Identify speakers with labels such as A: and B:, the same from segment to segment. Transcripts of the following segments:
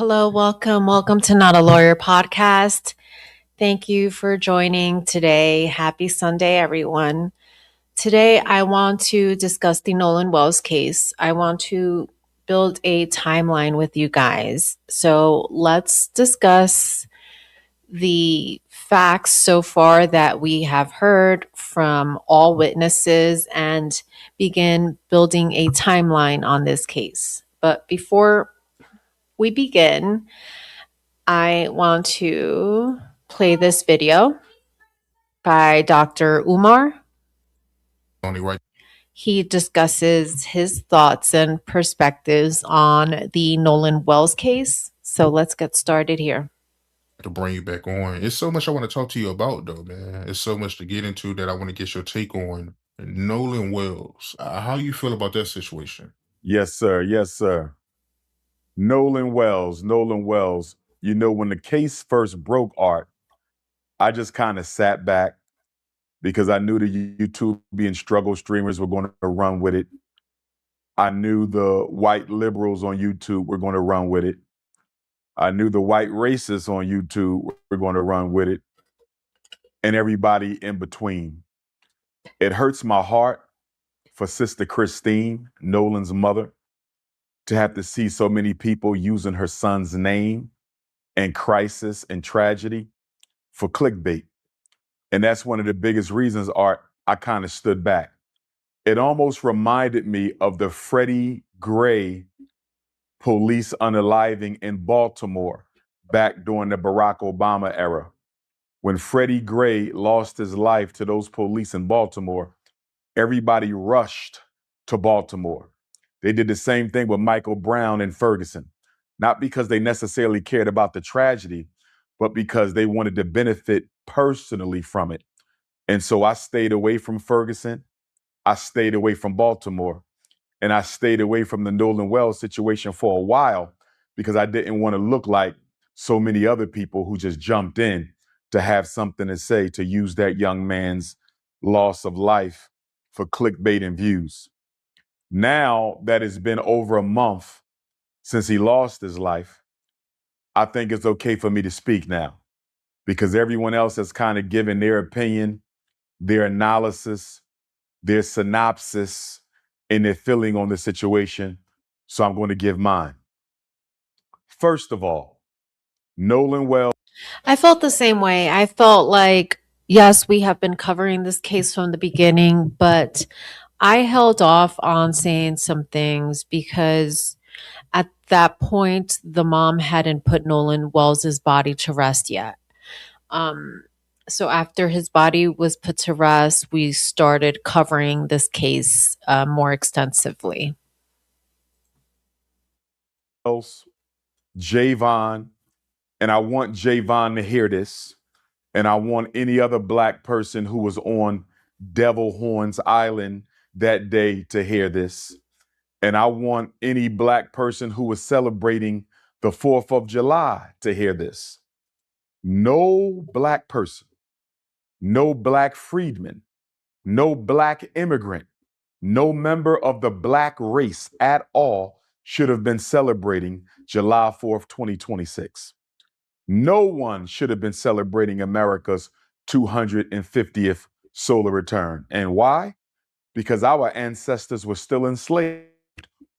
A: hello. Welcome to Not a Lawyer podcast. Thank you for joining today. Happy Sunday, everyone. Today, I want to discuss the Nolan Wells case. I want to build a timeline with you guys. So let's discuss the facts so far that we have heard from all witnesses and begin building a timeline on this case. But before we begin, I want to play this video by Dr. Umar.
B: Only right
A: He discusses his thoughts and perspectives on the Nolan Wells case. So let's get started here.
B: to bring you back on. It's so much I want to talk to you about, though, man. It's so much to get into that I want to get your take on. Nolan Wells, how you feel about that situation?
C: Yes, sir. Yes, sir. Nolan Wells, Nolan Wells. You know, when the case first broke, Art, I just kind of sat back because I knew the YouTube and struggle streamers were going to run with it. I knew the white liberals on YouTube were going to run with it. I knew the white racists on YouTube were going to run with it, and everybody in between. It hurts my heart for Sister Christine, Nolan's mother, to have to see so many people using her son's name and crisis and tragedy for clickbait. And that's one of the biggest reasons, Art, I kind of stood back. It almost reminded me of the Freddie Gray police unaliving in Baltimore back during the Barack Obama era. When Freddie Gray lost his life to those police in Baltimore, everybody rushed to Baltimore. They did the same thing with Michael Brown in Ferguson, not because they necessarily cared about the tragedy, but because they wanted to benefit personally from it. And so I stayed away from Ferguson. I stayed away from Baltimore. And I stayed away from the Nolan Wells situation for a while because I didn't want to look like so many other people who just jumped in to have something to say, to use that young man's loss of life for clickbait and views. Now that it's been over a month since he lost his life, I think it's okay for me to speak now because everyone else has kind of given their opinion, their analysis, their synopsis, and their feeling on the situation. So I'm going to give mine. First of all, Nolan Wells.
A: I felt the same way. I felt like, yes, we have been covering this case from the beginning, but I held off on saying some things because at that point, the mom hadn't put Nolan Wells's body to rest yet. Um, so after his body was put to rest, we started covering this case more extensively.
C: Javon, and I want Javon to hear this, and I want any other black person who was on Devil Horns Island that day to hear this. And I want any black person who was celebrating the 4th of July to hear this. No black person, no black freedman, no black immigrant, no member of the black race at all should have been celebrating July 4th, 2026. No one should have been celebrating America's 250th solar return. And why? Because our ancestors were still enslaved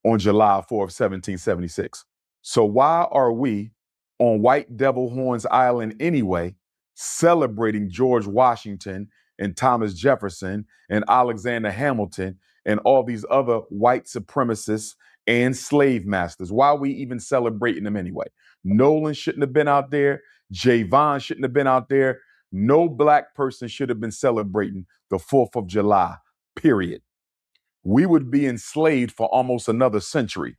C: on July 4th, 1776. So why are we on White Devil Horns Island anyway, celebrating George Washington and Thomas Jefferson and Alexander Hamilton and all these other white supremacists and slave masters? Why are we even celebrating them anyway? Nolan shouldn't have been out there. Javon shouldn't have been out there. No black person should have been celebrating the 4th of July, period. We would be enslaved for almost another century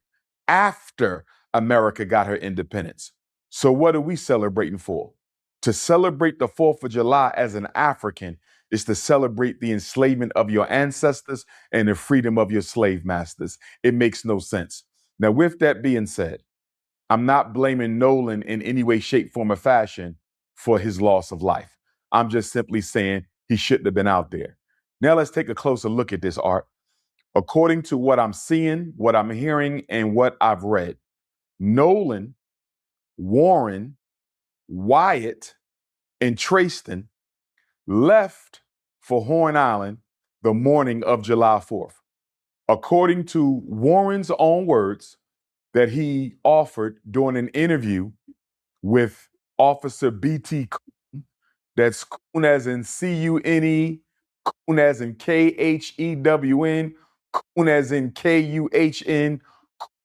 C: after America got her independence. So what are we celebrating for? To celebrate the 4th of July as an African is to celebrate the enslavement of your ancestors and the freedom of your slave masters. It makes no sense. Now, with that being said, I'm not blaming Nolan in any way, shape, form, or fashion for his loss of life. I'm just simply saying he shouldn't have been out there. Now let's take a closer look at this, Art. According to what I'm seeing, what I'm hearing, and what I've read, Nolan Warren, Wyatt, and Trayston left for Horn Island the morning of July 4th. According to Warren's own words that he offered during an interview with Officer B.T. Coon, that's Coon as in C-U-N-E, Coon as in K-H-E-W-N, Coon as in K-U-H-N,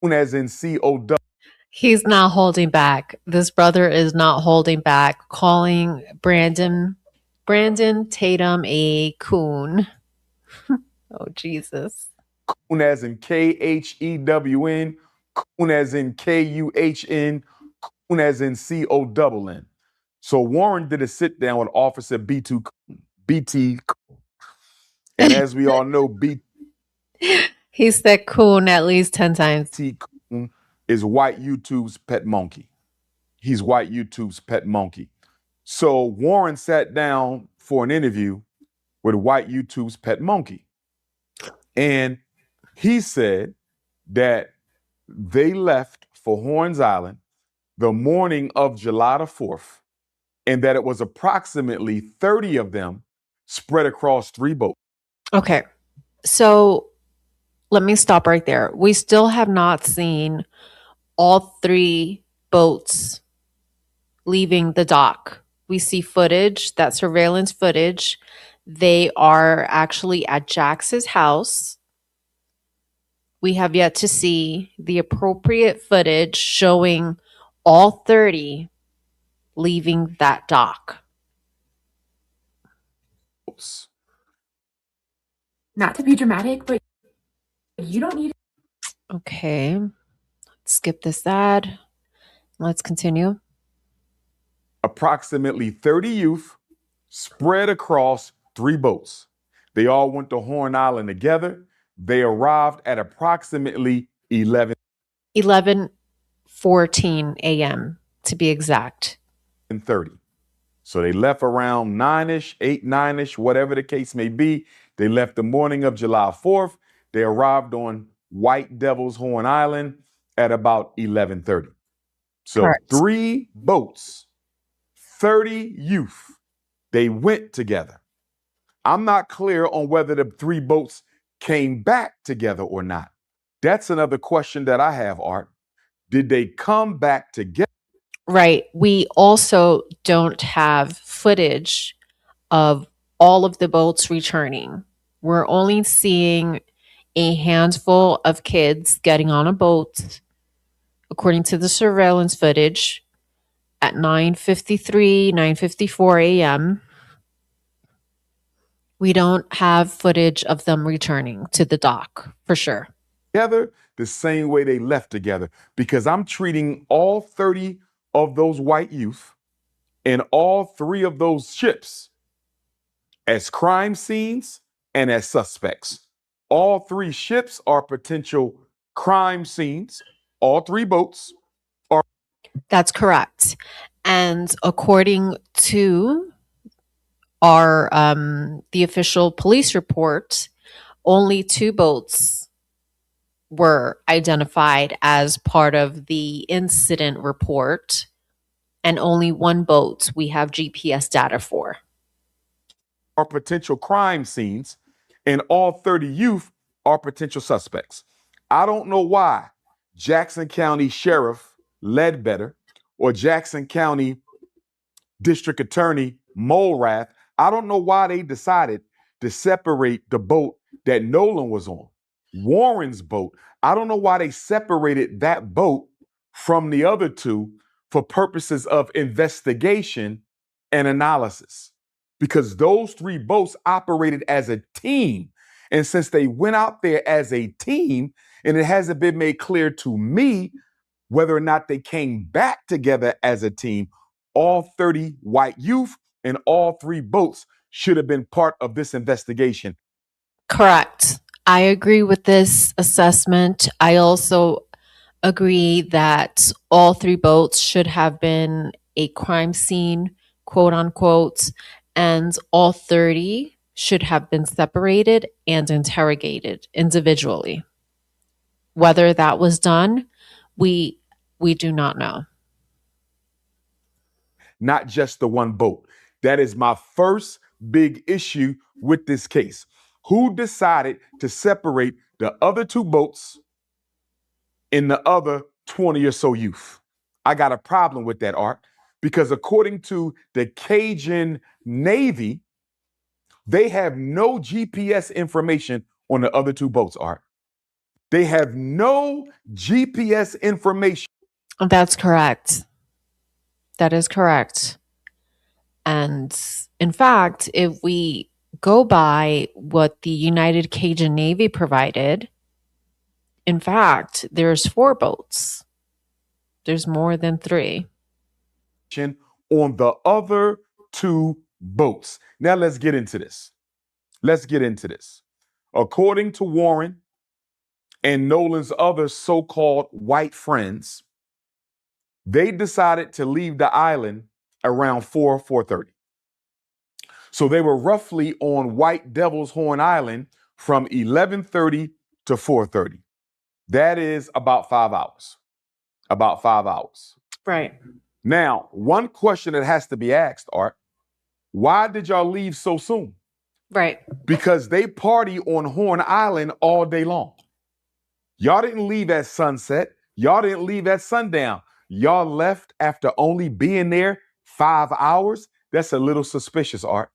C: Coon as in C-O-W.
A: He's not holding back. This brother is not holding back, calling Brandon Tatum a coon. Oh, Jesus.
C: Coon as in K-H-E-W-N, Coon as in K-U-H-N, Coon as in C-O-N-N. So Warren did a sit down with Officer BT. And as we all know,
A: He said coon at least 10 times.
C: BT is white YouTube's pet monkey. He's white YouTube's pet monkey. So Warren sat down for an interview with white YouTube's pet monkey. And he said that they left for Horns Island the morning of July the 4th, and that it was approximately 30 of them spread across 3 boats.
A: Okay. So let me stop right there. We still have not seen all 3 boats leaving the dock. We see footage, that surveillance footage. They are actually at Jax's house. We have yet to see the appropriate footage showing all 30 leaving that dock.
D: Not to be dramatic, but you don't need.
A: Okay. Let's skip this ad. Let's continue.
C: Approximately 30 youth spread across 3 boats. They all went to Horn Island together. They arrived at approximately
A: 11:14 a.m. to be exact.
C: 11:30. So they left around 9-ish, 8, 9-ish, whatever the case may be. They left the morning of July 4th. They arrived on White Devil's Horn Island at about 11:30. So
A: Correct.
C: 3 boats, 30 youth, they went together. I'm not clear on whether the 3 boats came back together or not. That's another question that I have, Art. Did they come back together?
A: Right. We also don't have footage of all of the boats returning. We're only seeing a handful of kids getting on a boat, according to the surveillance footage, at 9:53, 9:54 a.m. We don't have footage of them returning to the dock, for sure.
C: Together the same way they left together, because I'm treating all 30 of those white youth and all 3 of those ships as crime scenes and as suspects. All 3 ships are potential crime scenes. All 3 boats are.
A: That's correct. And according to our the official police report, only 2 boats were identified as part of the incident report, and only 1 boat we have GPS data for.
C: Are potential crime scenes, and all 30 youth are potential suspects. I don't know why Jackson County Sheriff Ledbetter or Jackson County District Attorney Mulrath, I don't know why they decided to separate the boat that Nolan was on. Warren's boat, I don't know why they separated that boat from the other 2 for purposes of investigation and analysis, because those 3 boats operated as a team. And since they went out there as a team, and it hasn't been made clear to me whether or not they came back together as a team, all 30 white youth and all 3 boats should have been part of this investigation.
A: Correct. I agree with this assessment. I also agree that all 3 boats should have been a crime scene, quote unquote, and all 30 should have been separated and interrogated individually. Whether that was done, we do not know.
C: not just the one boat. That is my first big issue with this case. Who decided to separate the other two boats in the other 20 or so youth? I got a problem with that, Art, because according to the Cajun Navy, they have no GPS information on the other two boats, Art. They have no GPS information.
A: That's correct. That is correct. And in fact, if we go by what the United Cajun Navy provided, in fact, there's 4 boats. There's more than 3.
C: On the other two boats. Now let's get into this. According to Warren and Nolan's other so-called white friends, they decided to leave the island around 4:30. So they were roughly on White Devil's Horn Island from 11:30 to 4:30. That is about 5 hours. About 5 hours.
A: Right.
C: Now, one question that has to be asked, Art, why did y'all leave so soon?
A: Right.
C: Because they party on Horn Island all day long. Y'all didn't leave at sunset. Y'all didn't leave at sundown. Y'all left after only being there 5 hours. That's a little suspicious, Art.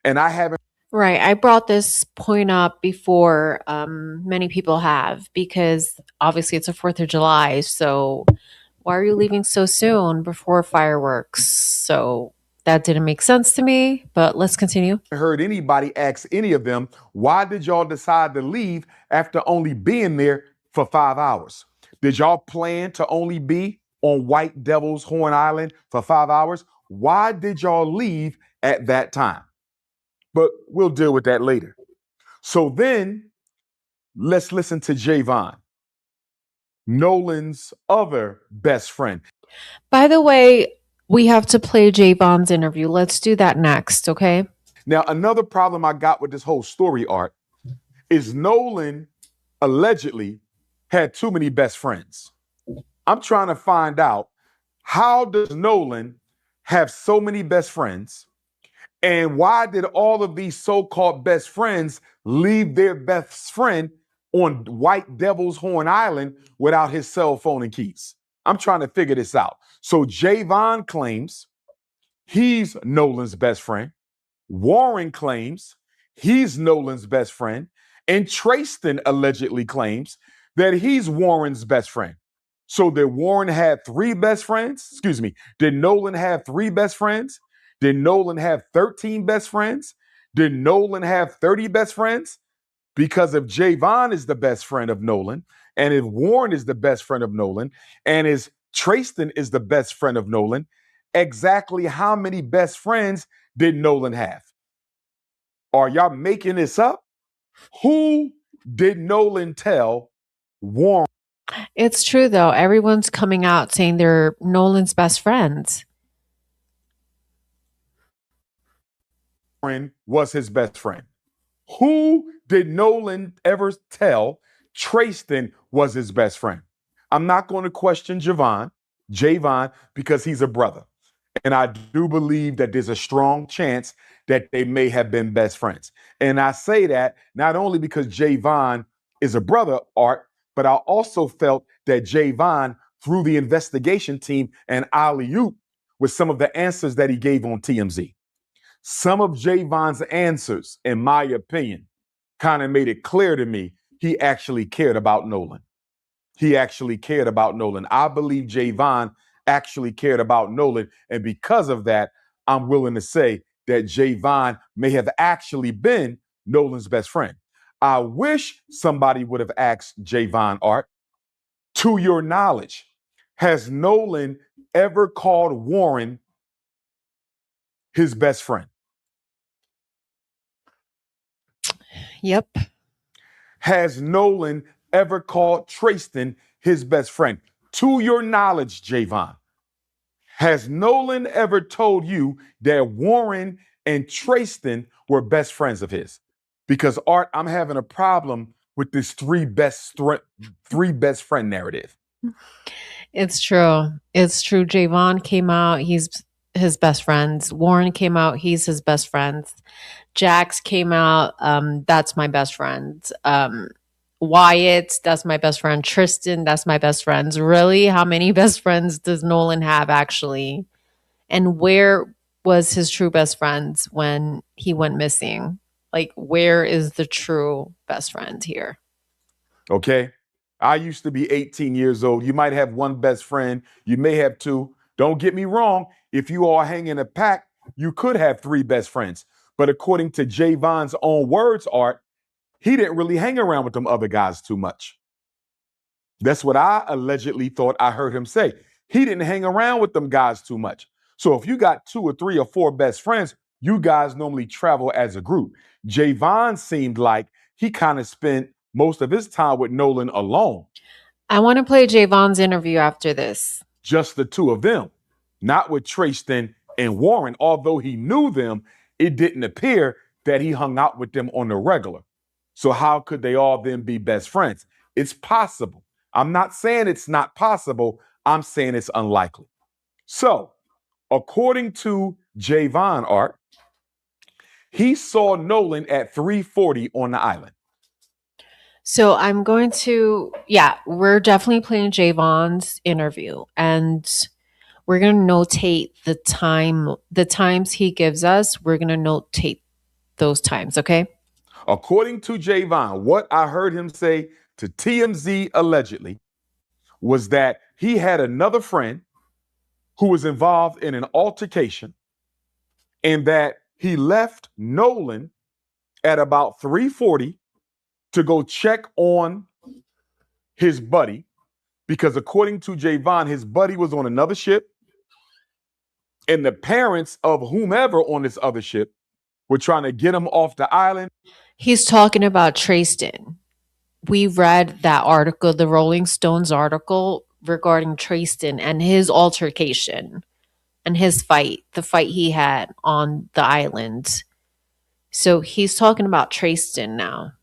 C: And I haven't.
A: Right. I brought this point up before, many people have, because obviously it's a 4th of July. So why are you leaving so soon before fireworks? So that didn't make sense to me, but let's continue.
C: Heard anybody ask any of them, why did y'all decide to leave after only being there for 5 hours? Did y'all plan to only be on White Devil's Horn Island for 5 hours? Why did y'all leave at that time? But we'll deal with that later. So then let's listen to Javon, Nolan's other best friend.
A: By the way, we have to play Javon's interview. Let's do that next, okay?
C: Now, another problem I got with this whole story, Art, is Nolan allegedly had too many best friends. I'm trying to find out, how does Nolan have so many best friends? And why did all of these so-called best friends leave their best friend on White Devil's Horn Island without his cell phone and keys? I'm trying to figure this out. So Javon claims he's Nolan's best friend. Warren claims he's Nolan's best friend. And Trayston allegedly claims that he's Warren's best friend. So did Warren have 3 best friends? Excuse me. Did Nolan have 3 best friends? Did Nolan have 13 best friends? Did Nolan have 30 best friends? Because if Javon is the best friend of Nolan, and if Warren is the best friend of Nolan, and if Trayston is the best friend of Nolan, exactly how many best friends did Nolan have? Are y'all making this up? Who did Nolan tell Warren?
A: It's true, though. Everyone's coming out saying they're Nolan's best friends.
C: Warren was his best friend. Who did Nolan ever tell Trayston was his best friend? I'm not going to question Javon, because he's a brother. And I do believe that there's a strong chance that they may have been best friends. And I say that not only because Javon is a brother, Art, but I also felt that Javon, through the investigation team and alley-oop, with some of the answers that he gave on TMZ. Some of Javon's answers, in my opinion, kind of made it clear to me he actually cared about Nolan. I believe Javon actually cared about Nolan. And because of that, I'm willing to say that Javon may have actually been Nolan's best friend. I wish somebody would have asked Javon, Art, to your knowledge, has Nolan ever called Warren his best friend?
A: Yep.
C: Has Nolan ever called Trayston his best friend? To your knowledge, Javon, has Nolan ever told you that Warren and Trayston were best friends of his? Because, Art, I'm having a problem with this three best friend narrative.
A: It's true. Javon came out. He's his best friends. Warren came out, he's his best friend. Jax came out, that's my best friend. Wyatt, that's my best friend. Tristan, that's my best friends. Really? How many best friends does Nolan have actually? And where was his true best friends when he went missing? Like, where is the true best friend here?
C: Okay. I used to be 18 years old. You might have one best friend. You may have two. Don't get me wrong. If you all hang in a pack, you could have three best friends. But according to Javon's own words, Art, he didn't really hang around with them other guys too much. That's what I allegedly thought I heard him say. He didn't hang around with them guys too much. So if you got two or three or four best friends, you guys normally travel as a group. Javon seemed like he kind of spent most of his time with Nolan alone.
A: I want to play Javon's interview after this.
C: Just the two of them, not with Tristan and Warren. Although he knew them, it didn't appear that he hung out with them on the regular. So how could they all then be best friends? It's possible. I'm not saying it's not possible. I'm saying it's unlikely. So, according to Javon, Art, he saw Nolan at 3:40 on the island.
A: So I'm going to, we're definitely playing Javon's interview, and we're going to notate the times he gives us. We're going to notate those times, okay?
C: According to Javon, what I heard him say to TMZ allegedly was that he had another friend who was involved in an altercation and that he left Nolan at about 3:40 to go check on his buddy, because according to Javon, his buddy was on another ship and the parents of whomever on this other ship were trying to get him off the island.
A: He's talking about Tristan. We read that article, the Rolling Stones article regarding Tristan and his altercation and his fight, the fight he had on the island. So he's talking about Tristan now.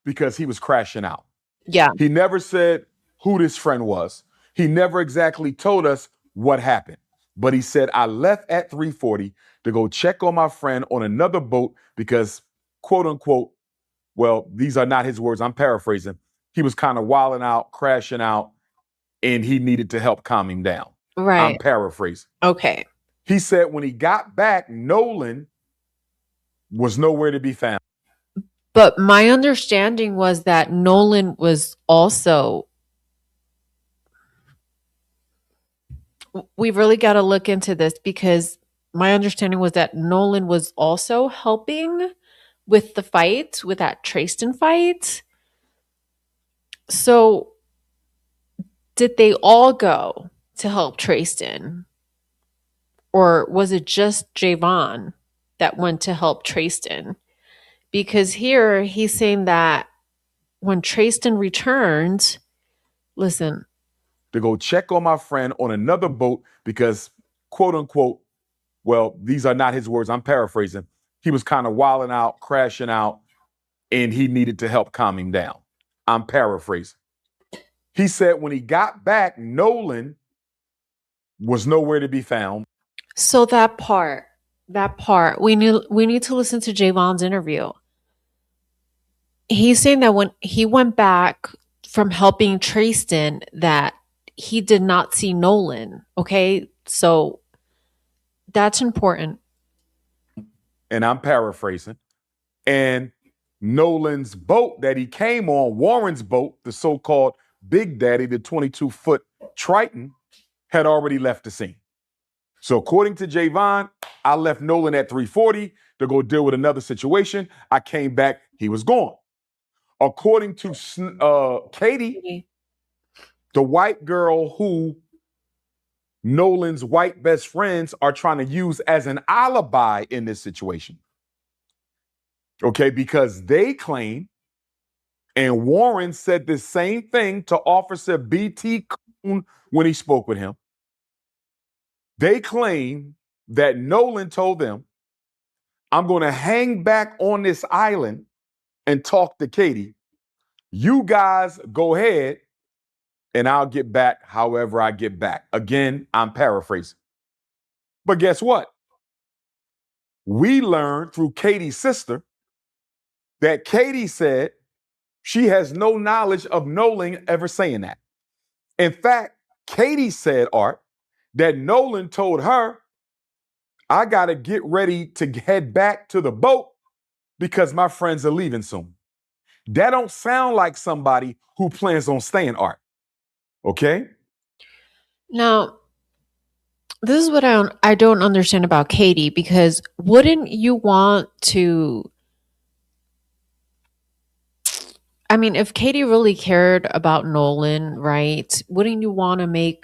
C: Because he was crashing out.
A: Yeah.
C: He never said who this friend was. He never exactly told us what happened. But he said, I left at 3:40 to go check on my friend on another boat because, quote unquote, well, these are not his words, I'm paraphrasing. He was kind of wilding out, crashing out, and he needed to help calm him down.
A: Right.
C: I'm paraphrasing.
A: Okay.
C: He said when he got back, Nolan was nowhere to be found.
A: But my understanding was that Nolan was also, we really got to look into this, because my understanding was that Nolan was also helping with the fight, with that Tristan fight. So did they all go to help Tristan? Or was it just Javon that went to help Tristan? Because here he's saying that when Tristan returned, listen,
C: to go check on my friend on another boat because, quote unquote, well, these are not his words, I'm paraphrasing. He was kind of wilding out, crashing out, and he needed to help calm him down. I'm paraphrasing. He said when he got back, Nolan was nowhere to be found.
A: So that part, we need to listen to Javon's interview. He's saying that when he went back from helping Tristan, that he did not see Nolan. Okay, so that's important.
C: And I'm paraphrasing. And Nolan's boat that he came on, Warren's boat, the so-called Big Daddy, the 22-foot Triton, had already left the scene. So according to Javon, I left Nolan at 3:40 to go deal with another situation. I came back, he was gone. According to Katie, the white girl who Nolan's white best friends are trying to use as an alibi in this situation. Okay, because they claim, and Warren said the same thing to Officer B.T. Coon when he spoke with him. They claim that Nolan told them, I'm going to hang back on this island and talk to Katie. You guys go ahead and I'll get back however I get back. Again, I'm paraphrasing. But guess what? We learned through Katie's sister that Katie said she has no knowledge of Nolan ever saying that. In fact, Katie said, Art, that Nolan told her, I got to get ready to head back to the boat because my friends are leaving soon. That don't sound like somebody who plans on staying, Art. Okay?
A: Now, this is what I don't understand about Katie, because wouldn't you want to? I mean, if Katie really cared about Nolan, right? Wouldn't you want to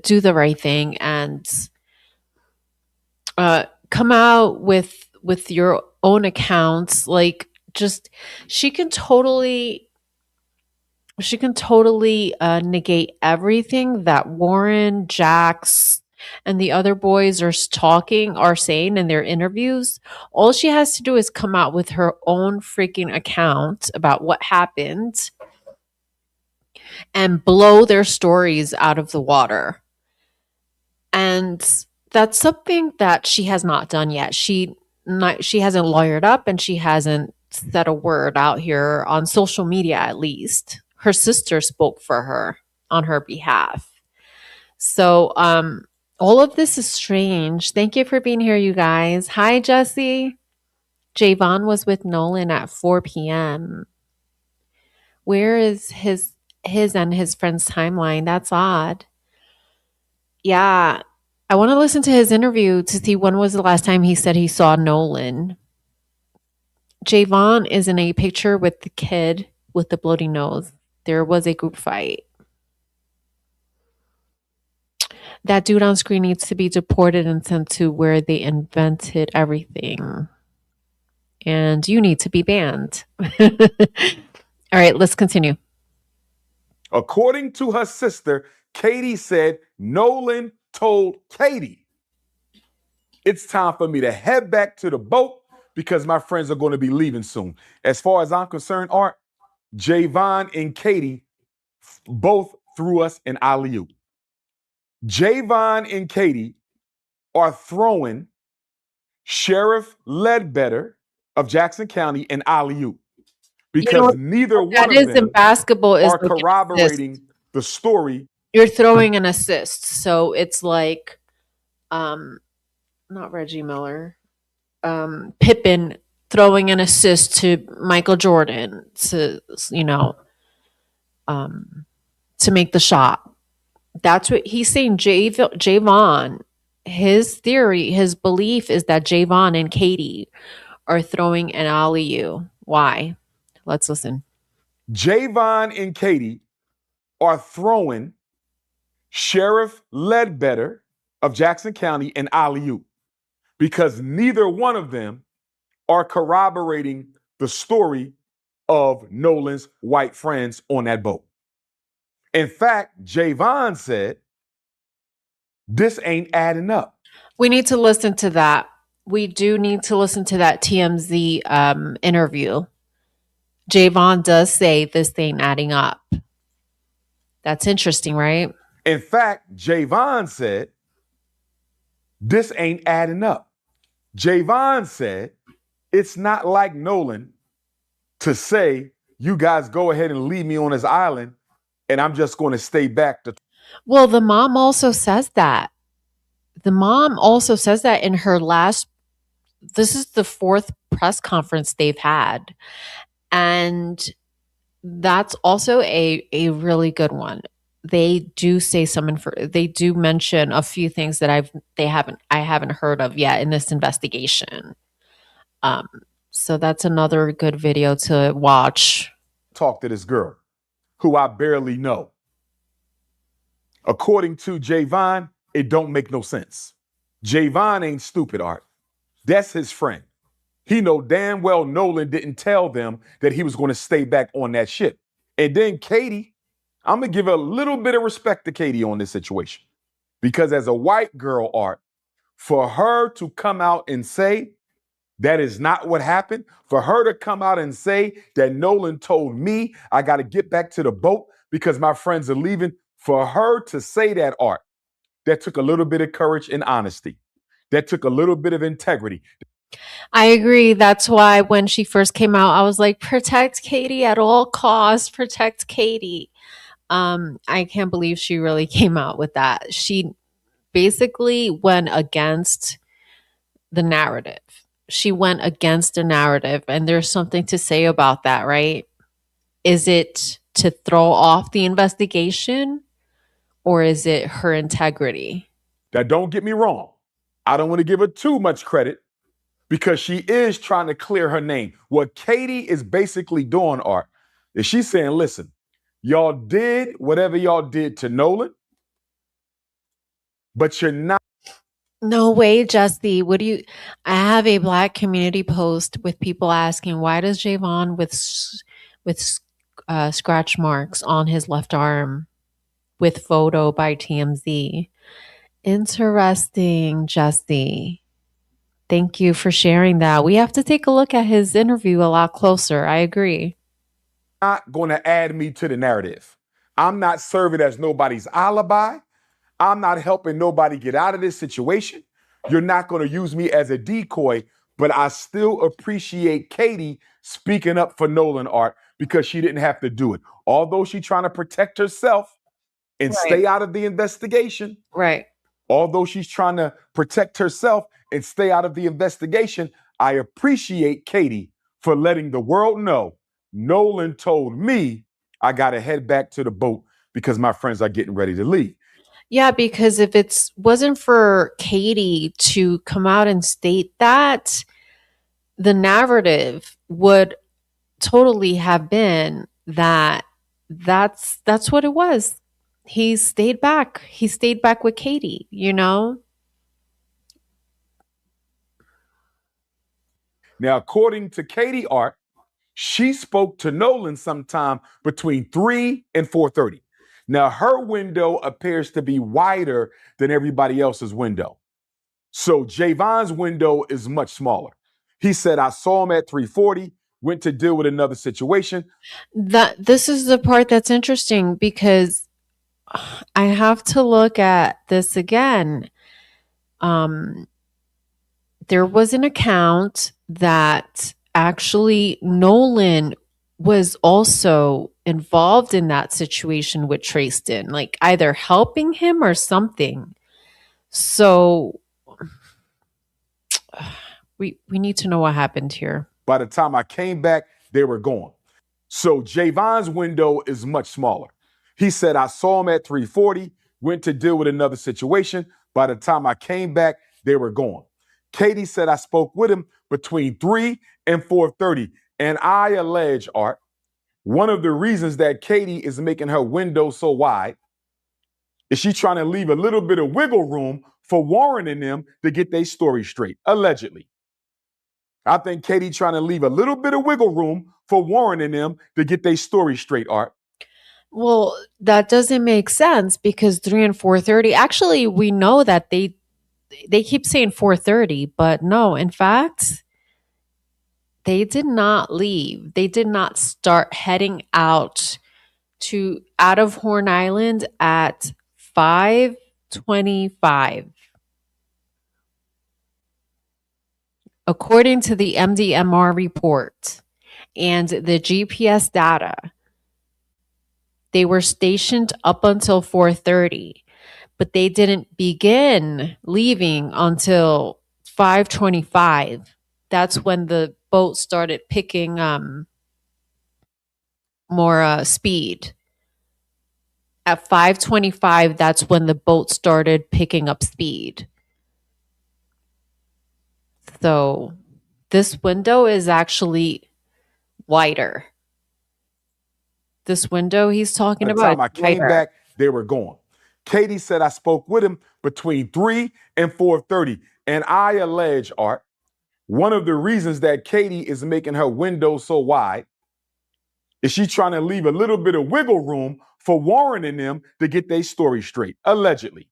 A: do the right thing and come out with your own accounts? Like, just she can totally negate everything that Warren, Jax, and the other boys are saying in their interviews. All she has to do is come out with her own freaking account about what happened and blow their stories out of the water. And that's something that she has not done yet. She hasn't lawyered up, and she hasn't said a word out here on social media, at least. Her sister spoke for her on her behalf. So all of this is strange. Thank you for being here, you guys. Hi, Jesse. Javon was with Nolan at 4 p.m. Where is his and his friend's timeline? That's odd. Yeah. I want to listen to his interview to see when was the last time he said he saw Nolan. Javon is in a picture with the kid with the bloody nose. There was a group fight. That dude on screen needs to be deported and sent to where they invented everything. And you need to be banned. All right, let's continue.
C: According to her sister, Katie said Nolan told Katie, it's time for me to head back to the boat because my friends are going to be leaving soon. As far as I'm concerned, Art, Javon and Katie both threw us an alley-oop. Javon and Katie are throwing Sheriff Ledbetter of Jackson County an alley-oop because neither one of them
A: in basketball is
C: are corroborating the story.
A: You're throwing an assist, so it's like, not Reggie Miller, Pippen throwing an assist to Michael Jordan to to make the shot. That's what he's saying. Javon, his theory, his belief is that Javon and Katie are throwing an alley-oop. Why? Let's listen.
C: Javon and Katie are throwing Sheriff Ledbetter of Jackson County an alley-oop because neither one of them are corroborating the story of Nolan's white friends on that boat. In fact, Javon said, this ain't adding up.
A: We need to listen to that. We do need to listen to that TMZ interview. Javon does say this ain't adding up. That's interesting, right?
C: In fact, Javon said, this ain't adding up. Javon said, it's not like Nolan to say, you guys go ahead and leave me on this island and I'm just going to stay back to.
A: Well, the mom also says that. The mom also says that in her last, this is the 4th press conference they've had. And that's also a really good one. They do say they do mention a few things that I haven't heard of yet in this investigation. So that's another good video to watch.
C: Talk to this girl who I barely know. According to Javon, it don't make no sense. Javon ain't stupid, Art. That's his friend. He know damn well Nolan didn't tell them that he was going to stay back on that ship. And then Katie, I'm going to give a little bit of respect to Katie on this situation. Because as a white girl, Art, for her to come out and say that is not what happened, for her to come out and say that Nolan told me I got to get back to the boat because my friends are leaving, for her to say that, Art, that took a little bit of courage and honesty. That took a little bit of integrity.
A: I agree. That's why when she first came out, I was like, protect Katie at all costs, protect Katie. I can't believe she really came out with that. She basically went against the narrative. She went against the narrative, and there's something to say about that, right? Is it to throw off the investigation or is it her integrity?
C: Now, don't get me wrong. I don't want to give her too much credit because she is trying to clear her name. What Katie is basically doing, Art, is she's saying, listen, y'all did whatever y'all did to Nolan, but you're not.
A: No way, Justy. What do you? I have a Black community post with people asking why does Javon with scratch marks on his left arm with photo by TMZ. Interesting, Justy. Thank you for sharing that. We have to take a look at his interview a lot closer. I agree.
C: Not going to add me to the narrative. I'm not serving as nobody's alibi. I'm not helping nobody get out of this situation. You're not going to use me as a decoy, but I still appreciate Katie speaking up for Nolan, Art, because she didn't have to do it. Although she's trying to protect herself and stay out of the investigation.
A: Right.
C: Although she's trying to protect herself and stay out of the investigation, I appreciate Katie for letting the world know Nolan told me I got to head back to the boat because my friends are getting ready to leave.
A: Yeah, because if it wasn't for Katie to come out and state that, the narrative would totally have been that that's what it was. He stayed back. He stayed back with Katie, you know?
C: Now, according to Katie, Art, she spoke to Nolan sometime between 3 and 4:30. Now, her window appears to be wider than everybody else's window. So Javon's window is much smaller. He said, I saw him at 3:40, went to deal with another situation.
A: This is the part that's interesting because I have to look at this again. There was an account that actually Nolan was also involved in that situation with Tristan, like either helping him or something. So we need to know what happened here.
C: By the time I came back, they were gone. So Javon's window is much smaller. He said, I saw him at 3:40, went to deal with another situation. By the time I came back, they were gone. Katie said I spoke with him between 3 and 4:30. And I allege, Art, one of the reasons that Katie is making her window so wide is she trying to leave a little bit of wiggle room for Warren and them to get their story straight, allegedly. I think Katie trying to leave a little bit of wiggle room for Warren and them to get their story straight, Art.
A: Well, that doesn't make sense because 3 and 4:30, actually we know that they keep saying 4:30, but no, in fact, they did not leave. They did not start heading out of Horn Island at 5:25. According to the MDMR report and the GPS data, they were stationed up until 4:30, but they didn't begin leaving until 5:25. That's when the boat started picking more speed. At 5:25, that's when the boat started picking up speed. So this window is actually wider. This window he's talking about.
C: By the time I came back, they were gone. Katie said I spoke with him between 3 and 4:30. And I allege, Art, one of the reasons that Katie is making her window so wide is she trying to leave a little bit of wiggle room for Warren and them to get their story straight, allegedly.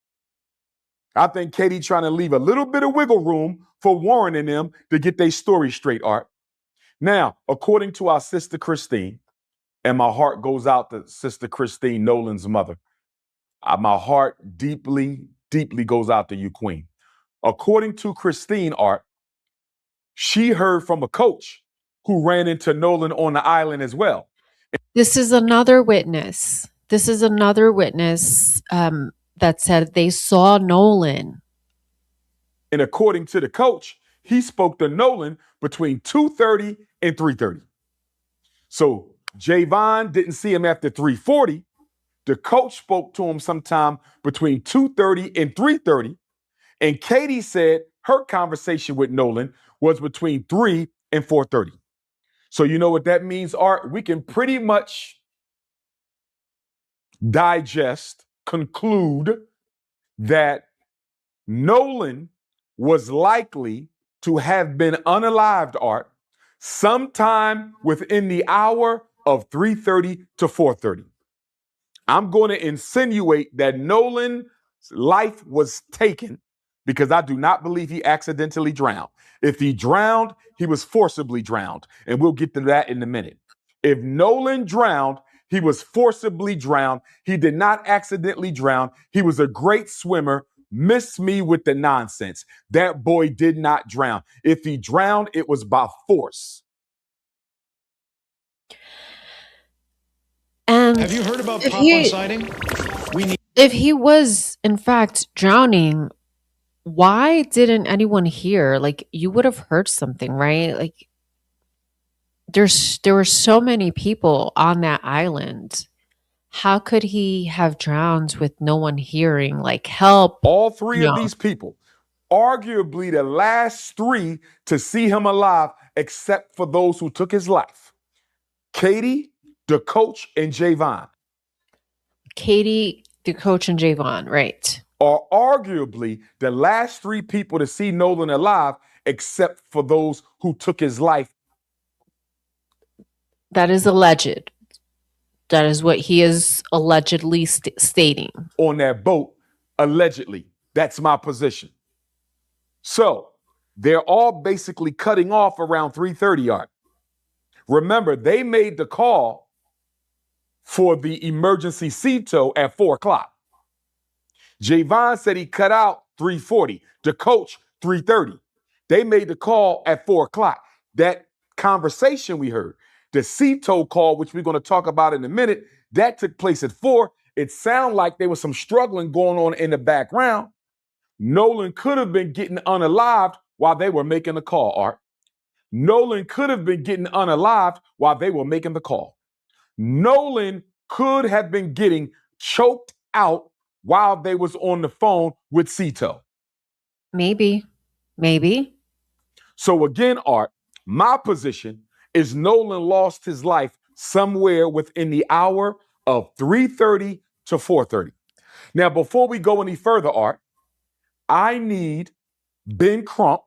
C: I think Katie trying to leave a little bit of wiggle room for Warren and them to get their story straight, Art. Now, according to our sister Christine, and my heart goes out to Sister Christine, Nolan's mother, my heart deeply deeply goes out to you, Queen. According to Christine Art, she heard from a coach who ran into Nolan on the island as well.
A: This is another witness. This is another witness that said they saw Nolan.
C: And according to the coach, he spoke to Nolan between 2:30 and 3:30. So Javon didn't see him after 3:40. The coach spoke to him sometime between 2:30 and 3:30. And Katie said her conversation with Nolan was between 3 and 4:30. So you know what that means, Art? We can pretty much digest, conclude that Nolan was likely to have been unalived, Art, sometime within the hour of 3:30 to 4:30. I'm going to insinuate that Nolan's life was taken because I do not believe he accidentally drowned. If he drowned, he was forcibly drowned. And we'll get to that in a minute. If Nolan drowned, he was forcibly drowned. He did not accidentally drown. He was a great swimmer. Miss me with the nonsense. That boy did not drown. If he drowned, it was by force.
A: And
E: have you heard about pop-on sighting?
A: If he was in fact drowning, why didn't anyone hear? Like, you would have heard something, right? Like, there were so many people on that island. How could he have drowned with no one hearing? Like, help.
C: All three of these people, arguably the last three to see him alive, except for those who took his life. Katie, the coach, and Javon.
A: Katie, the coach, and Javon, right,
C: are arguably the last three people to see Nolan alive, except for those who took his life.
A: That is alleged. That is what he is allegedly stating.
C: On that boat, allegedly. That's my position. So they're all basically cutting off around 3:30 Art. Remember, they made the call for the emergency sea tow at 4 o'clock. Javon said he cut out 3:40. The coach, 3:30. They made the call at 4 o'clock. That conversation we heard, the sea tow call, which we're going to talk about in a minute, that took place at 4. It sounded like there was some struggling going on in the background. Nolan could have been getting unalived while they were making the call, Art. Nolan could have been getting unalived while they were making the call. Nolan could have been getting choked out while they was on the phone with Cito.
A: Maybe.
C: So again, Art, my position is Nolan lost his life somewhere within the hour of 3:30 to 4:30. Now, before we go any further, Art, I need Ben Crump,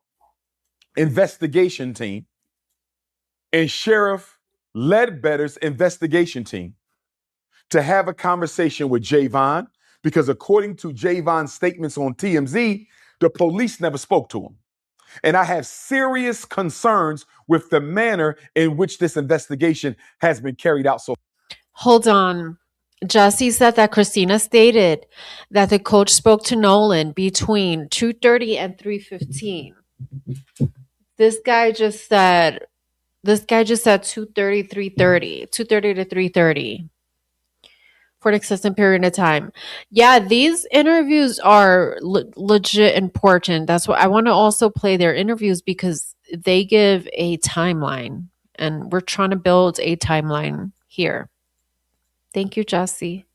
C: investigation team, and Sheriff Ledbetter's investigation team to have a conversation with Javon, because according to Javon's statements on TMZ, the police never spoke to him. And I have serious concerns with the manner in which this investigation has been carried out so far.
A: Hold on. Jesse said that Christina stated that the coach spoke to Nolan between 2:30 and 3:15. This guy just said 2:30, 3:30, 2:30 to 3:30 for an extended period of time. Yeah, these interviews are legit important. That's why I want to also play their interviews, because they give a timeline, and we're trying to build a timeline here. Thank you, Jesse.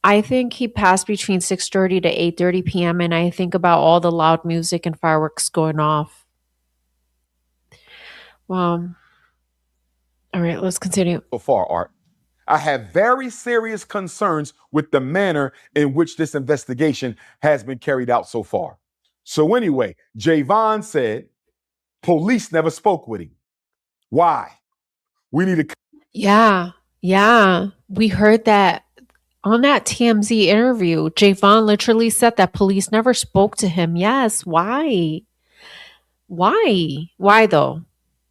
A: I think he passed between 6:30 to 8:30 p.m. and I think about all the loud music and fireworks going off. Well, all right, let's continue.
C: So far, Art, I have very serious concerns with the manner in which this investigation has been carried out so far. So anyway, Javon said police never spoke with him. Why? We need to...
A: Yeah. We heard that on that TMZ interview. Javon literally said that police never spoke to him. Yes. Why? Why though?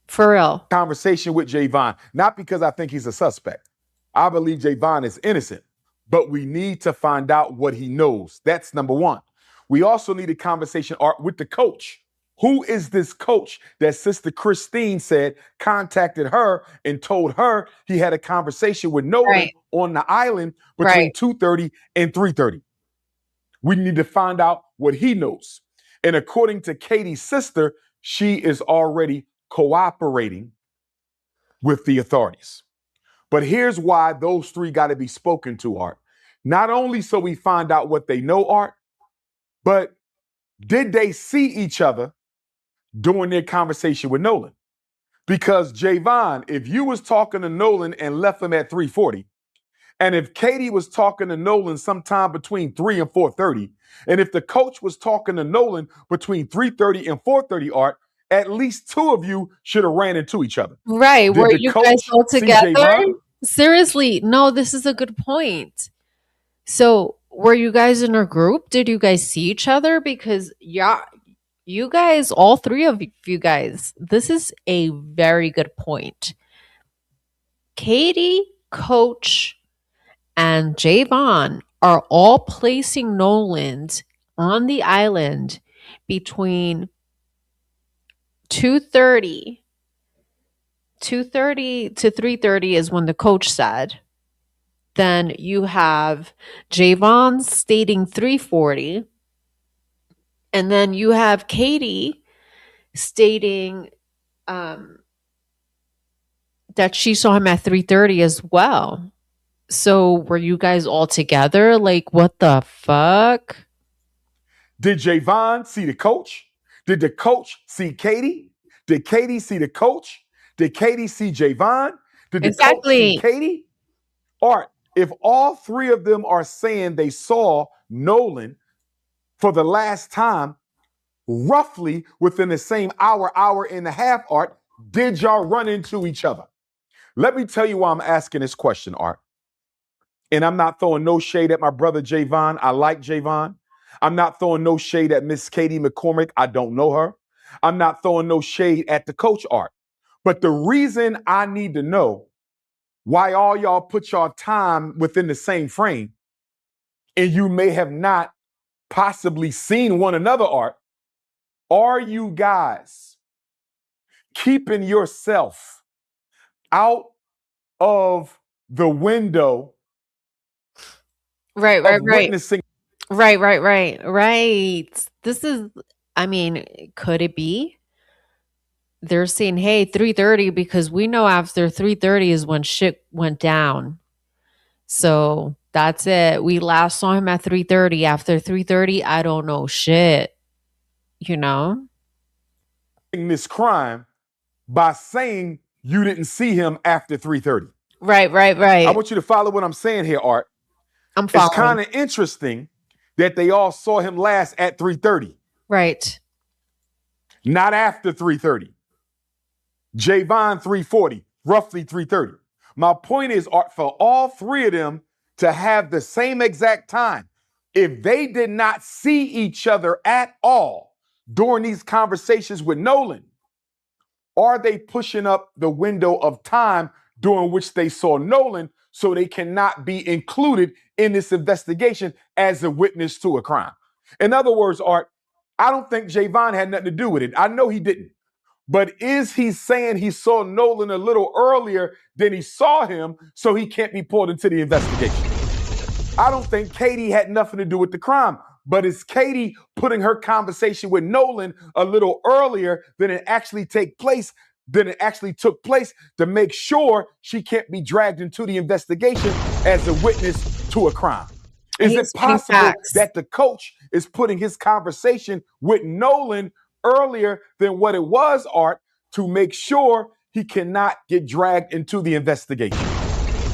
A: For real.
C: Conversation with Javon, not because I think he's a suspect. I believe Javon is innocent, but we need to find out what he knows. That's number one. We also need a conversation, Art, with the coach. Who is this coach that Sister Christine said contacted her and told her he had a conversation with Nolan
A: Right.
C: on the island between
A: Right.
C: 2:30 and 3:30? We need to find out what he knows. And according to Katie's sister, she is already cooperating with the authorities. But here's why those three got to be spoken to, Art. Not only so we find out what they know, Art, but did they see each other during their conversation with Nolan? Because Javon, if you was talking to Nolan and left him at 3:40, and if Katie was talking to Nolan sometime between 3 and 4:30, and if the coach was talking to Nolan between 3:30 and 4:30, Art, at least two of you should have ran into each other.
A: Right.
C: Did
A: Were
C: the
A: you guys
C: coach
A: all
C: see
A: together?
C: Javon?
A: Seriously, no, this is a good point. So, were you guys in a group? Did you guys see each other? Because, yeah, you guys, all three of you guys, this is a very good point. Katie, Coach, and Javon are all placing Noland on the island between 2:30 to 3:30 is when the coach said. Then you have Javon stating 3:40, and then you have Katie stating that she saw him at 3:30 as well. So were you guys all together? Like, what the fuck?
C: Did Javon see the coach? Did the coach see Katie? Did Katie see the coach? Did Katie see Javon? Did the coach see
A: Exactly.
C: Katie? Art, if all three of them are saying they saw Nolan for the last time, roughly within the same hour, hour and a half, Art, did y'all run into each other? Let me tell you why I'm asking this question, Art. And I'm not throwing no shade at my brother Javon. I like Javon. I'm not throwing no shade at Miss Katie McCormick. I don't know her. I'm not throwing no shade at the coach, Art. But the reason I need to know why all y'all put y'all time within the same frame and you may have not possibly seen one another, Art, are you guys keeping yourself out of the window
A: Right,
C: of
A: right, right.
C: witnessing?
A: Right. This is, I mean, could it be? They're saying, hey, 3:30, because we know after 3:30 is when shit went down. So that's it. We last saw him at 3:30. After 3:30, I don't know shit. You know?
C: This crime by saying you didn't see him after 3:30.
A: Right.
C: I want you to follow what I'm saying here, Art.
A: I'm
C: It's
A: following.
C: kind of interesting that they all saw him last at 3:30,
A: Right.
C: not after 3:30. Javon 3:40, roughly 3:30. My point is, Art, for all three of them to have the same exact time, if they did not see each other at all during these conversations with Nolan, are they pushing up the window of time during which they saw Nolan so they cannot be included in this investigation as a witness to a crime? In other words, Art, I don't think Javon had nothing to do with it. I know he didn't. But is he saying he saw Nolan a little earlier than he saw him so he can't be pulled into the investigation? I don't think Katie had nothing to do with the crime. But is Katie putting her conversation with Nolan a little earlier than it actually took place to make sure she can't be dragged into the investigation as a witness to a crime? Is
A: He's
C: it
A: spitting
C: possible
A: facts.
C: that the coach is putting his conversation with Nolan earlier than what it was, Art, to make sure he cannot get dragged into the investigation?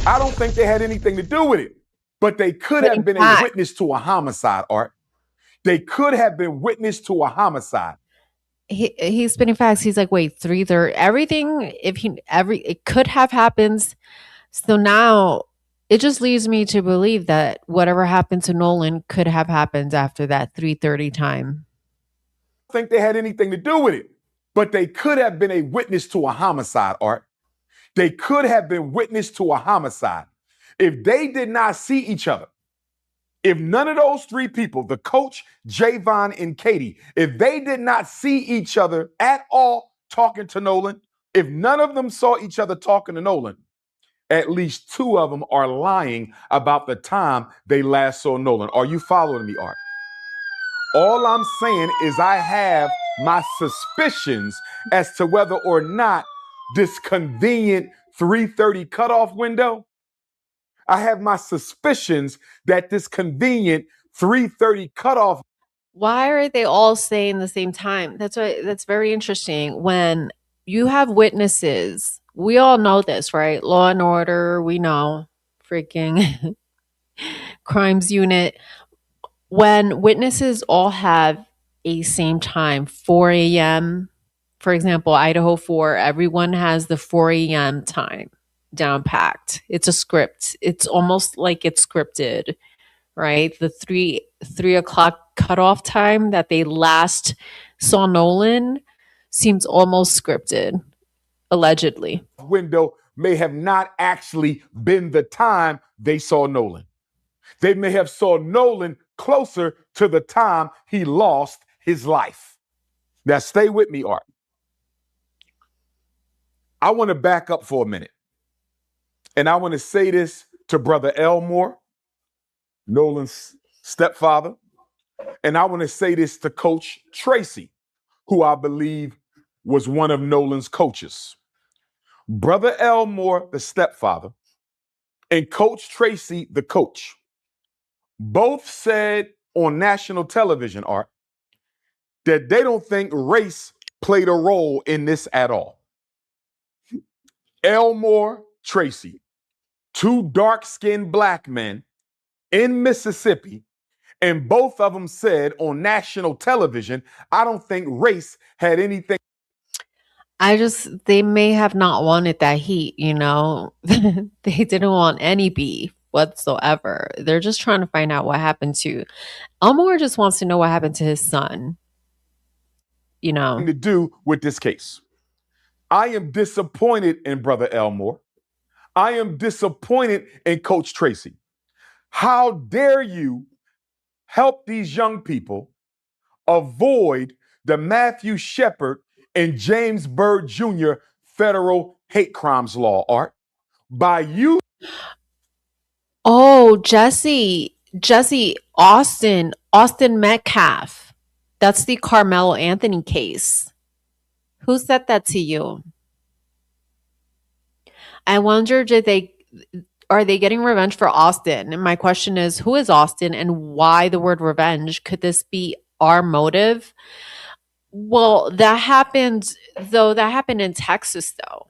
C: I don't think they had anything to do with it, but they could have been a witness to a homicide, Art. They could have been witness to a homicide.
A: He's spinning facts. He's like, wait, 3:30. Everything, it could have happened. So now it just leads me to believe that whatever happened to Nolan could have happened after that 3:30 time.
C: I don't think they had anything to do with it, but they could have been a witness to a homicide, Art. They could have been witness to a homicide. If they did not see each other If none of those three people, the coach, Javon, and Katie, if they did not see each other at all talking to Nolan, if none of them saw each other talking to Nolan, at least two of them are lying about the time they last saw Nolan. Are you following me, Art? All I'm saying is I have my suspicions as to whether or not this convenient 3:30 cutoff window, I have my suspicions that this convenient 3:30 cutoff.
A: Why are they all saying the same time? That's very interesting. When you have witnesses, we all know this, right? Law and order, we know. Freaking crimes unit. When witnesses all have a same time, 4 a.m., for example, Idaho 4, everyone has the 4 a.m. time down packed. It's a script. It's almost like it's scripted, right? The three o'clock cutoff time that they last saw Nolan seems almost scripted, allegedly.
C: Window may have not actually been the time they saw Nolan. They may have saw Nolan closer to the time he lost his life. Now, stay with me, Art. I want to back up for a minute. And I want to say this to Brother Elmore, Nolan's stepfather. And I want to say this to Coach Tracy, who I believe was one of Nolan's coaches. Brother Elmore, the stepfather, and Coach Tracy, the coach, both said on national television, Art, that they don't think race played a role in this at all. Elmore, Tracy, two dark-skinned black men in Mississippi, and both of them said on national television, I don't think race had anything.
A: They may have not wanted that heat, you know? They didn't want any beef whatsoever. They're just trying to find out what happened to Elmore, just wants to know what happened to his son, you know?
C: To do with this case. I am disappointed in Brother Elmore. I am disappointed in Coach Tracy. How dare you help these young people avoid the Matthew Shepard and James Byrd Jr. federal hate crimes law, Art, by you.
A: Oh, Jesse, Austin Metcalf. That's the Carmelo Anthony case. Who said that to you? I wonder, are they getting revenge for Austin? And my question is, who is Austin and why the word revenge? Could this be our motive? Well, that happened in Texas though.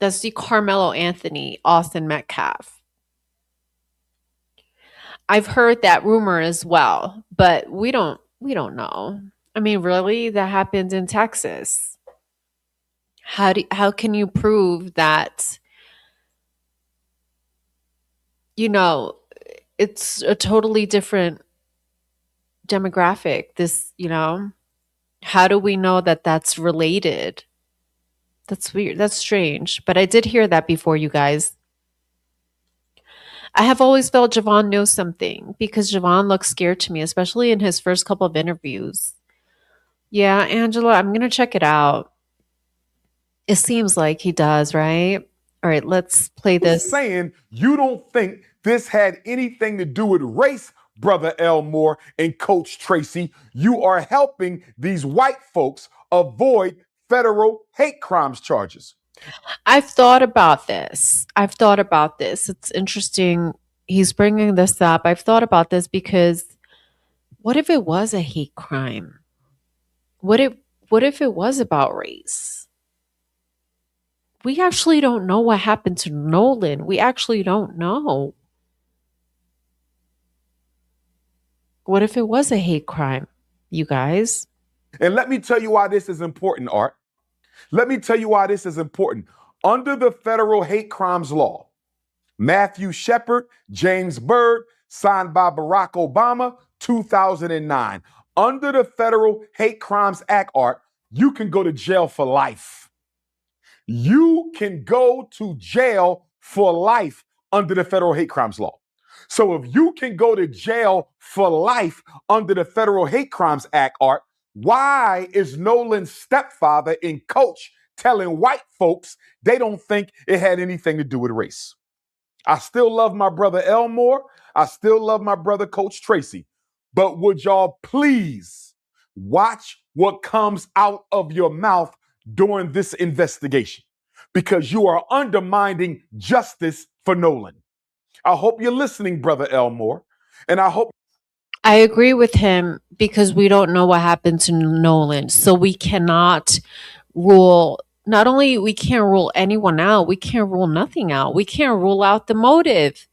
A: That's the Carmelo Anthony, Austin Metcalf. I've heard that rumor as well, but we don't know. I mean, really, that happened in Texas. How can you prove that, you know, it's a totally different demographic? This, you know, how do we know that that's related? That's weird. That's strange. But I did hear that before, you guys. I have always felt Javon knows something because Javon looks scared to me, especially in his first couple of interviews. Yeah, Angela, I'm going to check it out. It seems like he does, right? All right, let's play this.
C: Saying you don't think this had anything to do with race, Brother Elmore and Coach Tracy. You are helping these white folks avoid federal hate crimes charges.
A: I've thought about this. It's interesting. He's bringing this up. I've thought about this because what if it was a hate crime? What if it was about race? We actually don't know what happened to Nolan. We actually don't know. What if it was a hate crime, you guys?
C: And let me tell you why this is important, Art. Let me tell you why this is important. Under the federal hate crimes law, Matthew Shepard, James Byrd, signed by Barack Obama, 2009. Under the Federal Hate Crimes Act, Art, you can go to jail for life. You can go to jail for life under the federal hate crimes law. So if you can go to jail for life under the Federal Hate Crimes Act, Art, why is Nolan's stepfather and coach telling white folks they don't think it had anything to do with race? I still love my brother Elmore. I still love my brother Coach Tracy. But would y'all please watch what comes out of your mouth during this investigation? Because you are undermining justice for Nolan. I hope you're listening, brother Elmore. And I hope
A: I agree with him because we don't know what happened to Nolan. So we cannot rule, not only we can't rule anyone out, we can't rule nothing out. We can't rule out the motive.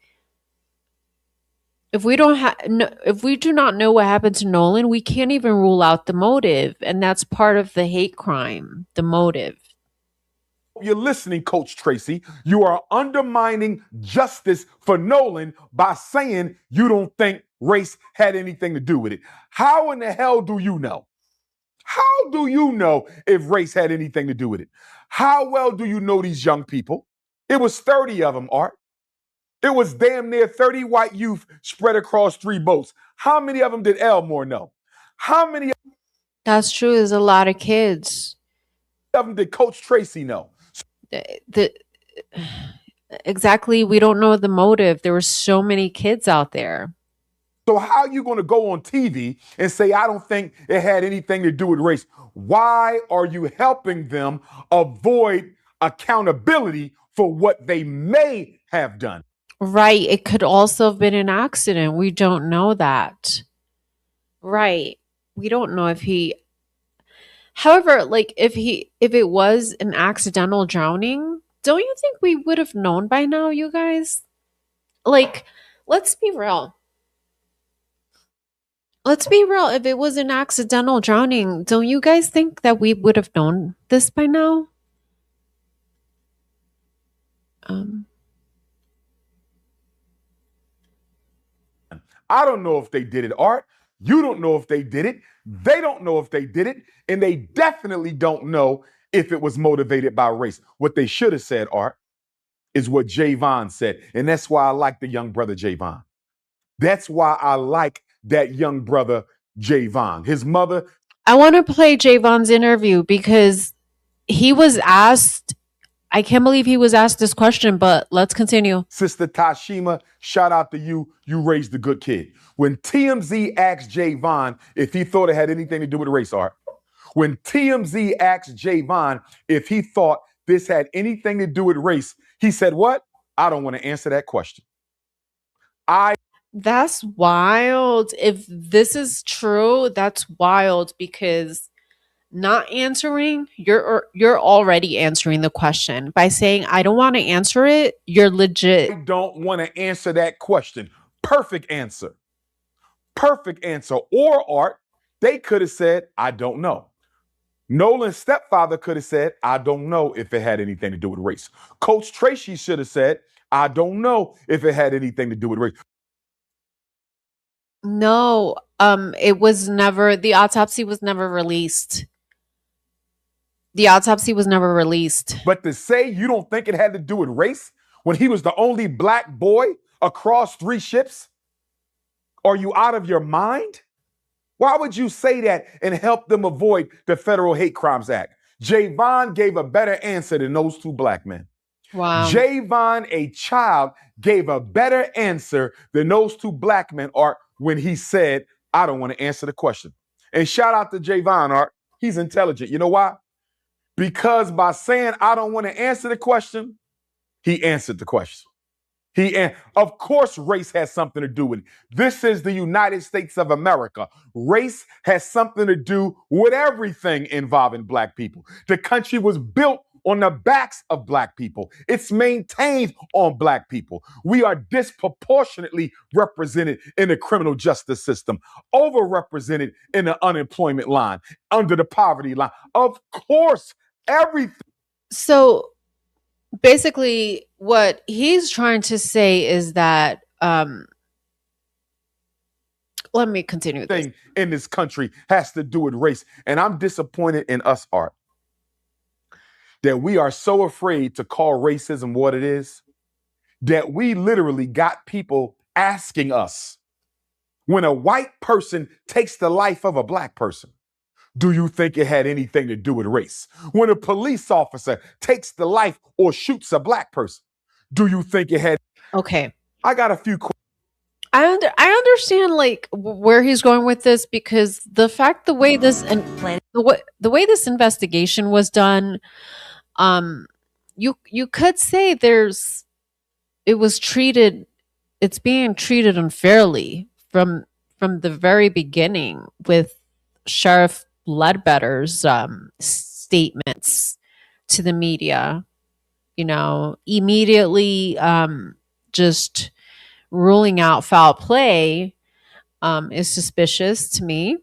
A: If we don't have no, if we do not know what happened to Nolan, we can't even rule out the motive, and that's part of the hate crime, the motive.
C: you're listening, Coach Tracy. You are undermining justice for Nolan by saying you don't think race had anything to do with it. How in the hell do you know? How do you know if race had anything to do with it? How well do you know these young people? It was 30 of them, Art. It was damn near 30 white youth spread across 3 boats. How many of them did Elmore know? How many
A: That's true. There's a lot of kids.
C: of them did Coach Tracy know?
A: The exactly, we don't know the motive. There were so many kids out there.
C: So how are you going to go on TV and say, I don't think it had anything to do with race? Why are you helping them avoid accountability for what they may have done?
A: Right. It could also have been an accident. We don't know that. Right. We don't know if he, however, like if it was an accidental drowning, don't you think we would have known by now, you guys? Like, let's be real. Let's be real. If it was an accidental drowning, don't you guys think that we would have known this by now?
C: I don't know if they did it, Art. You don't know if they did it. They don't know if they did it. And they definitely don't know if it was motivated by race. What they should have said, Art, is what Javon said. And that's why I like the young brother Javon. That's why I like that young brother Javon. His mother.
A: I want to play Javon's interview because he was asked, I can't believe he was asked this question, but let's continue.
C: Sister Tashima, shout out to you. You raised a good kid. When TMZ asked Javon if he thought it had anything to do with race, Art, when TMZ asked Javon if he thought this had anything to do with race, he said, what? I don't want to answer that question.
A: That's wild. If this is true, that's wild because not answering, you're already answering the question. By saying I don't want to answer it, you're legit.
C: I don't want to answer that question. Perfect answer. Perfect answer. Or Art, they could have said, I don't know. Nolan's stepfather could have said, I don't know if it had anything to do with race. Coach Tracy should have said, I don't know if it had anything to do with race.
A: No, it was never, the autopsy was never released. The autopsy was never released.
C: But to say you don't think it had to do with race when he was the only black boy across 3 ships? Are you out of your mind? Why would you say that and help them avoid the Federal Hate Crimes Act? Javon gave a better answer than those 2 black men.
A: Wow.
C: Javon, a child, gave a better answer than those 2 black men, Art, when he said, I don't want to answer the question. And shout out to Javon, Art. He's intelligent. You know why? Because by saying, I don't want to answer the question, he answered the question. Of course, race has something to do with it. This is the United States of America. Race has something to do with everything involving black people. The country was built on the backs of black people. It's maintained on black people. We are disproportionately represented in the criminal justice system, overrepresented in the unemployment line, under the poverty line. Of course, everything.
A: So basically, what he's trying to say is that, let me continue this.
C: In this country has to do with race. And I'm disappointed in us, Art, that we are so afraid to call racism what it is, that we literally got people asking us, when a white person takes the life of a black person, do you think it had anything to do with race? When a police officer takes the life or shoots a black person, do you think it had?
A: Okay.
C: I got a few questions.
A: I understand like where he's going with this, because the fact the way this and the way this investigation was done, um you could say it's being treated unfairly from the very beginning, with Sheriff Ledbetter's statements to the media, immediately just ruling out foul play is suspicious to me.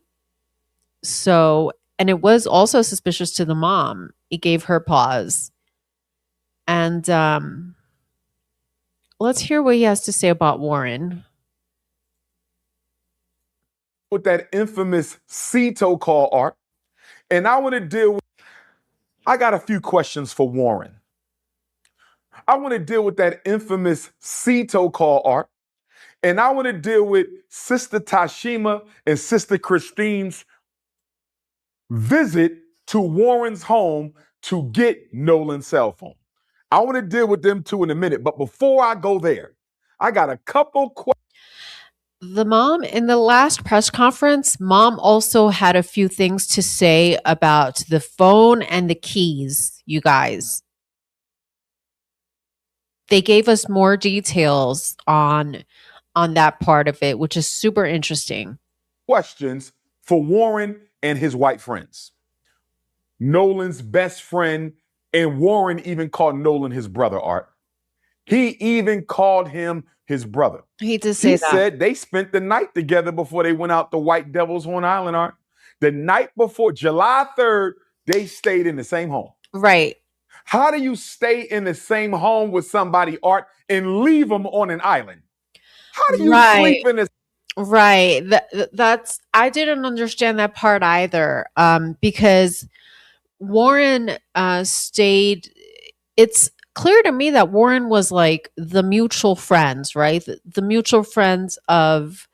A: So, and it was also suspicious to the mom. It gave her pause. And let's hear what he has to say about Warren.
C: With that infamous CETO call, Art, and I want to deal with, I got a few questions for Warren. I want to deal with that infamous CETO call, Art, and I want to deal with Sister Tashima and Sister Christine's visit to Warren's home to get Nolan's cell phone. I want to deal with them two in a minute, but before I go there, I got a couple questions.
A: The mom, in the last press conference, mom also had a few things to say about the phone and the keys, you guys. They gave us more details on that part of it, which is super interesting.
C: Questions for Warren and his white friends. Nolan's best friend, and Warren even called Nolan his brother, Art. He even called him his brother.
A: He did say
C: He
A: that.
C: said they spent the night together before they went out to White Devil's Horn Island, Art. The night before, July 3rd, they stayed in the same home.
A: Right.
C: How do you stay in the same home with somebody, Art, and leave them on an island? How do you sleep in this?
A: Right. That's I didn't understand that part either. Because Warren stayed. It's clear to me that Warren was like the mutual friends, right? The mutual friends of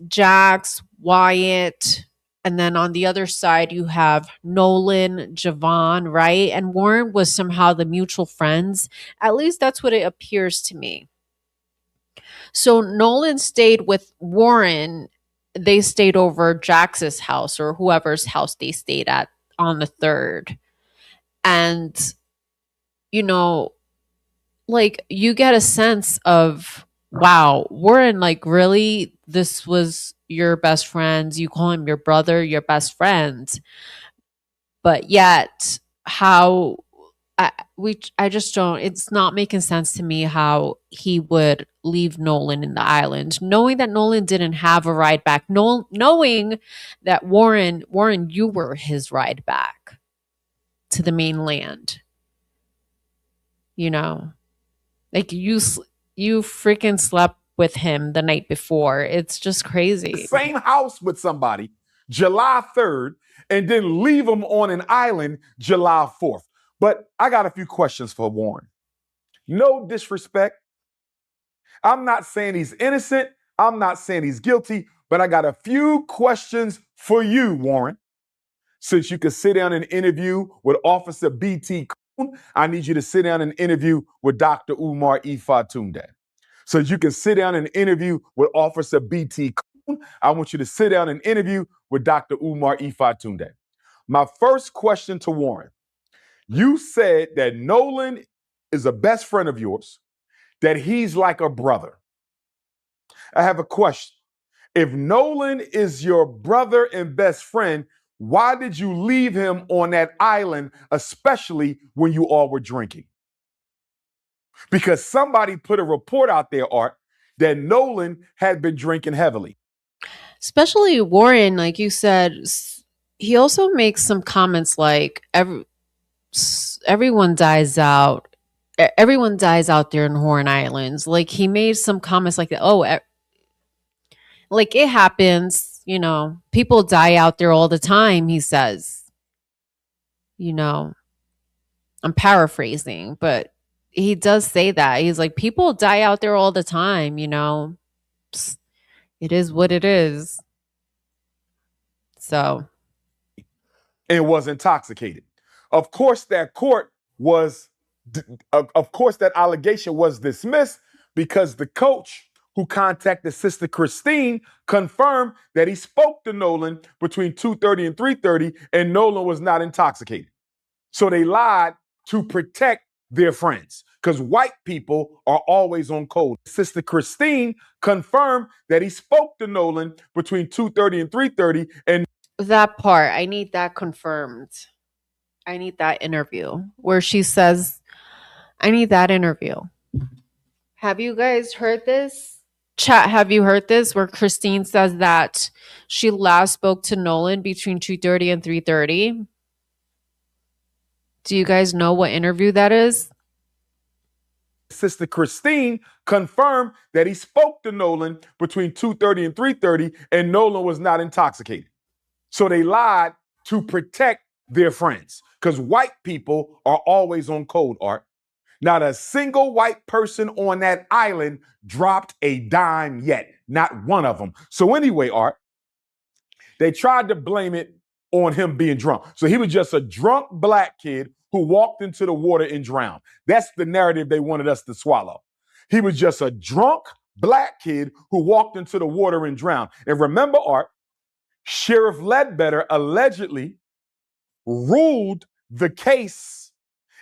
A: Jax, Wyatt, and then on the other side you have Nolan, Javon, right? And Warren was somehow the mutual friends. At least that's what it appears to me. So Nolan stayed with Warren. They stayed over Jax's house, or whoever's house they stayed at on the 3rd. And, like you get a sense of, wow, Warren, like really, this was your best friend. You call him your brother, your best friend. But yet, how I just don't, it's not making sense to me how he would leave Nolan in the island, knowing that Nolan didn't have a ride back, knowing that Warren, you were his ride back to the mainland. Like you freaking slept with him the night before. It's just crazy.
C: Same house with somebody July 3rd and then leave them on an island July 4th. But I got a few questions for Warren. No disrespect. I'm not saying he's innocent. I'm not saying he's guilty, but I got a few questions for you, Warren. Since you could sit down and interview with Officer B.T. Coon, I need you to sit down and interview with Dr. Umar Ifatunde. So you can sit down and interview with Officer B.T. Coon. I want you to sit down and interview with Dr. Umar Ifatunde. My first question to Warren. You said that Nolan is a best friend of yours, that he's like a brother. I have a question. If Nolan is your brother and best friend, why did you leave him on that island, especially when you all were drinking? Because somebody put a report out there, Art, that Nolan had been drinking heavily.
A: Especially Warren, like you said, he also makes some comments like everyone dies out. Everyone dies out there in Horn Islands. Like he made some comments like that. Oh, like it happens, people die out there all the time, he says. I'm paraphrasing, but he does say that. He's like, people die out there all the time, you know. Psst, it is what it is. So,
C: and was intoxicated. Of course, that allegation was dismissed because the coach who contacted Sister Christine confirmed that he spoke to Nolan between 2:30 and 3:30, and Nolan was not intoxicated. So they lied to protect their friends because white people are always on code. Sister Christine confirmed that he spoke to Nolan between 2:30 and 3:30, and
A: that part, I need that confirmed. I need that interview where she says, I need that interview. Have you guys heard this? Chat, have you heard this where Christine says that she last spoke to Nolan between 2:30 and 3:30? Do you guys know what interview that is?
C: Sister Christine confirmed that he spoke to Nolan between 2:30 and 3:30, and Nolan was not intoxicated. So they lied to protect their friends because white people are always on code, Art. Not a single white person on that island dropped a dime yet. Not one of them. So anyway, Art, they tried to blame it on him being drunk. So he was just a drunk black kid who walked into the water and drowned. That's the narrative they wanted us to swallow. He was just a drunk black kid who walked into the water and drowned. And remember, Art, Sheriff Ledbetter allegedly ruled the case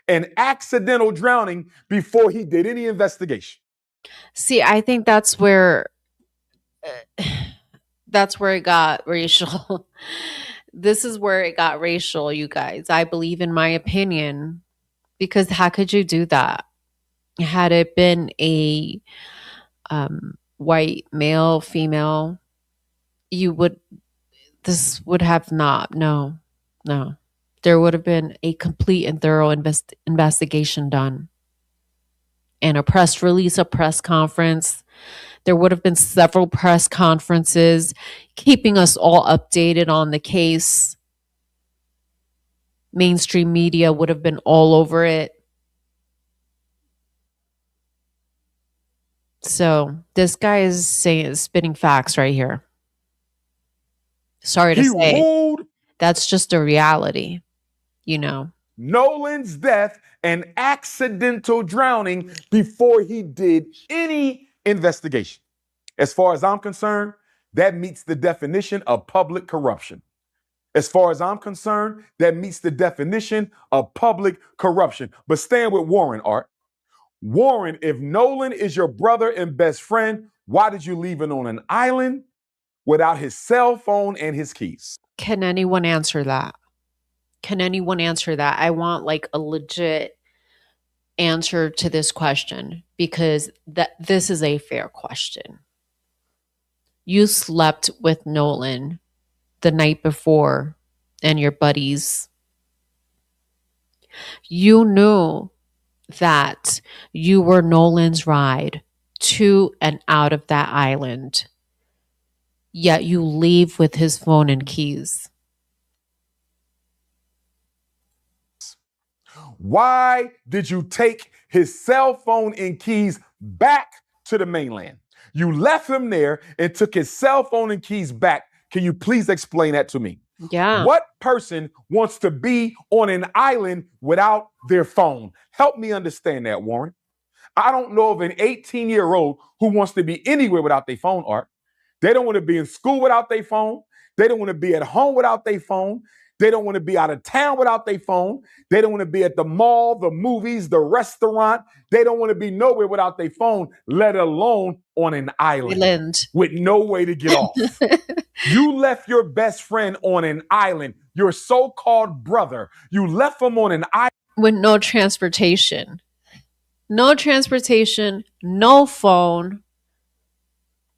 C: an accidental drowning before he did any investigation.
A: See, I think that's where it got racial. This is where it got racial, you guys. I believe, in my opinion, because how could you do that? Had it been a white male, female, this would have not. No. There would have been a complete and thorough investigation done. And a press release, a press conference. There would have been several press conferences keeping us all updated on the case. Mainstream media would have been all over it. So this guy is spitting facts right here. Sorry to say,
C: ruled
A: that's just a reality, you know.
C: Nolan's death an accidental drowning before he did any investigation. As far as I'm concerned, that meets the definition of public corruption. As far as I'm concerned, that meets the definition of public corruption. But stand with Warren, Art. Warren, if Nolan is your brother and best friend, why did you leave him on an island without his cell phone and his keys?
A: Can anyone answer that? I want like a legit answer to this question because this is a fair question. You slept with Nolan the night before and your buddies. You knew that you were Nolan's ride to and out of that island, yet you leave with his phone and keys.
C: Why did you take his cell phone and keys back to the mainland? You left him there and took his cell phone and keys back. Can you please explain that to me?
A: Yeah.
C: What person wants to be on an island without their phone? Help me understand that, Warren. I don't know of an 18-year-old who wants to be anywhere without their phone, Art. They don't want to be in school without their phone. They don't want to be at home without their phone. They don't want to be out of town without their phone. They don't want to be at the mall, the movies, the restaurant. They don't want to be nowhere without their phone, let alone on an island with no way to get off. You left your best friend on an island, your so-called brother. You left him on an island
A: with no transportation. No transportation, no phone,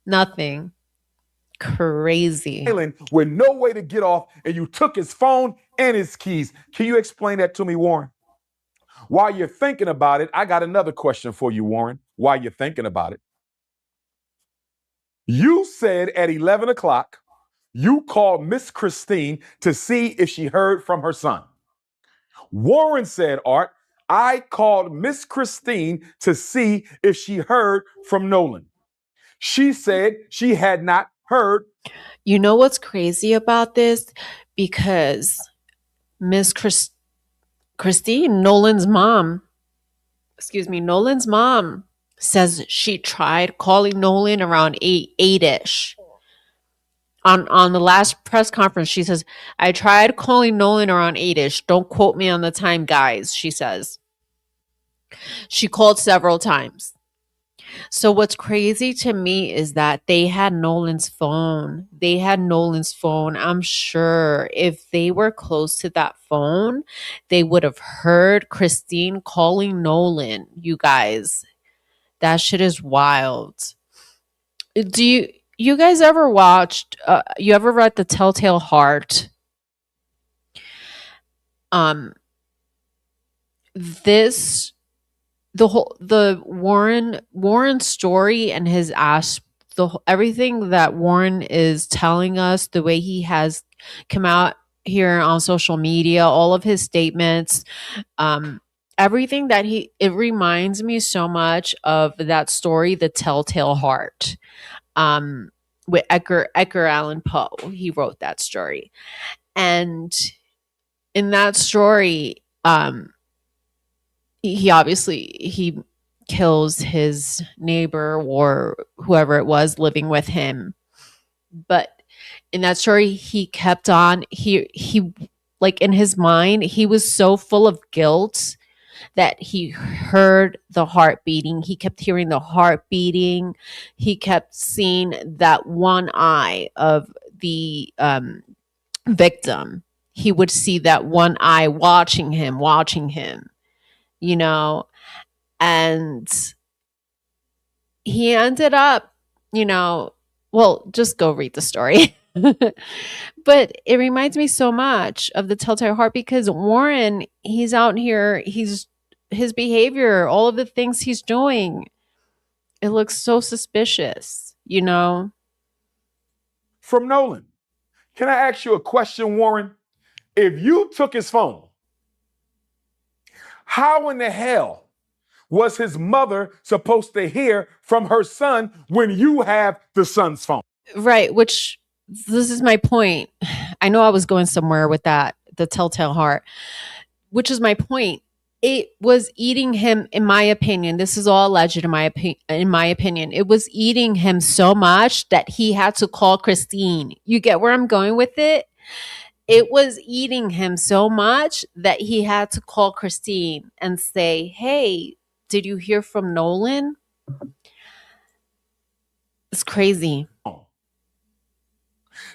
A: nothing. Crazy.
C: Island with no way to get off, and you took his phone and his keys. Can you explain that to me, Warren? While you're thinking about it, I got another question for you, Warren. While you're thinking about it, you said at 11 o'clock, you called Miss Christine to see if she heard from her son. Warren said, Art, I called Miss Christine to see if she heard from Nolan. She said she had not heard.
A: You know what's crazy about this? Because Christine, Nolan's mom, Nolan's mom says she tried calling Nolan around 8-ish. On the last press conference, she says, I tried calling Nolan around 8-ish. Don't quote me on the time, guys, she says. She called several times. So what's crazy to me is that they had Nolan's phone. I'm sure if they were close to that phone, they would have heard Christine calling Nolan. You guys, that shit is wild. Do you guys ever watched you ever read The Telltale Heart? Um this the Warren story and his ass everything that Warren is telling us, the way he has come out here on social media, all of his statements, everything that it reminds me so much of that story, The Telltale Heart, with Edgar Allan Poe. He wrote that story, and in that story, he kills his neighbor or whoever it was living with him. But in that story, he kept on, he like, in his mind, he was so full of guilt that he heard the heart beating. He kept hearing the heart beating. He kept seeing that one eye of the victim. He would see that one eye watching him, you know, and he ended up, well, just go read the story. But it reminds me so much of The Telltale Heart, because Warren, he's out here, his behavior, all of the things he's doing, it looks so suspicious,
C: From Nolan. Can I ask you a question, Warren? If you took his phone, how in the hell was his mother supposed to hear from her son when you have the son's phone?
A: Right, which, this is my point. I know I was going somewhere with that, The Telltale Heart, which is my point. It was eating him, in my opinion. This is all alleged, in my opinion. It was eating him so much that he had to call Christine. You get where I'm going with it? It was eating him so much that he had to call Christine and say, hey, did you hear from Nolan? It's crazy.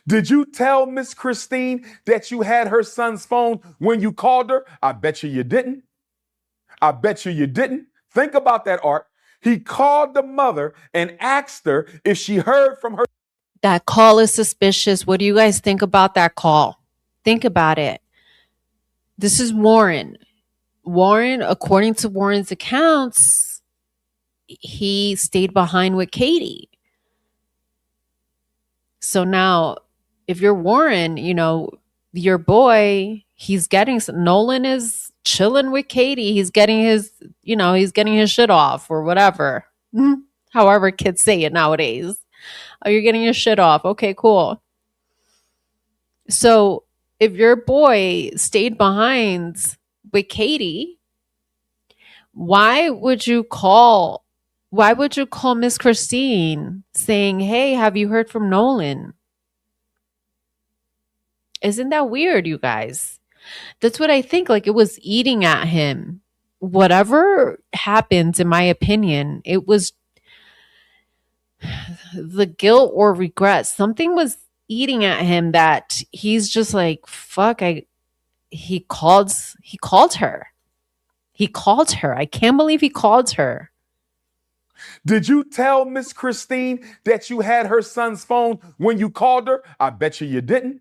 C: Did you tell Miss Christine that you had her son's phone when you called her? I bet you didn't. Think about that, Art. He called the mother and asked her if she heard from her.
A: That call is suspicious. What do you guys think about that call? Think about it. This is Warren. Warren, according to Warren's accounts, he stayed behind with Katie. So now, if you're Warren, your boy, Nolan is chilling with Katie. He's getting his shit off or whatever. However kids say it nowadays. Oh, you're getting your shit off. Okay, cool. So if your boy stayed behind with Katie, why would you call Miss Christine saying, hey, have you heard from Nolan? Isn't that weird, you guys? That's what I think. Like, it was eating at him. Whatever happened, in my opinion, it was the guilt or regret. Something was eating at him that he's just like, fuck, he called her. He called her. I can't believe he called her.
C: Did you tell Miss Christine that you had her son's phone when you called her? I bet you didn't.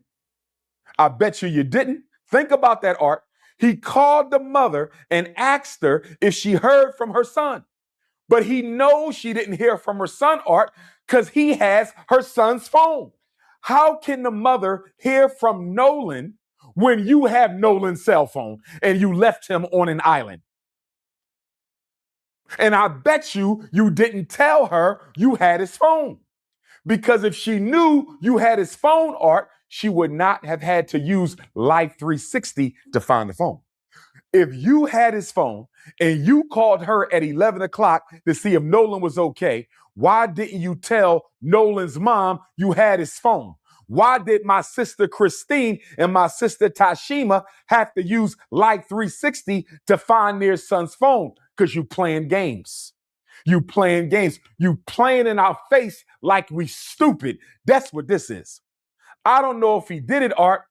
C: Think about that, Art. He called the mother and asked her if she heard from her son. But he knows she didn't hear from her son, Art, because he has her son's phone. How can the mother hear from Nolan when you have Nolan's cell phone and you left him on an island? And I bet you didn't tell her you had his phone. Because if she knew you had his phone, Art, she would not have had to use Life 360 to find the phone. If you had his phone and you called her at 11 o'clock to see if Nolan was okay, why didn't you tell Nolan's mom you had his phone? Why did my sister Christine and my sister Tashima have to use Life 360 to find their son's phone? Because you playing games. You playing games. You playing in our face like we stupid. That's what this is. I don't know if he did it, Art,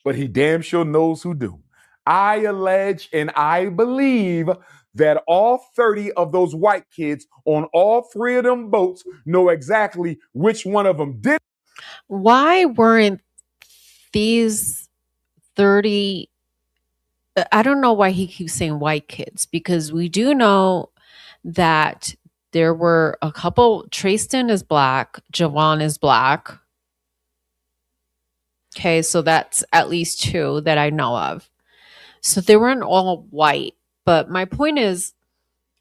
C: but he damn sure knows who do. I allege and I believe that all 30 of those white kids on all 3 of them boats know exactly which one of them did.
A: Why weren't these 30? I don't know why he keeps saying white kids, because we do know that there were a couple. Tristan is black, Javon is black. Okay, so that's at least 2 that I know of. So they weren't all white. But my point is,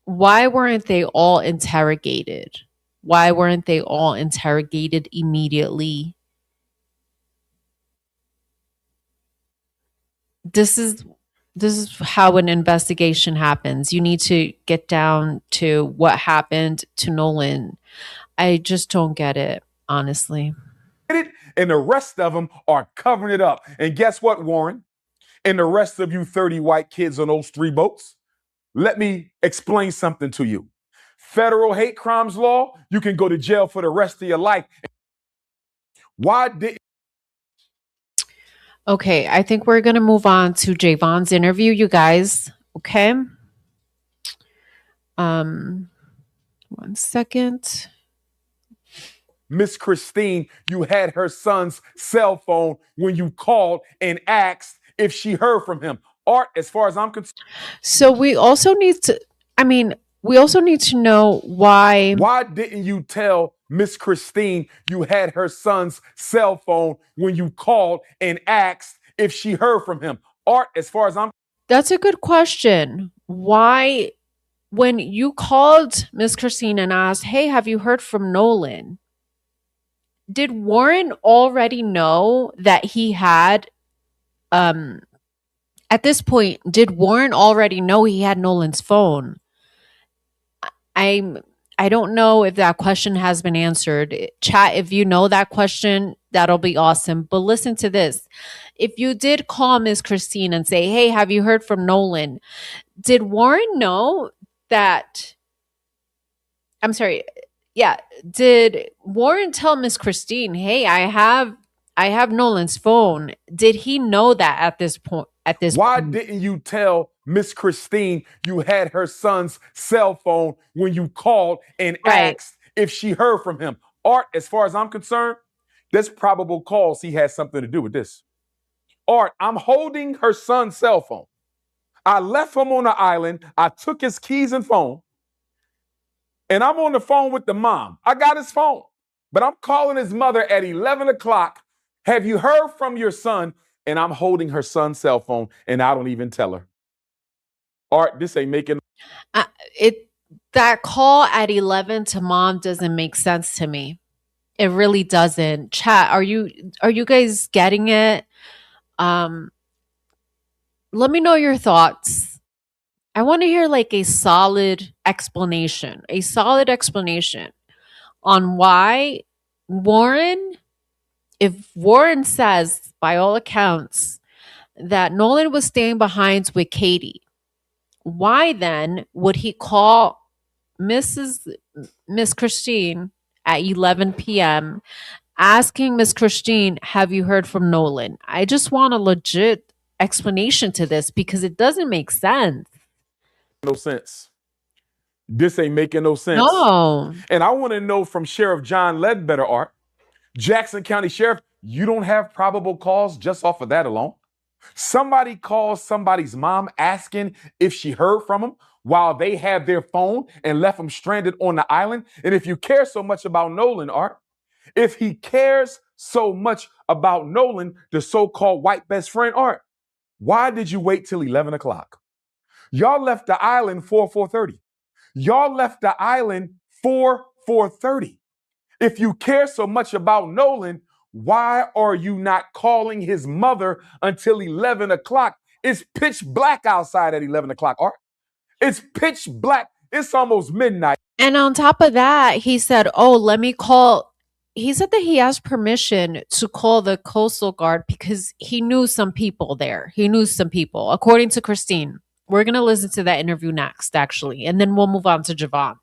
A: why weren't they all interrogated? Why weren't they all interrogated immediately? This is how an investigation happens. You need to get down to what happened to Nolan. I just don't get it, honestly.
C: It, and the rest of them are covering it up. And guess what, Warren? And the rest of you 30 white kids on those 3 boats, let me explain something to you. Federal hate crimes law, you can go to jail for the rest of your life. Why did
A: Okay, I think we're going to move on to Javon's interview, you guys. Okay. 1 second.
C: Miss Christine, you had her son's cell phone when you called and asked if she heard from him? Art, as far as I'm concerned.
A: So we also need to, we also need to know why.
C: Why didn't you tell Miss Christine you had her son's cell phone when you called and asked if she heard from him? Art, as far as I'm.
A: That's a good question. Why, when you called Miss Christine and asked, hey, have you heard from Nolan? Did Warren already know that he had, at this point, did Warren already know he had Nolan's phone? I don't know if that question has been answered. Chat, if you know that question, that'll be awesome. But listen to this. If you did call Miss Christine and say, hey, have you heard from Nolan? Did Warren know that? I'm sorry. Yeah. Did Warren tell Miss Christine, hey, I have Nolan's phone? Did he know that at this point?
C: Why didn't you tell Miss Christine you had her son's cell phone when you called and asked if she heard from him? Art, as far as I'm concerned, there's probable cause he has something to do with this. Art, I'm holding her son's cell phone. I left him on the island. I took his keys and phone. And I'm on the phone with the mom. I got his phone. But I'm calling his mother at 11 o'clock. Have you heard from your son? And I'm holding her son's cell phone, and I don't even tell her. Art, this ain't making.
A: That call at 11 to mom doesn't make sense to me. It really doesn't. Chat, are you guys getting it? Let me know your thoughts. I want to hear like a solid explanation on why Warren, if Warren says by all accounts that Nolan was staying behind with Katie, why then would he call Miss Christine at 11 p.m. asking Miss Christine, have you heard from Nolan? I just want a legit explanation to this because it doesn't make sense.
C: No sense. This ain't making no sense.
A: No.
C: And I want to know from Sheriff John Ledbetter, Art, Jackson County Sheriff, you don't have probable cause just off of that alone? Somebody calls somebody's mom asking if she heard from him while they have their phone and left him stranded on the island. And if you care so much about Nolan, Art, if he cares so much about Nolan, the so-called white best friend, Art, why did you wait till 11 o'clock? Y'all left the island 4:30. Y'all left the island 4:30. If you care so much about Nolan, why are you not calling his mother until 11 o'clock? It's pitch black outside at 11 o'clock, Art. It's pitch black. It's almost midnight.
A: And on top of that, he said, "Oh, let me call." He said that he asked permission to call the Coastal Guard because he knew some people there. He knew some people, according to Christine. We're going to listen to that interview next, actually, and then we'll move on to Javon.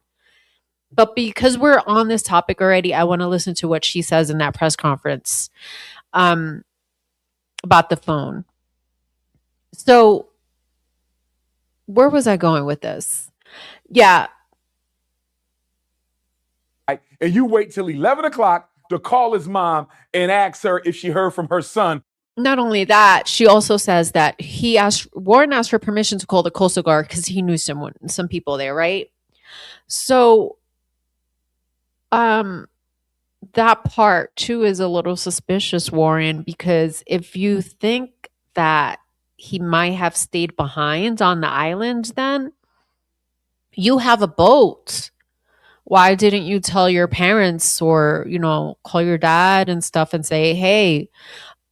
A: But because we're on this topic already, I want to listen to what she says in that press conference about the phone. So, where was I going with this? Yeah.
C: And you wait till 11 o'clock to call his mom and ask her if she heard from her son.
A: Not only that, she also says that Warren asked for permission to call the Coastal Guard because he knew some people there, right? So, that part too is a little suspicious, Warren, because if you think that he might have stayed behind on the island, then you have a boat. Why didn't you tell your parents or, call your dad and stuff and say, hey,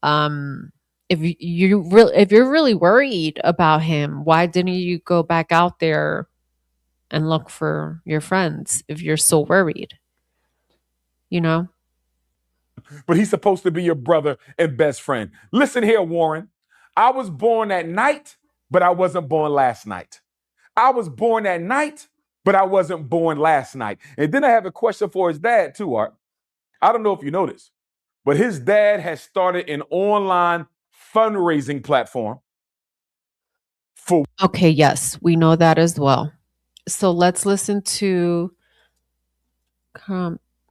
A: if you're really worried about him, why didn't you go back out there and look for your friends if you're so worried?
C: But he's supposed to be your brother and best friend. Listen here, Warren. I was born at night, but I wasn't born last night. I was born at night, but I wasn't born last night. And then I have a question for his dad too, Art. I don't know if you know this, but his dad has started an online fundraising platform for...
A: Okay, yes, we know that as well. So let's listen to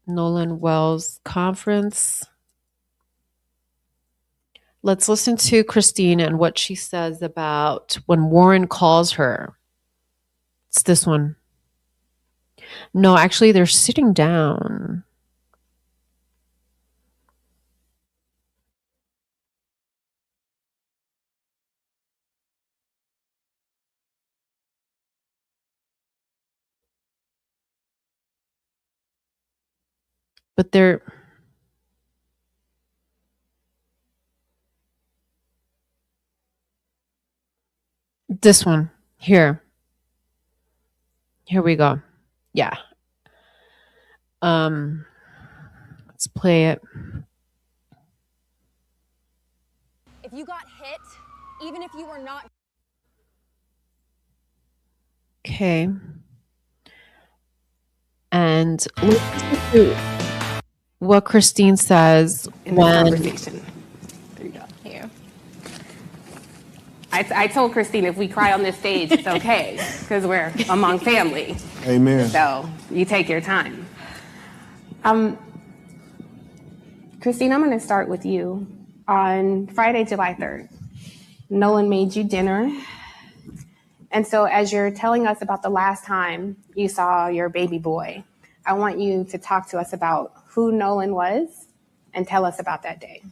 A: Nolan Wells conference. Let's listen to Christine and what she says about when Warren calls her. It's this one. No, actually, they're sitting down. But they're... This one. Here we go. Yeah. Let's play it.
F: If you got hit, even if you were not...
A: Okay. And listen to what Christine says
G: in the conversation. There you go.
F: Here.
G: I told Christine if we cry on this stage, it's okay because we're among family.
H: Amen.
G: So you take your time. Christine, I'm going to start with you. On Friday, July 3rd, Nolan made you dinner. And so as you're telling us about the last time you saw your baby boy, I want you to talk to us about who Nolan was and tell us about that day.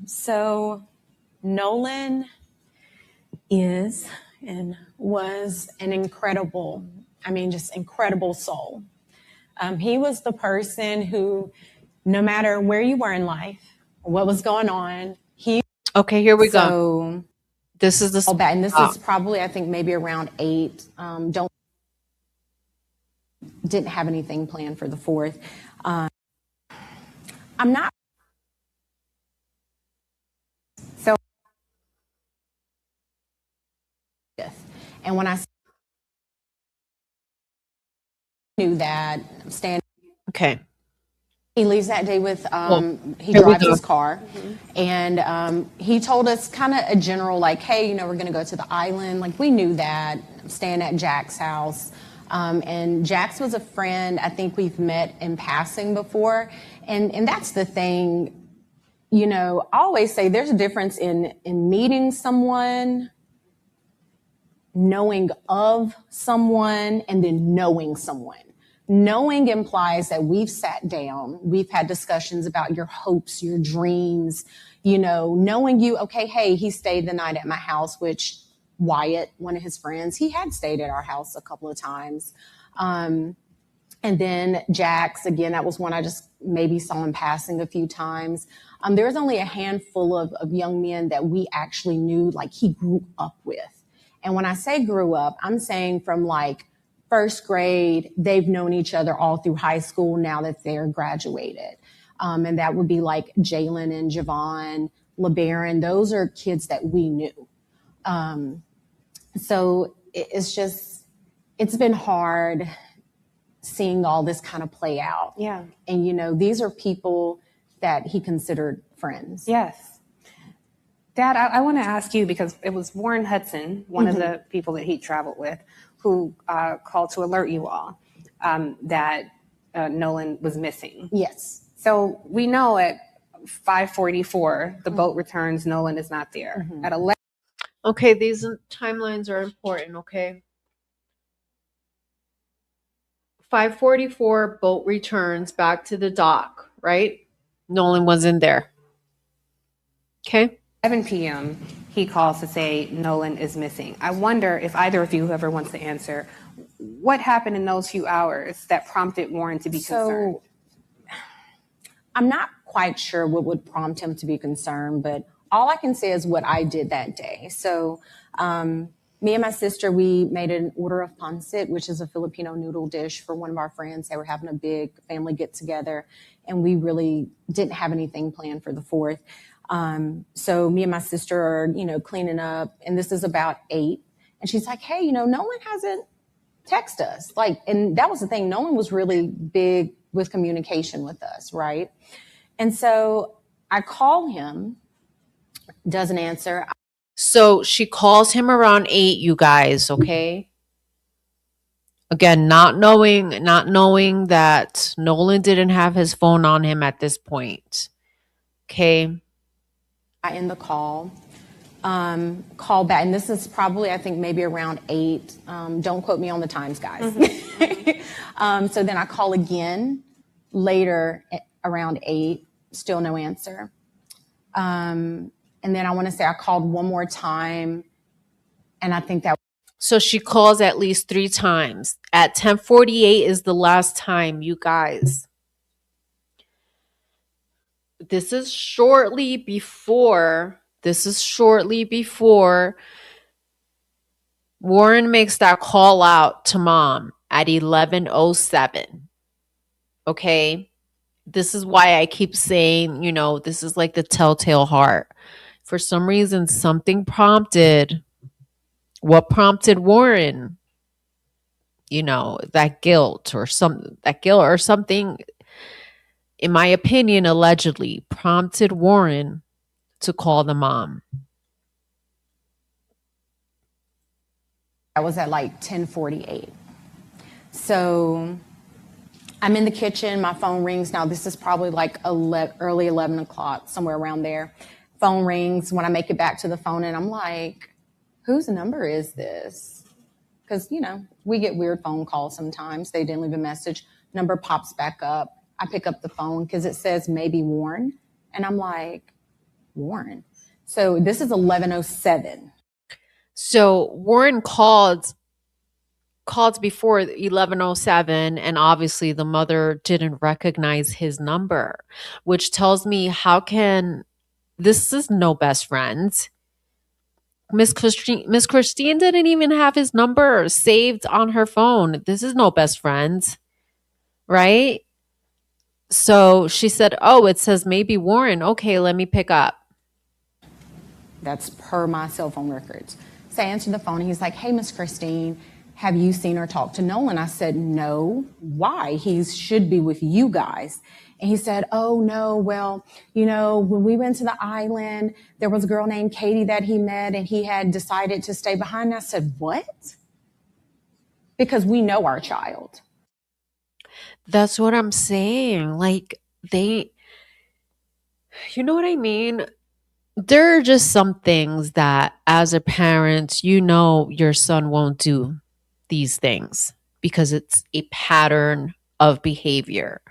I: So Nolan is and was an incredible soul. He was the person who, no matter where you were in life, what was going on,
A: Okay, here we go.
I: So
A: This is the...
G: And this is probably, I think, maybe around 8. Didn't have anything planned for the 4th. I'm not. So, and when I knew that,
A: Okay.
G: he leaves that day with, he drives his car. And he told us kind of a general, like, hey, we're going to go to the island. Like, we knew that, staying at Jack's house. And Jax was a friend I think we've met in passing before. And that's the thing, I always say there's a difference in meeting someone, knowing of someone, and then knowing someone. Knowing implies that we've sat down, we've had discussions about your hopes, your dreams, knowing you, okay, hey, he stayed the night at my house, which Wyatt, one of his friends, he had stayed at our house a couple of times. And then Jax, again, that was one I just maybe saw in passing a few times. There was only a handful of young men that we actually knew, like he grew up with. And when I say grew up, I'm saying from like first grade, they've known each other all through high school now that they're graduated. And that would be like Jalen and Javon, LeBaron. Those are kids that we knew. So it's been hard seeing all this kind of play out.
H: Yeah.
G: And, these are people that he considered friends.
H: Yes. Dad, I want to ask you, because it was Warren Hudson, one of the people that he traveled with, who called to alert you all that Nolan was missing.
G: Yes.
H: So we know at 5:44, the boat returns, Nolan is not there. At 11.
A: Okay, these timelines are important, okay? 5:44, boat returns back to the dock, right? Nolan wasn't there. Okay.
H: 7 p.m., he calls to say Nolan is missing. I wonder if either of you, whoever wants to answer, what happened in those few hours that prompted Warren to be concerned?
G: I'm not quite sure what would prompt him to be concerned, but all I can say is what I did that day. So me and my sister, we made an order of pancit, which is a Filipino noodle dish for one of our friends. They were having a big family get together, and we really didn't have anything planned for the 4th. So me and my sister are, cleaning up, and this is about 8. And she's like, hey, Nolan hasn't texted us. And that was the thing. Nolan was really big with communication with us, right? And so I call him, doesn't answer.
A: So she calls him around 8, you guys, okay? Again, not knowing that Nolan didn't have his phone on him at this point. Okay.
G: I end the call back, and this is probably, I think, maybe around 8. Don't quote me on the times, guys. So then I call again later around 8, still no answer. And then I want to say I called one more time, and I think that.
A: So she calls at least 3 times. At 10:48 is the last time, you guys. This is shortly before Warren makes that call out to mom at 11:07. Okay? This is why I keep saying, this is like the telltale heart. For some reason, something prompted. What prompted Warren? That guilt or something, in my opinion, allegedly prompted Warren to call the mom.
G: I was at like 10:48. So I'm in the kitchen. My phone rings. Now, this is probably like early 11 o'clock, somewhere around there. Phone rings when I make it back to the phone, and I'm like, whose number is this? Because, we get weird phone calls sometimes. They didn't leave a message. Number pops back up. I pick up the phone because it says maybe Warren. And I'm like, Warren? So this is 11:07.
A: So Warren called before 11:07, and obviously the mother didn't recognize his number, which tells me this is no best friends. Miss Christine didn't even have his number saved on her phone. This is no best friends, right? So she said, oh, it says maybe Warren. Okay, let me pick up.
G: That's per my cell phone records. So I answered the phone, and he's like, hey, Miss Christine, have you seen or talked to Nolan? I said, no. Why? He should be with you guys. And he said, oh, no, well, when we went to the island, there was a girl named Katie that he met, and he had decided to stay behind. And I said, what? Because we know our child.
A: That's what I'm saying. Like, you know what I mean? There are just some things that as a parent, your son won't do these things because it's a pattern of behavior.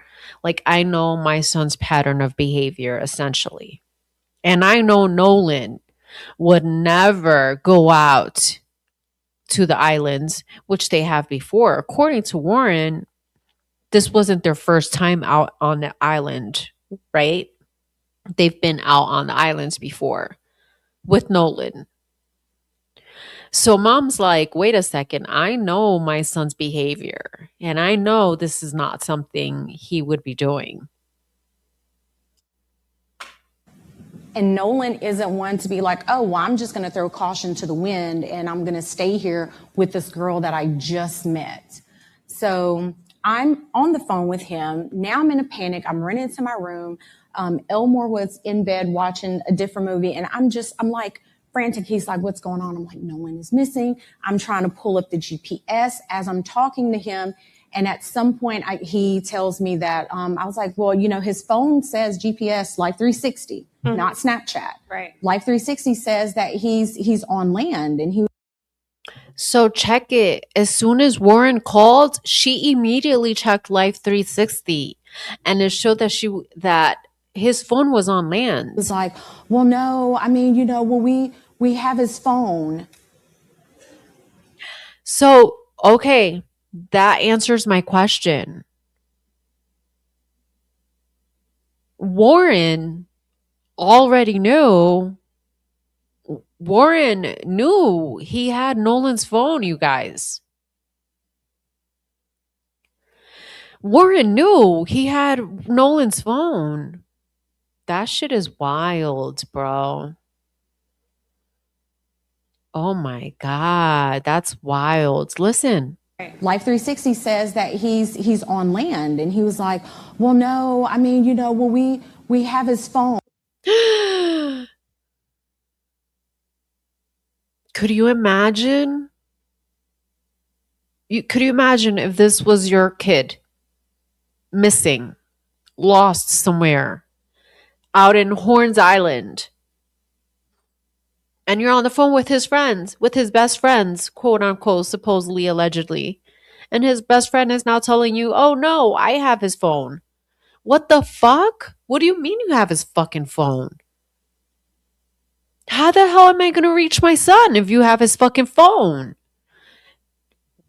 A: Like, I know my son's pattern of behavior, essentially. And I know Nolan would never go out to the islands, which they have before. According to Warren, this wasn't their first time out on the island, right? They've been out on the islands before with Nolan. So mom's like, wait a second, I know my son's behavior, and I know this is not something he would be doing.
G: And Nolan isn't one to be like, oh, well, I'm just going to throw caution to the wind and I'm going to stay here with this girl that I just met. So I'm on the phone with him. Now I'm in a panic. I'm running into my room. Elmore was in bed watching a different movie. And I'm like frantic. He's like, what's going on? I'm like, Nolan is missing. I'm trying to pull up the GPS as I'm talking to him. And at some point, he tells me that I was like, well, his phone says GPS Life 360, not Snapchat.
H: Right.
G: Life 360 says that he's on land, and he.
A: So check it. As soon as Warren called, she immediately checked Life 360, and it showed that his phone was on land.
G: Was like, well, no, I mean, we have his phone.
A: So okay. That answers my question. Warren already knew. Warren knew he had Nolan's phone, you guys. Warren knew he had Nolan's phone. That shit is wild, bro. Oh my God, that's wild. Listen.
G: Life 360 says that he's on land, and he was like, well, no, I mean, we have his phone.
A: Could you imagine? Could you imagine if this was your kid missing, lost somewhere out in Horns Island, and you're on the phone with his friends, with his best friends, quote unquote, supposedly, allegedly, and his best friend is now telling you, oh no, I have his phone. What the fuck? What do you mean you have his fucking phone? How the hell am I going to reach my son if you have his fucking phone?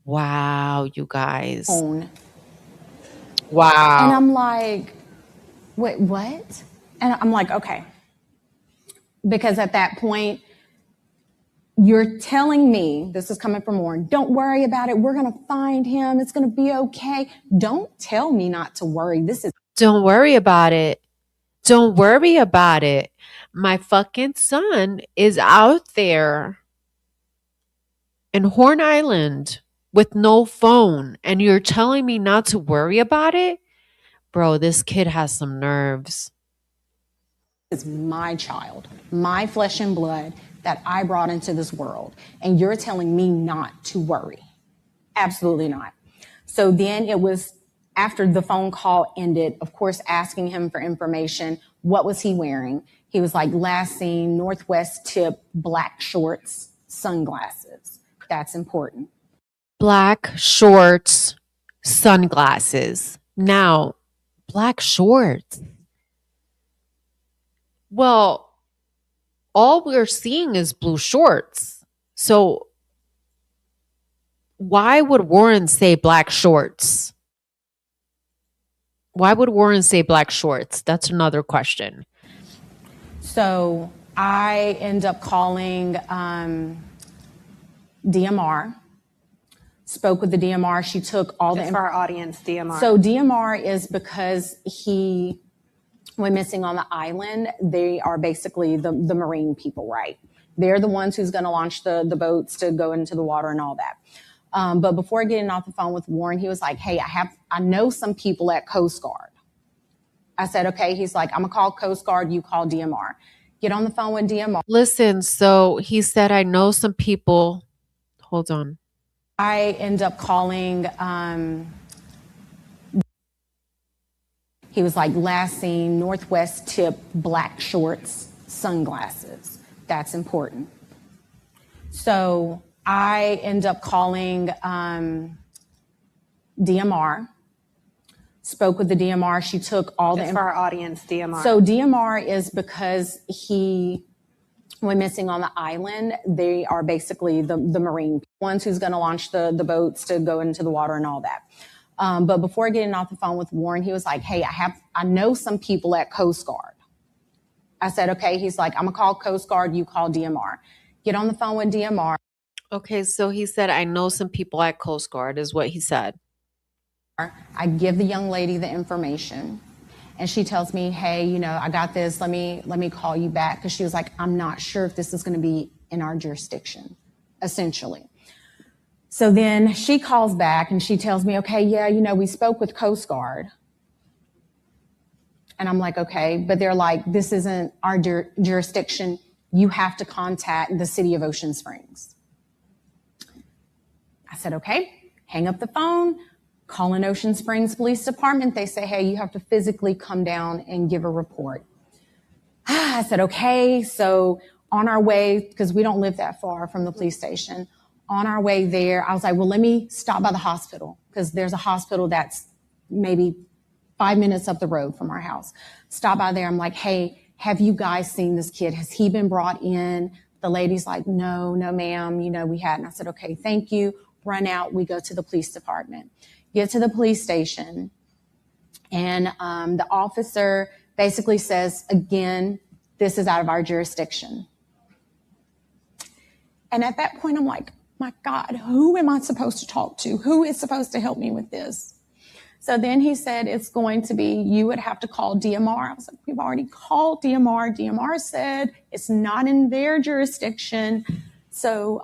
A: Wow, you guys.
G: Phone.
A: Wow.
G: And I'm like, wait, what? And I'm like, okay. Because at that point, you're telling me, this is coming from Warren, don't worry about it. We're going to find him. It's going to be okay. Don't tell me not to worry.
A: Don't worry about it. Don't worry about it. My fucking son is out there in Horn Island with no phone, and you're telling me not to worry about it? Bro, this kid has some nerves.
G: Is my child, my flesh and blood that I brought into this world, and you're telling me not to worry. Absolutely not. So then it was after the phone call ended, of course, asking him for information. What was he wearing? He was like, last seen, Northwest tip, black shorts, sunglasses. That's important.
A: Black shorts, sunglasses. Now, black shorts. Well, all we're seeing is blue shorts. So why would Warren say black shorts? Why would Warren say black shorts? That's another question.
G: So I end up calling DMR, spoke with the DMR. She took all
H: Just for our audience, DMR.
G: So DMR is because he went missing on the island. They are basically the marine people, right? They're the ones who's going to launch the boats to go into the water and all that. But before getting off the phone with Warren, he was like, hey, I know some people at Coast Guard. I said, okay. He's like, I'm going to call Coast Guard. You call DMR. Get on the phone with DMR.
A: Listen, so he said, I know some people. Hold on.
G: I end up calling. He was like, last seen, Northwest tip, black shorts, sunglasses. That's important. So I end up calling DMR, spoke with the DMR. She took all
H: Just for our audience, DMR.
G: So DMR is because he went missing on the island. They are basically the Marine ones who's going to launch the boats to go into the water and all that. But before getting off the phone with Warren, he was like, hey, I know some people at Coast Guard. I said, okay. He's like, I'm going to call Coast Guard. You call DMR. Get on the phone with DMR.
A: Okay, so he said, I know some people at Coast Guard is what he said.
G: I give the young lady the information. And she tells me, hey, you know, I got this. Let me call you back. Because she was like, I'm not sure if this is going to be in our jurisdiction, essentially. So then she calls back and she tells me, okay, yeah, you know, we spoke with Coast Guard. And I'm like, okay, but they're like, this isn't our jurisdiction. You have to contact the city of Ocean Springs. I said, okay, hang up the phone. Call in Ocean Springs Police Department. They say, hey, you have to physically come down and give a report. I said, okay. So on our way, because we don't live that far from the police station, on our way there, I was like, well, let me stop by the hospital because there's a hospital that's maybe 5 minutes up the road from our house. Stop by there. I'm like, hey, have you guys seen this kid? Has he been brought in? The lady's like, no, ma'am. You know, we hadn't. I said, okay, thank you. Run out. We go to the police department. Get to the police station, and the officer basically says, again, this is out of our jurisdiction. And at that point, I'm like, my God, who am I supposed to talk to? Who is supposed to help me with this? So then he said, it's going to be, you would have to call DMR. I was like, we've already called DMR. DMR said it's not in their jurisdiction. So,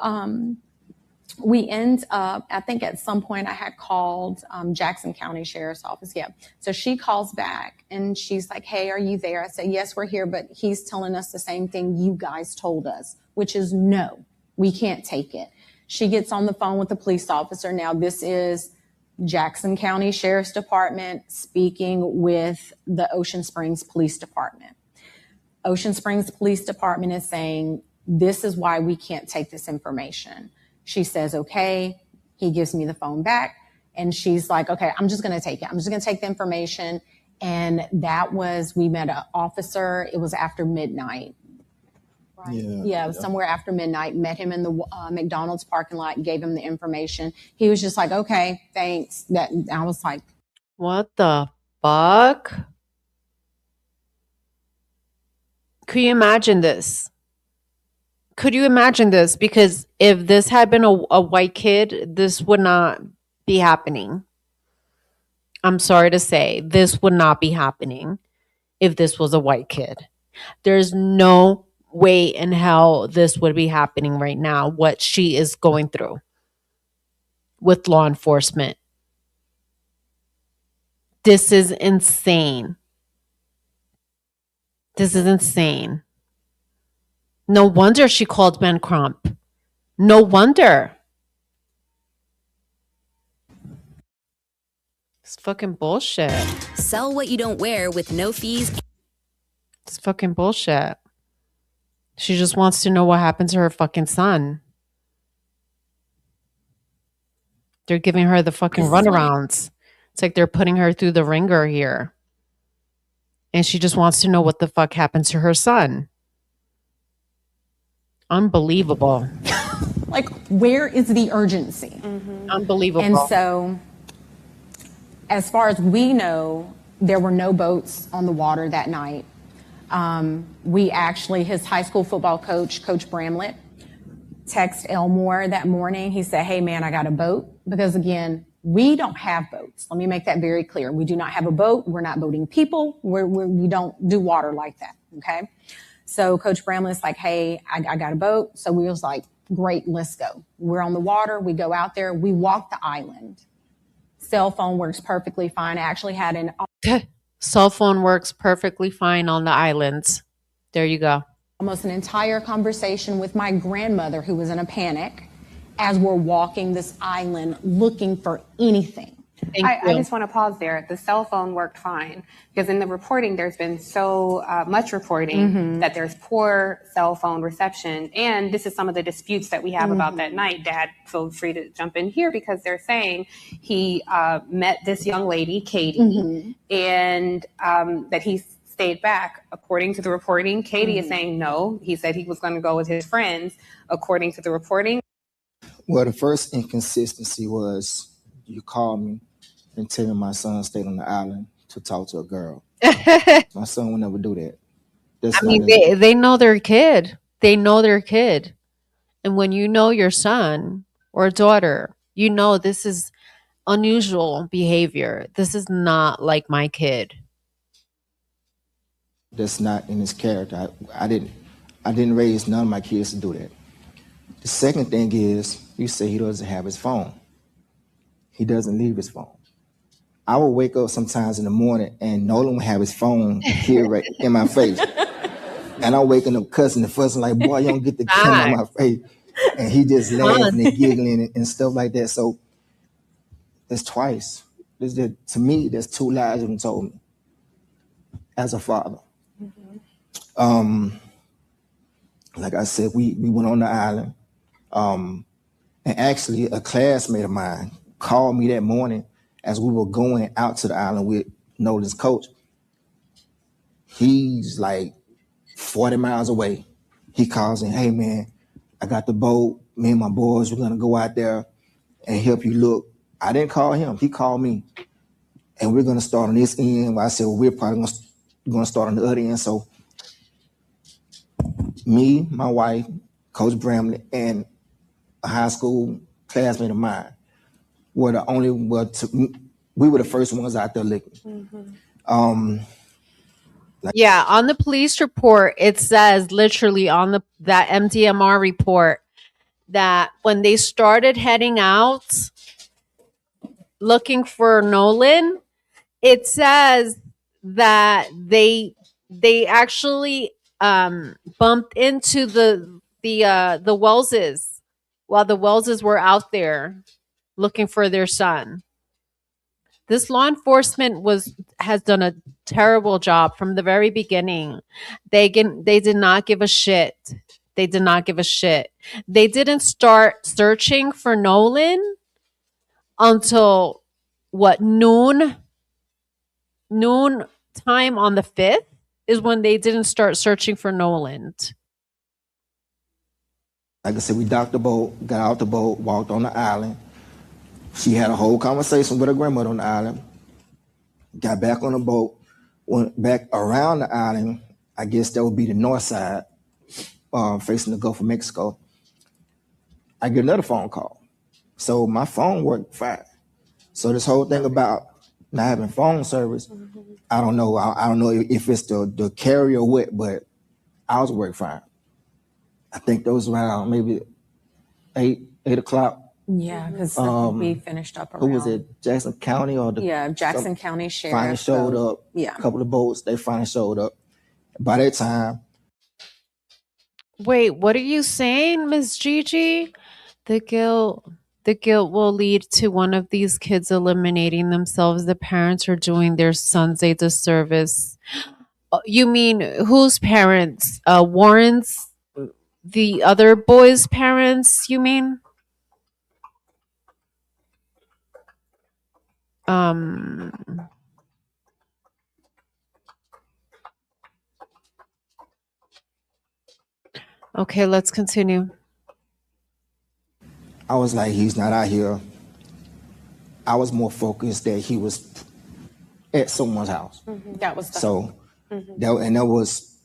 G: we end up, I think at some point I had called Jackson County Sheriff's Office. Yeah. So she calls back and she's like, hey, are you there? I said, yes, we're here. But he's telling us the same thing you guys told us, which is no, we can't take it. She gets on the phone with the police officer. Now this is Jackson County Sheriff's Department speaking with the Ocean Springs Police Department. Ocean Springs Police Department is saying, this is why we can't take this information. She says, okay. He gives me the phone back and she's like, okay, I'm just going to take it. I'm just going to take the information. And that was, we met an officer. It was after midnight. Right? Yeah, it was somewhere after midnight. Met him in the McDonald's parking lot, gave him the information. He was just like, okay, thanks. That I was like,
A: what the fuck? Could you imagine this? Could you imagine this? Because if this had been a white kid, this would not be happening. I'm sorry to say, this would not be happening if this was a white kid. There's no way in hell this would be happening right now, what she is going through with law enforcement. This is insane. This is insane. No wonder she called Ben Crump. No wonder. It's fucking bullshit.
J: Sell what you don't wear with no fees.
A: It's fucking bullshit. She just wants to know what happened to her fucking son. They're giving her the fucking runarounds. It's like they're putting her through the ringer here. And she just wants to know what the fuck happened to her son. Unbelievable.
G: Like, where is the urgency?
A: Mm-hmm. Unbelievable.
G: And so, as far as we know, there were no boats on the water that night. We actually, his high school football coach, Coach Bramlett, texted Elmore that morning. He said, hey, man, I got a boat. Because, again, we don't have boats. Let me make that very clear. We do not have a boat. We're not boating people. We don't do water like that, okay? So Coach Bramlett's like, hey, I got a boat. So we was like, great, let's go. We're on the water. We go out there. We walk the island. Cell phone works perfectly fine. I actually had an...
A: Cell phone works perfectly fine on the islands. There you go.
G: Almost an entire conversation with my grandmother who was in a panic as we're walking this island looking for anything.
H: I just want to pause there. The cell phone worked fine because in the reporting, there's been so much reporting that there's poor cell phone reception. And this is some of the disputes that we have about that night. Dad, feel free to jump in here because they're saying he met this young lady, Katie, and that he stayed back. According to the reporting, Katie is saying no. He said he was going to go with his friends. According to the reporting.
K: Well, the first inconsistency was you called me and tell me my son stayed on the island to talk to a girl. My son would never do that.
A: I mean, they know their kid. They know their kid. And when you know your son or daughter, you know this is unusual behavior. This is not like my kid.
K: That's not in his character. I didn't raise none of my kids to do that. The second thing is, you say he doesn't have his phone. He doesn't leave his phone. I would wake up sometimes in the morning and Nolan would have his phone here right in my face. And I'm waking up cussing and fussing like, boy, you don't get the camera on my face. And he just laughing and giggling and stuff like that. So that's twice. To me, there's two lies you told me as a father. Like I said, we went on the island. And actually, a classmate of mine called me that morning as we were going out to the island with Nolan's coach. He's like 40 miles away. He calls and, hey, man, I got the boat. Me and my boys, we're going to go out there and help you look. I didn't call him. He called me. And we're going to start on this end. I said, well, we're probably going to start on the other end. So me, my wife, Coach Bramley, and a high school classmate of mine were the only, we were the first ones out there looking.
A: Yeah, on the police report, it says literally on that MDMR report that when they started heading out looking for Nolan, it says that they actually bumped into the Welleses while the Welleses were out there looking for their son. This law enforcement has done a terrible job from the very beginning. They did not give a shit. They did not give a shit. They didn't start searching for Nolan until noon time on the 5th is when they didn't start searching for Nolan.
K: Like I said, we docked the boat, got out the boat, walked on the island. She had a whole conversation with her grandmother on the island. Got back on the boat, went back around the island. I guess that would be the north side, facing the Gulf of Mexico. I get another phone call. So my phone worked fine. So this whole thing about not having phone service, I don't know. I don't know if it's the carrier or what, but ours worked fine. I think those around maybe 8 o'clock.
G: Yeah, because we finished up around.
K: Who was it? Jackson County or
G: Jackson County Sheriff
K: finally showed up.
G: Yeah,
K: a couple of boats. They finally showed up. By that time.
A: Wait, what are you saying, Miss Gigi? The guilt will lead to one of these kids eliminating themselves. The parents are doing their sons a disservice. You mean whose parents? Warren's, the other boy's parents, you mean? Okay, let's continue.
K: I was like, he's not out here. I was more focused that he was at someone's house.
G: That was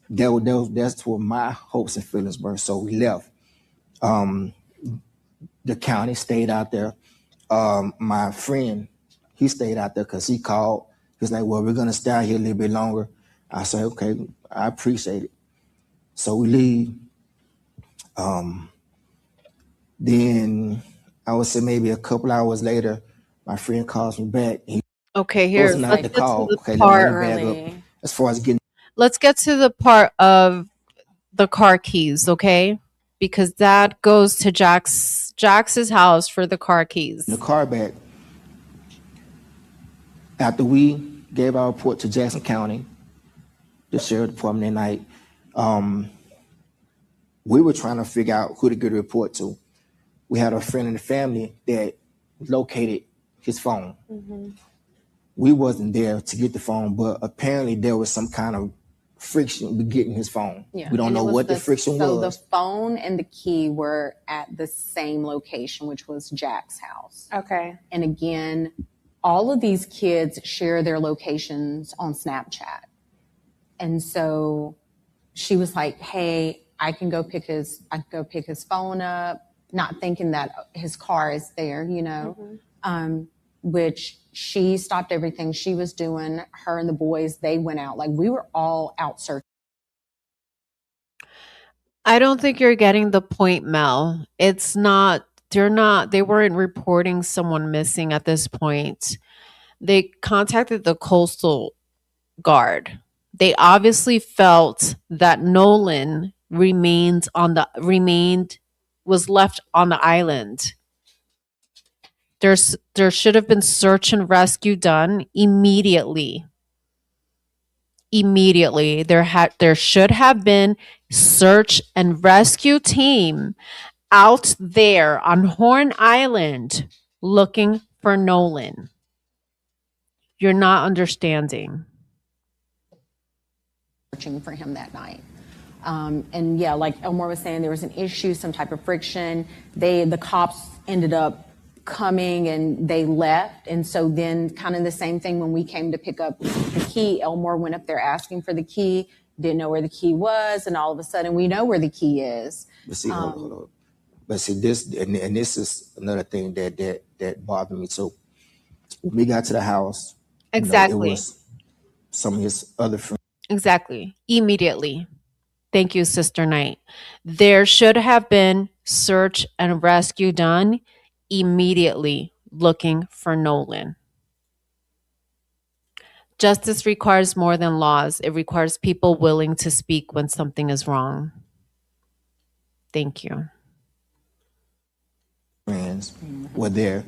K: that's where my hopes and feelings were. So we left. The county stayed out there. My friend, he stayed out there because he called. He was like, well, we're going to stay out here a little bit longer. I said, okay, I appreciate it. So we leave. Then I would say maybe a couple hours later, my friend calls me back.
A: Okay, here, let's get to the
K: part. As far as getting,
A: let's get to the part of the car keys, okay? Because that goes to Jax's house for the car keys.
K: The car back. After we gave our report to Jackson County, the sheriff department that night, we were trying to figure out who to get a report to. We had a friend in the family that located his phone. We wasn't there to get the phone, but apparently there was some kind of friction with getting his phone.
G: Yeah.
K: We don't know what the friction
G: so
K: was.
G: the phone and the key were at the same location, which was Jack's house.
H: Okay.
G: And again, all of these kids share their locations on Snapchat. And so she was like, hey, I can go pick his phone up, not thinking that his car is there, you know, which she stopped everything she was doing. Her and the boys, they went out. Like, we were all out searching.
A: I don't think you're getting the point, Mel. They weren't reporting someone missing at this point. They contacted the coastal guard. They obviously felt that Nolan was left on the island. There should have been search and rescue done immediately. There should have been search and rescue team out there on Horn Island looking for Nolan. You're not understanding.
G: Searching for him that night. And yeah, like Elmore was saying, there was an issue, some type of friction. The cops ended up coming and they left. And so then kind of the same thing when we came to pick up the key, Elmore went up there asking for the key, didn't know where the key was. And all of a sudden we know where the key is.
K: But see, hold on. But see, this is another thing that bothered me. So when we got to the house,
A: Exactly.
K: It was some of his other friends.
A: Exactly. Immediately. Thank you, Sister Knight. There should have been search and rescue done immediately looking for Nolan. Justice requires more than laws. It requires people willing to speak when something is wrong. Thank you.
K: Friends were there,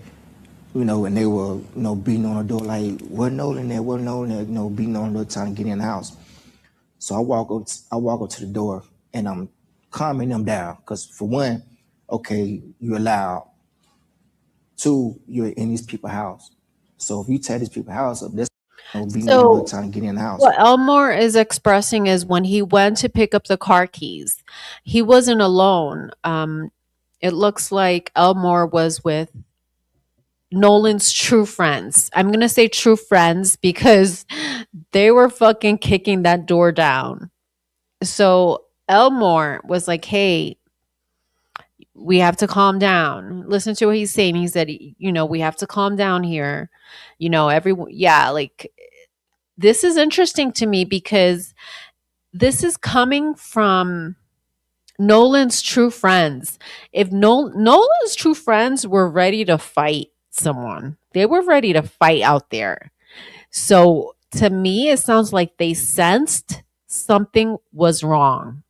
K: and they were, beating on the door like, "What Nolan there? What Nolan there?" Beating on the door trying to get in the house. So I walk up to the door and I'm calming them down because for one, okay, you're allowed. Two, you're in these people's house. So if you tear these people's house up, that's beating on the door trying to get in the house.
A: What Elmore is expressing is when he went to pick up the car keys, he wasn't alone. It looks like Elmore was with Nolan's true friends. I'm going to say true friends because they were fucking kicking that door down. So Elmore was like, hey, we have to calm down. Listen to what he's saying. He said, we have to calm down here. Everyone, like, this is interesting to me because this is coming from Nolan's true friends. If Nolan's true friends were ready to fight someone, they were ready to fight out there. So to me, it sounds like they sensed something was wrong.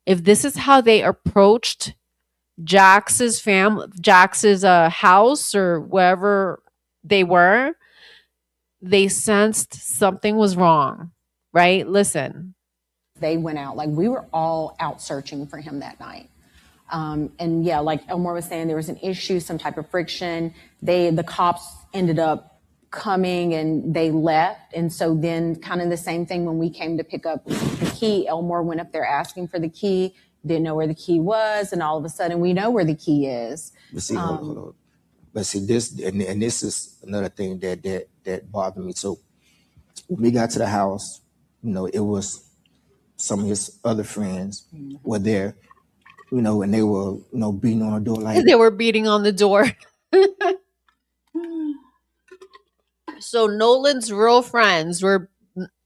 A: If this is how they approached Jax's house or wherever they were, they sensed something was wrong, right? Listen.
G: They went out. Like, we were all out searching for him that night. And yeah, like Elmore was saying, there was an issue, some type of friction. The cops ended up coming and they left. And so then kind of the same thing when we came to pick up the key, Elmore went up there asking for the key, didn't know where the key was. And all of a sudden we know where the key is.
K: But see, hold on. But see, this is another thing that bothered me. So when we got to the house, it was some of his other friends were there, and they were, beating on the door like
A: they were beating on the door. So Nolan's real friends were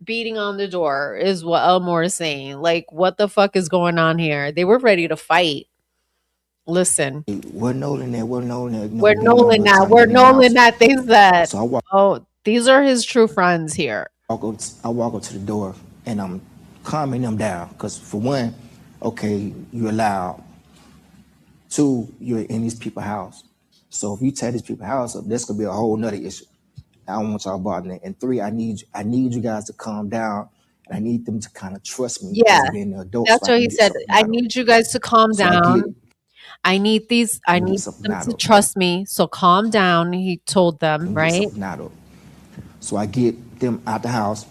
A: beating on the door, is what Elmore is saying. Like, what the fuck is going on here? They were ready to fight. Listen.
K: Where Nolan there? Where Nolan there?
A: Where Nolan at? Where Nolan at? They said. So these are his true friends here.
K: I walk up to the door and I'm calming them down because for one, okay, you're allowed. Two, you're in these people's house. So if you tear these people's house up, that's gonna be a whole nother issue. I don't want y'all bothering it. And three, I need you guys to calm down. And I need them to kind of trust me.
A: Yeah,
K: being adults,
A: that's what he said. I need you guys to calm down. I need them to trust me. So calm down. He told them, right?
K: So I get them out the house,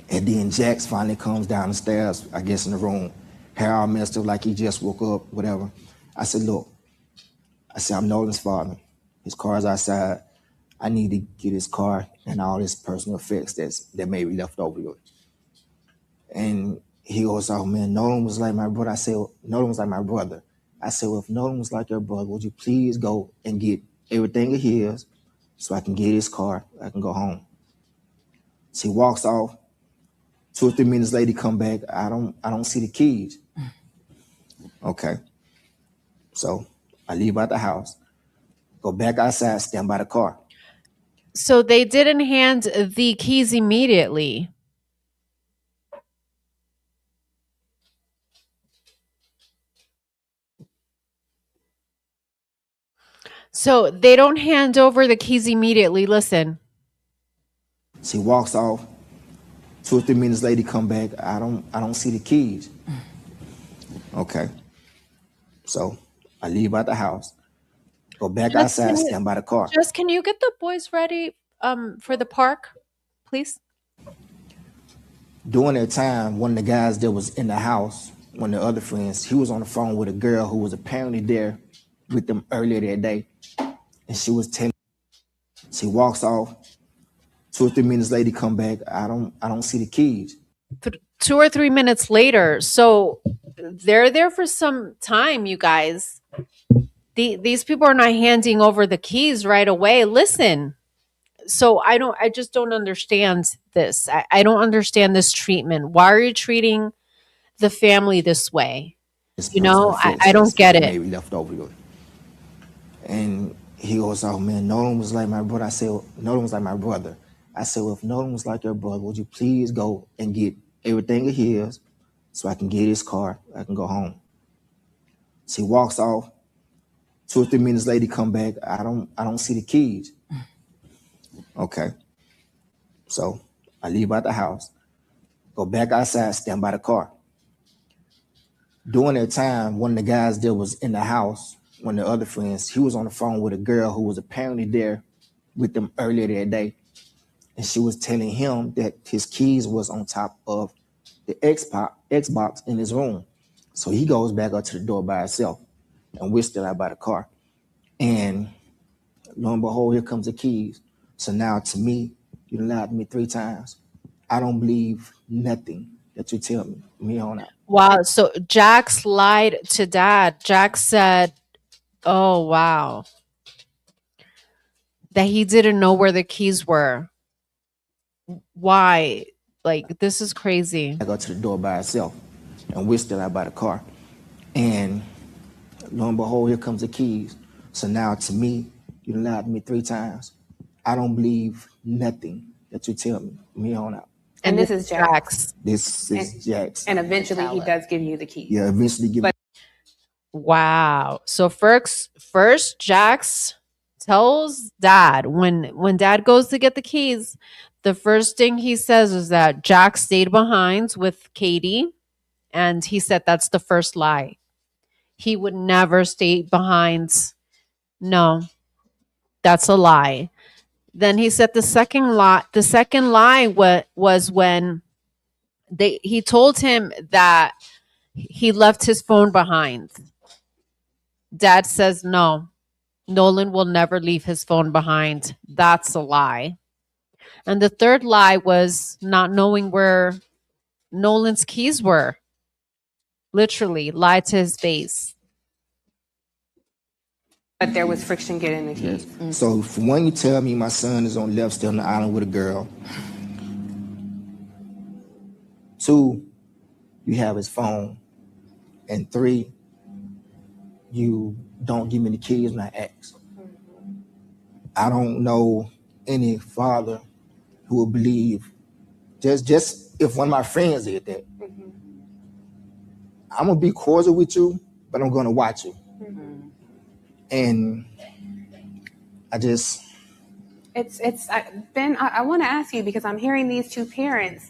K: And then Jax finally comes down the stairs, I guess in the room. Hair all messed up like he just woke up, whatever. I said, look, I'm Nolan's father. His car's outside. I need to get his car and all his personal effects that may be left over to it. And he goes, oh man, Nolan was like my brother. I said, Nolan was like my brother. I said, well, if Nolan was like your brother, would you please go and get everything of his so I can get his car, I can go home. So he walks off. 2 or 3 minutes later, he come back. I don't see the keys. Okay. So I leave out the house, go back outside, stand by the car.
A: So they didn't hand the keys immediately. So they don't hand over the keys immediately. Listen.
K: So he walks off. 2 or 3 minutes later, he come back. I don't see the keys. Okay. So I leave out the house, go back outside, stand by the car.
A: Just can you get the boys ready for the park, please?
K: During that time, one of the guys that was in the house, one of the other friends, he was on the phone with a girl who was apparently there with them earlier that day. And she was telling, she walks off. 2 or 3 minutes later, he come back. I don't see the keys.
A: 2 or 3 minutes later. So they're there for some time, you guys. These people are not handing over the keys right away. Listen. So I just don't understand this. I don't understand this treatment. Why are you treating the family this way? You know, I don't get it.
K: Maybe left over to it. And he goes, oh man, Nolan was like my brother. I said, Nolan was like my brother. I said, well, if Nolan was like your brother, would you please go and get everything of his so I can get his car, I can go home. So he walks off. 2 or 3 minutes later, he come back. I don't see the keys. Okay. So I leave out the house, go back outside, stand by the car. During that time, one of the guys that was in the house, one of the other friends, he was on the phone with a girl who was apparently there with them earlier that day. And she was telling him that his keys was on top of the Xbox in his room. So he goes back up to the door by himself, and we're still out by the car. And lo and behold, here comes the keys. So now to me, you lied to me 3 times. I don't believe nothing that you tell me. Me on out.
A: Wow. So Jax lied to dad. Jax said, oh, wow, that he didn't know where the keys were. Why? Like, this is crazy.
K: I go to the door by herself, and we're still out by the car. And lo and behold, here comes the keys. So now to me, you lied to me 3 times. I don't believe nothing that you tell me. Me on out.
H: And this is Jax.
K: This is Jax.
H: And eventually he does give you the keys.
K: Yeah, eventually give me.
A: Wow. So first Jax tells dad when dad goes to get the keys, the first thing he says is that Jax stayed behind with Katie, and he said that's the first lie. He would never stay behind. No, that's a lie. Then he said the second lie was when he told him that he left his phone behind. Dad says no. Nolan will never leave his phone behind. That's a lie. And the third lie was not knowing where Nolan's keys were. Literally lied to his face.
H: But there was friction getting the keys.
K: So for one, you tell me my son is on left still on the island with a girl. 2, you have his phone. And 3, you don't give me the keys when I ask. I don't know any father who would believe just if one of my friends did that. I'm gonna be cordial with you, but I'm gonna watch you. And I just
H: Ben, I want to ask you, because I'm hearing these 2 parents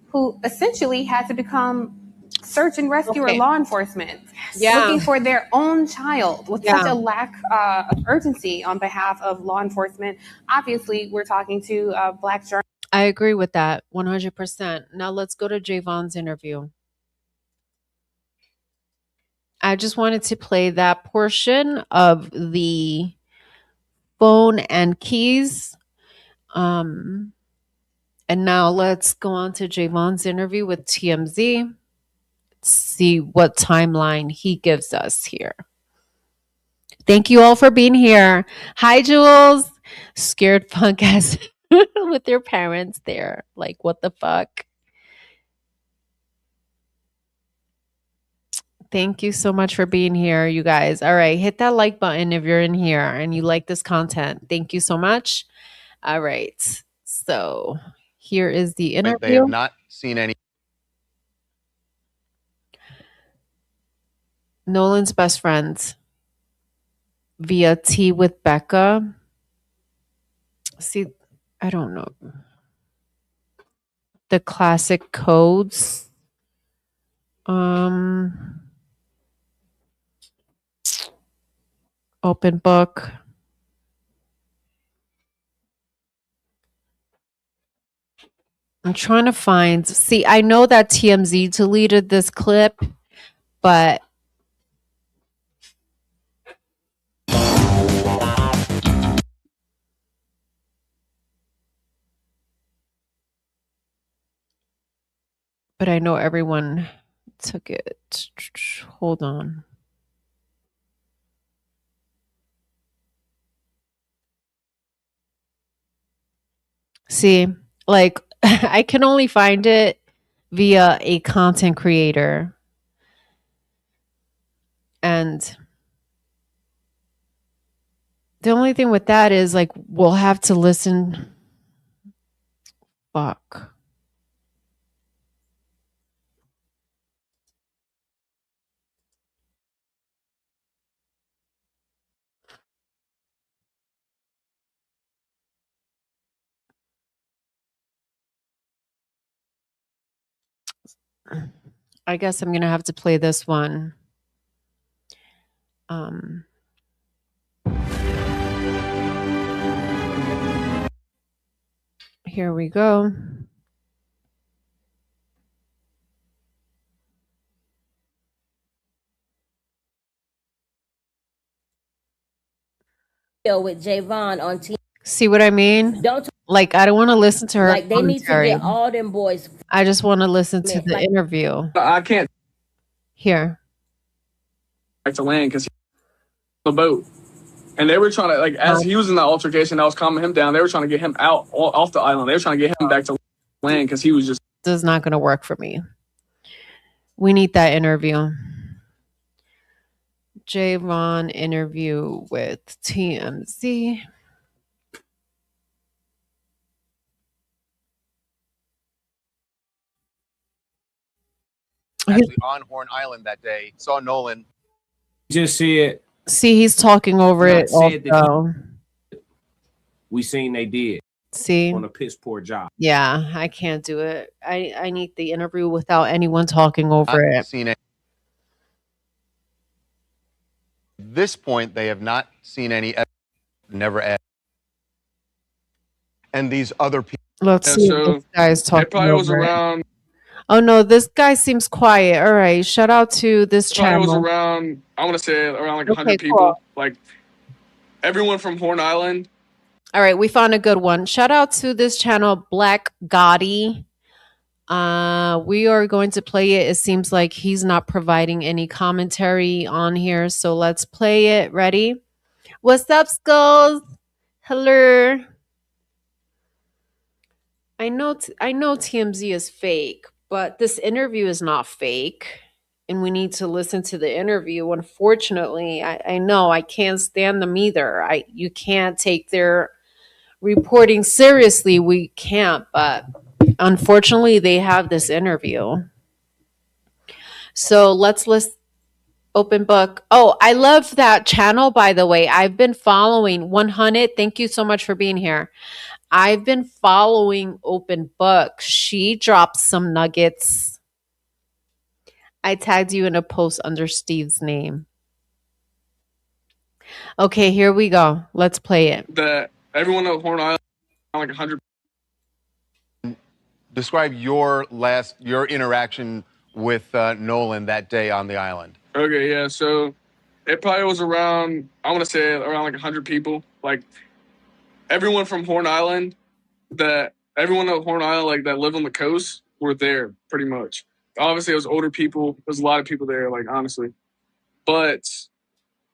H: who essentially had to become search and rescue or law enforcement, looking for their own child with such a lack of urgency on behalf of law enforcement. Obviously, we're talking to Black journalists.
A: I agree with that 100%. Now let's go to Javon's interview. I just wanted to play that portion of the phone and keys. And now let's go on to Javon's interview with TMZ. See what timeline he gives us here. Thank you all for being here. Hi, Jules. Scared punk ass with your parents there. Like, what the fuck? Thank you so much for being here, you guys. All right, hit that like button if you're in here and you like this content. Thank you so much. All right, so here is the interview.
L: They have not seen any.
A: Nolan's best friends via Tea with Becca. See, I don't know. The classic codes. Open book. I'm trying to find. See, I know that TMZ deleted this clip, but I know everyone took it. Hold on. See, like I can only find it via a content creator. And the only thing with that is like we'll have to listen. Fuck. I guess I'm gonna have to play this one. Here we go.
M: With Javon on TV.
A: See what I mean? Like I don't want to listen to her.
M: Like they need to get all them boys.
A: I just want to listen to the interview.
N: I can't.
A: Here.
N: Back to land because on the boat, and they were trying to like as he was in the altercation, I was calming him down. They were trying to get him out off the island. They were trying to get him back to land because he was just.
A: This is not going to work for me. We need that interview. Javon interview with TMZ.
L: Actually on Horn Island that day, saw Nolan.
O: Just see it.
A: See, he's talking over it also.
O: We seen they did.
A: See?
O: On a piss poor job.
A: Yeah, I can't do it. I need the interview without anyone talking over it.
L: Seen it. At this point, they have not seen any. Never asked. And these other people.
A: Let's see
N: so
A: if this guy's talking
N: it probably
A: over
N: was around.
A: it. Oh no, this guy seems quiet. All right, shout out to this channel.
N: It was around. I want to say around like 100 people.
A: Cool.
N: Like everyone from Horn Island.
A: All right, we found a good one. Shout out to this channel, Black Gotti. We are going to play it. It seems like he's not providing any commentary on here, so let's play it. Ready? What's up, Skulls? Hello. I know TMZ is fake, but this interview is not fake, and we need to listen to the interview. Unfortunately, I know I can't stand them either. You can't take their reporting seriously. We can't, but unfortunately, they have this interview. So let's list open book. Oh, I love that channel, by the way. I've been following 100. Thank you so much for being here. I've been following Open Book. She dropped some nuggets. I tagged you in a post under Steve's name. Okay, here we go. Let's play it.
N: That everyone at Horn Island, like 100.
L: Describe your interaction with Nolan that day on the island.
N: Okay, yeah. So it probably was around, I want to say around like 100 people. Like everyone from Horn Island, everyone at Horn Island, like that live on the coast, were there pretty much. Obviously, it was older people. There's a lot of people there, like honestly. But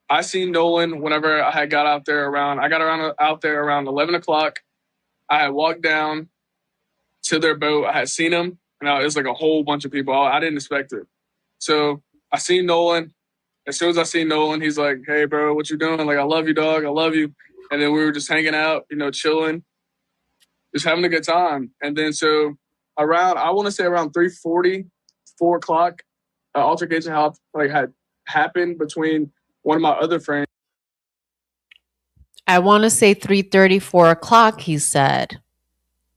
N: I seen Nolan whenever I got out there out there around 11 o'clock. I had walked down to their boat. I had seen him, and it was like a whole bunch of people. I didn't expect it. So I seen Nolan. As soon as I seen Nolan, he's like, "Hey, bro, what you doing? Like, I love you, dog. I love you." And then we were just hanging out, chilling, just having a good time. And then so I want to say around 3:40, 4 o'clock, altercation had happened between one of my other friends.
A: I want to say 3:30, 4 o'clock, he said.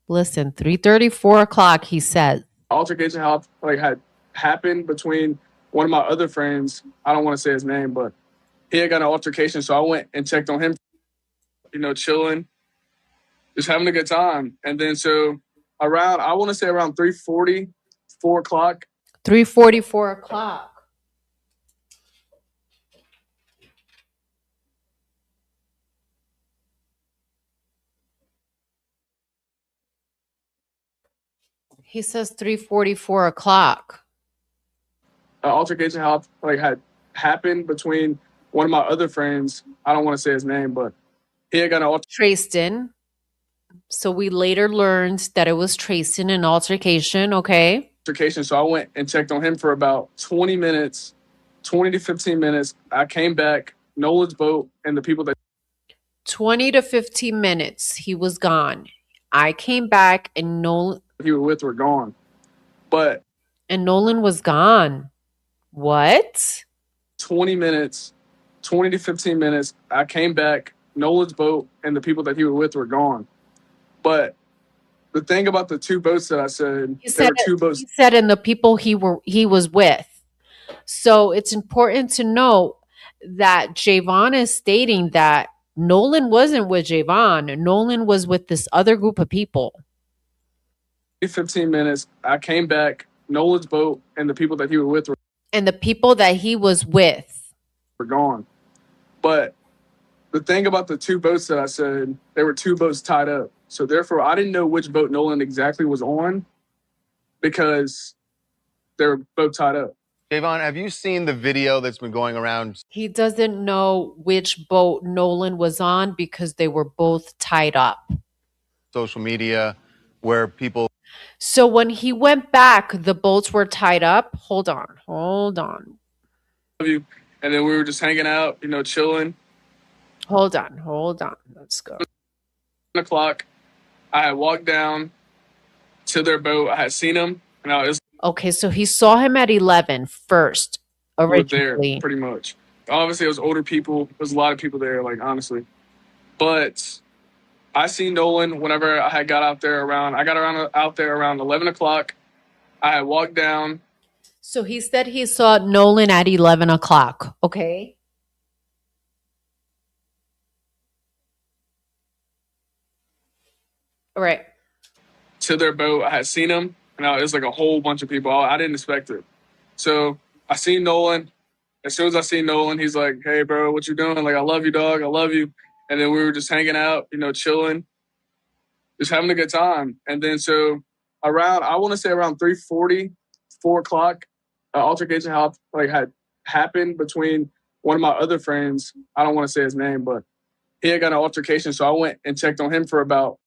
A: Listen, 3:30, 4 o'clock, he said.
N: Altercation had happened between one of my other friends. I don't want to say his name, but he had got an altercation. So I went and checked on him, chilling, just having a good time. And then so I want to say around 3:40, 4 o'clock.
A: 3:40, 4 o'clock. He says 3:40, 4 o'clock.
N: Altercation had happened between one of my other friends. I don't want to say his name, but he had got an
A: Trayston. So we later learned that it was Trayston, an altercation, okay?
N: Altercation. So I went and checked on him for about 20 minutes, 20 to 15 minutes. I came back, Nolan's boat, and the people that
A: 20 to 15 minutes, he was gone. I came back and Nolan
N: he was with were gone.
A: And Nolan was gone. What?
N: 20 minutes, 20 to 15 minutes. I came back, Nolan's boat, and the people that he was with were gone. But the thing about the two boats that I said, there were two boats.
A: He said, and the people he was with. So it's important to note that Javon is stating that Nolan wasn't with Javon. Nolan was with this other group of people.
N: 15 minutes. I came back, Nolan's boat, and the people that he was with were gone. But the thing about the two boats that I said, there were two boats tied up. So therefore, I didn't know which boat Nolan exactly was on because they were both tied up.
L: Javon, have you seen the video that's been going around?
A: He doesn't know which boat Nolan was on because they were both tied up.
L: Social media where people...
A: So when he went back, the boats were tied up. Hold on.
N: And then we were just hanging out, chilling.
A: Hold on. Let's go.
N: 1 o'clock. I had walked down to their boat. I had seen him. And I was
A: okay, so he saw him at 11 first, originally.
N: There, pretty much. Obviously, it was older people. There was a lot of people there, like, honestly. But I seen Nolan whenever I got out there around 11 o'clock. I had walked down.
A: So he said he saw Nolan at 11 o'clock. Okay. All right.
N: To their boat. I had seen him, and it was like a whole bunch of people. I didn't expect it. So I seen Nolan. As soon as I seen Nolan, he's like, "Hey, bro, what you doing? Like, I love you, dog. I love you." And then we were just hanging out, chilling, just having a good time. And then so I want to say around 3:40, 4 o'clock, altercation had happened between one of my other friends. I don't want to say his name, but he had got an altercation. So I went and checked on him for about...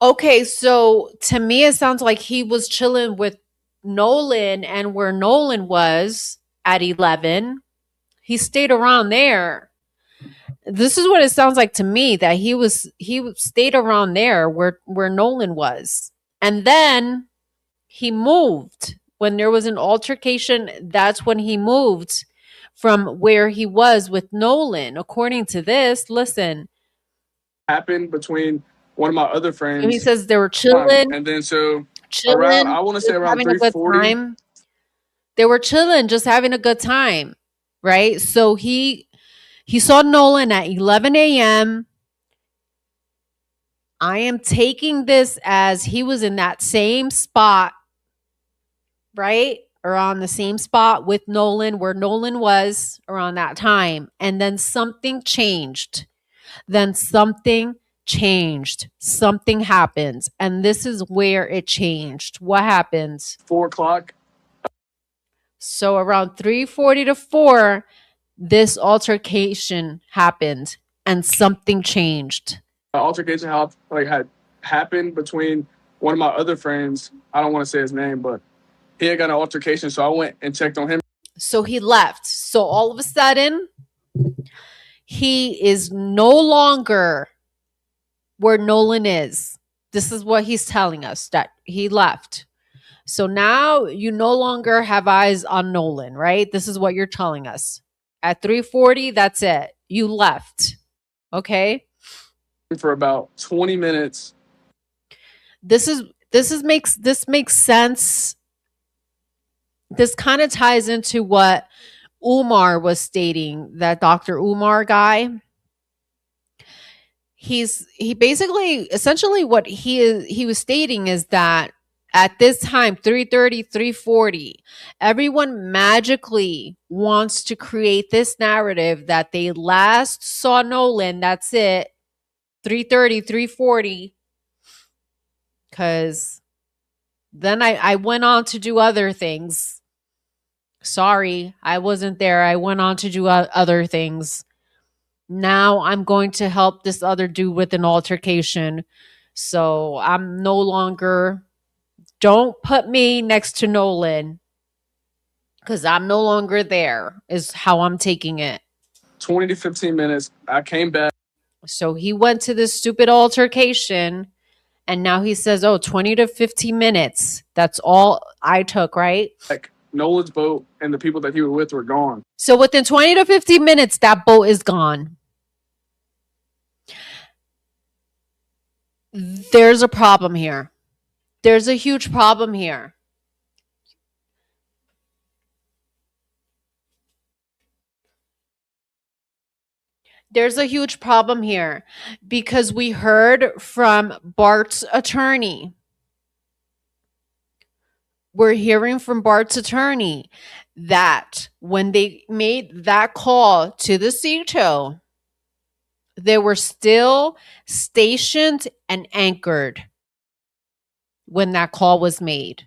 A: Okay, so to me, it sounds like he was chilling with Nolan, and where Nolan was at 11, he stayed around there. This is what it sounds like to me, that he stayed around there where Nolan was. And then he moved. When there was an altercation, that's when he moved from where he was with Nolan. According to this, listen.
N: Happened between one of my other friends.
A: So he says they were chilling.
N: And then so
A: chilling,
N: I want to say around 3:40.
A: They were chilling, just having a good time, right? So he saw Nolan at 11 a.m. I am taking this as he was in that same spot, right? Around the same spot with Nolan, where Nolan was around that time. And then something changed. Something happens. And this is where it changed. What happens?
N: 4 o'clock.
A: So around 3:40 to 4, this altercation happened and something changed.
N: Altercation had happened between one of my other friends. I don't want to say his name, but he had got an altercation. So I went and checked on him.
A: So he left. So all of a sudden, he is no longer where Nolan is. This is what he's telling us, that he left. So now you no longer have eyes on Nolan, right? This is what you're telling us. At 3:40, that's it. You left. Okay?
N: For about 20 minutes.
A: This makes sense. This kind of ties into what Umar was stating, that Dr. Umar guy. He basically, essentially what he was stating is that at this time, 3:30, 3:40, everyone magically wants to create this narrative that they last saw Nolan. That's it. 3:30, 3:40. Because then I went on to do other things. Sorry, I wasn't there. I went on to do other things. Now I'm going to help this other dude with an altercation. So I'm no longer, don't put me next to Nolan, because I'm no longer there, is how I'm taking it.
N: 20 to 15 minutes. I came back.
A: So he went to this stupid altercation, and now he says, oh, 20 to 15 minutes. That's all I took, right?
N: Like Nolan's boat and the people that he was with were gone.
A: So within 20 to 15 minutes, that boat is gone. There's a problem here. There's a huge problem here. There's a huge problem here because we heard from Bart's attorney. We're hearing from Bart's attorney that when they made that call to the CETO, they were still stationed and anchored when that call was made.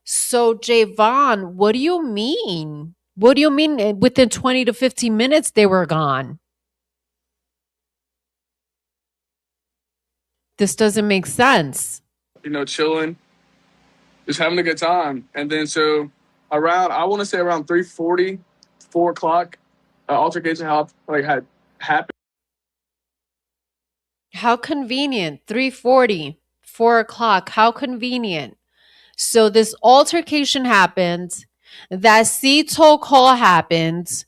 A: So, Javon, what do you mean? What do you mean within 20 to 15 minutes they were gone? This doesn't make sense.
N: Chilling, just having a good time. And then so I want to say around 3:40, 4 o'clock, altercation had happened.
A: How convenient. 3:40, 4 o'clock. How convenient. So this altercation happened. That CETO call happened.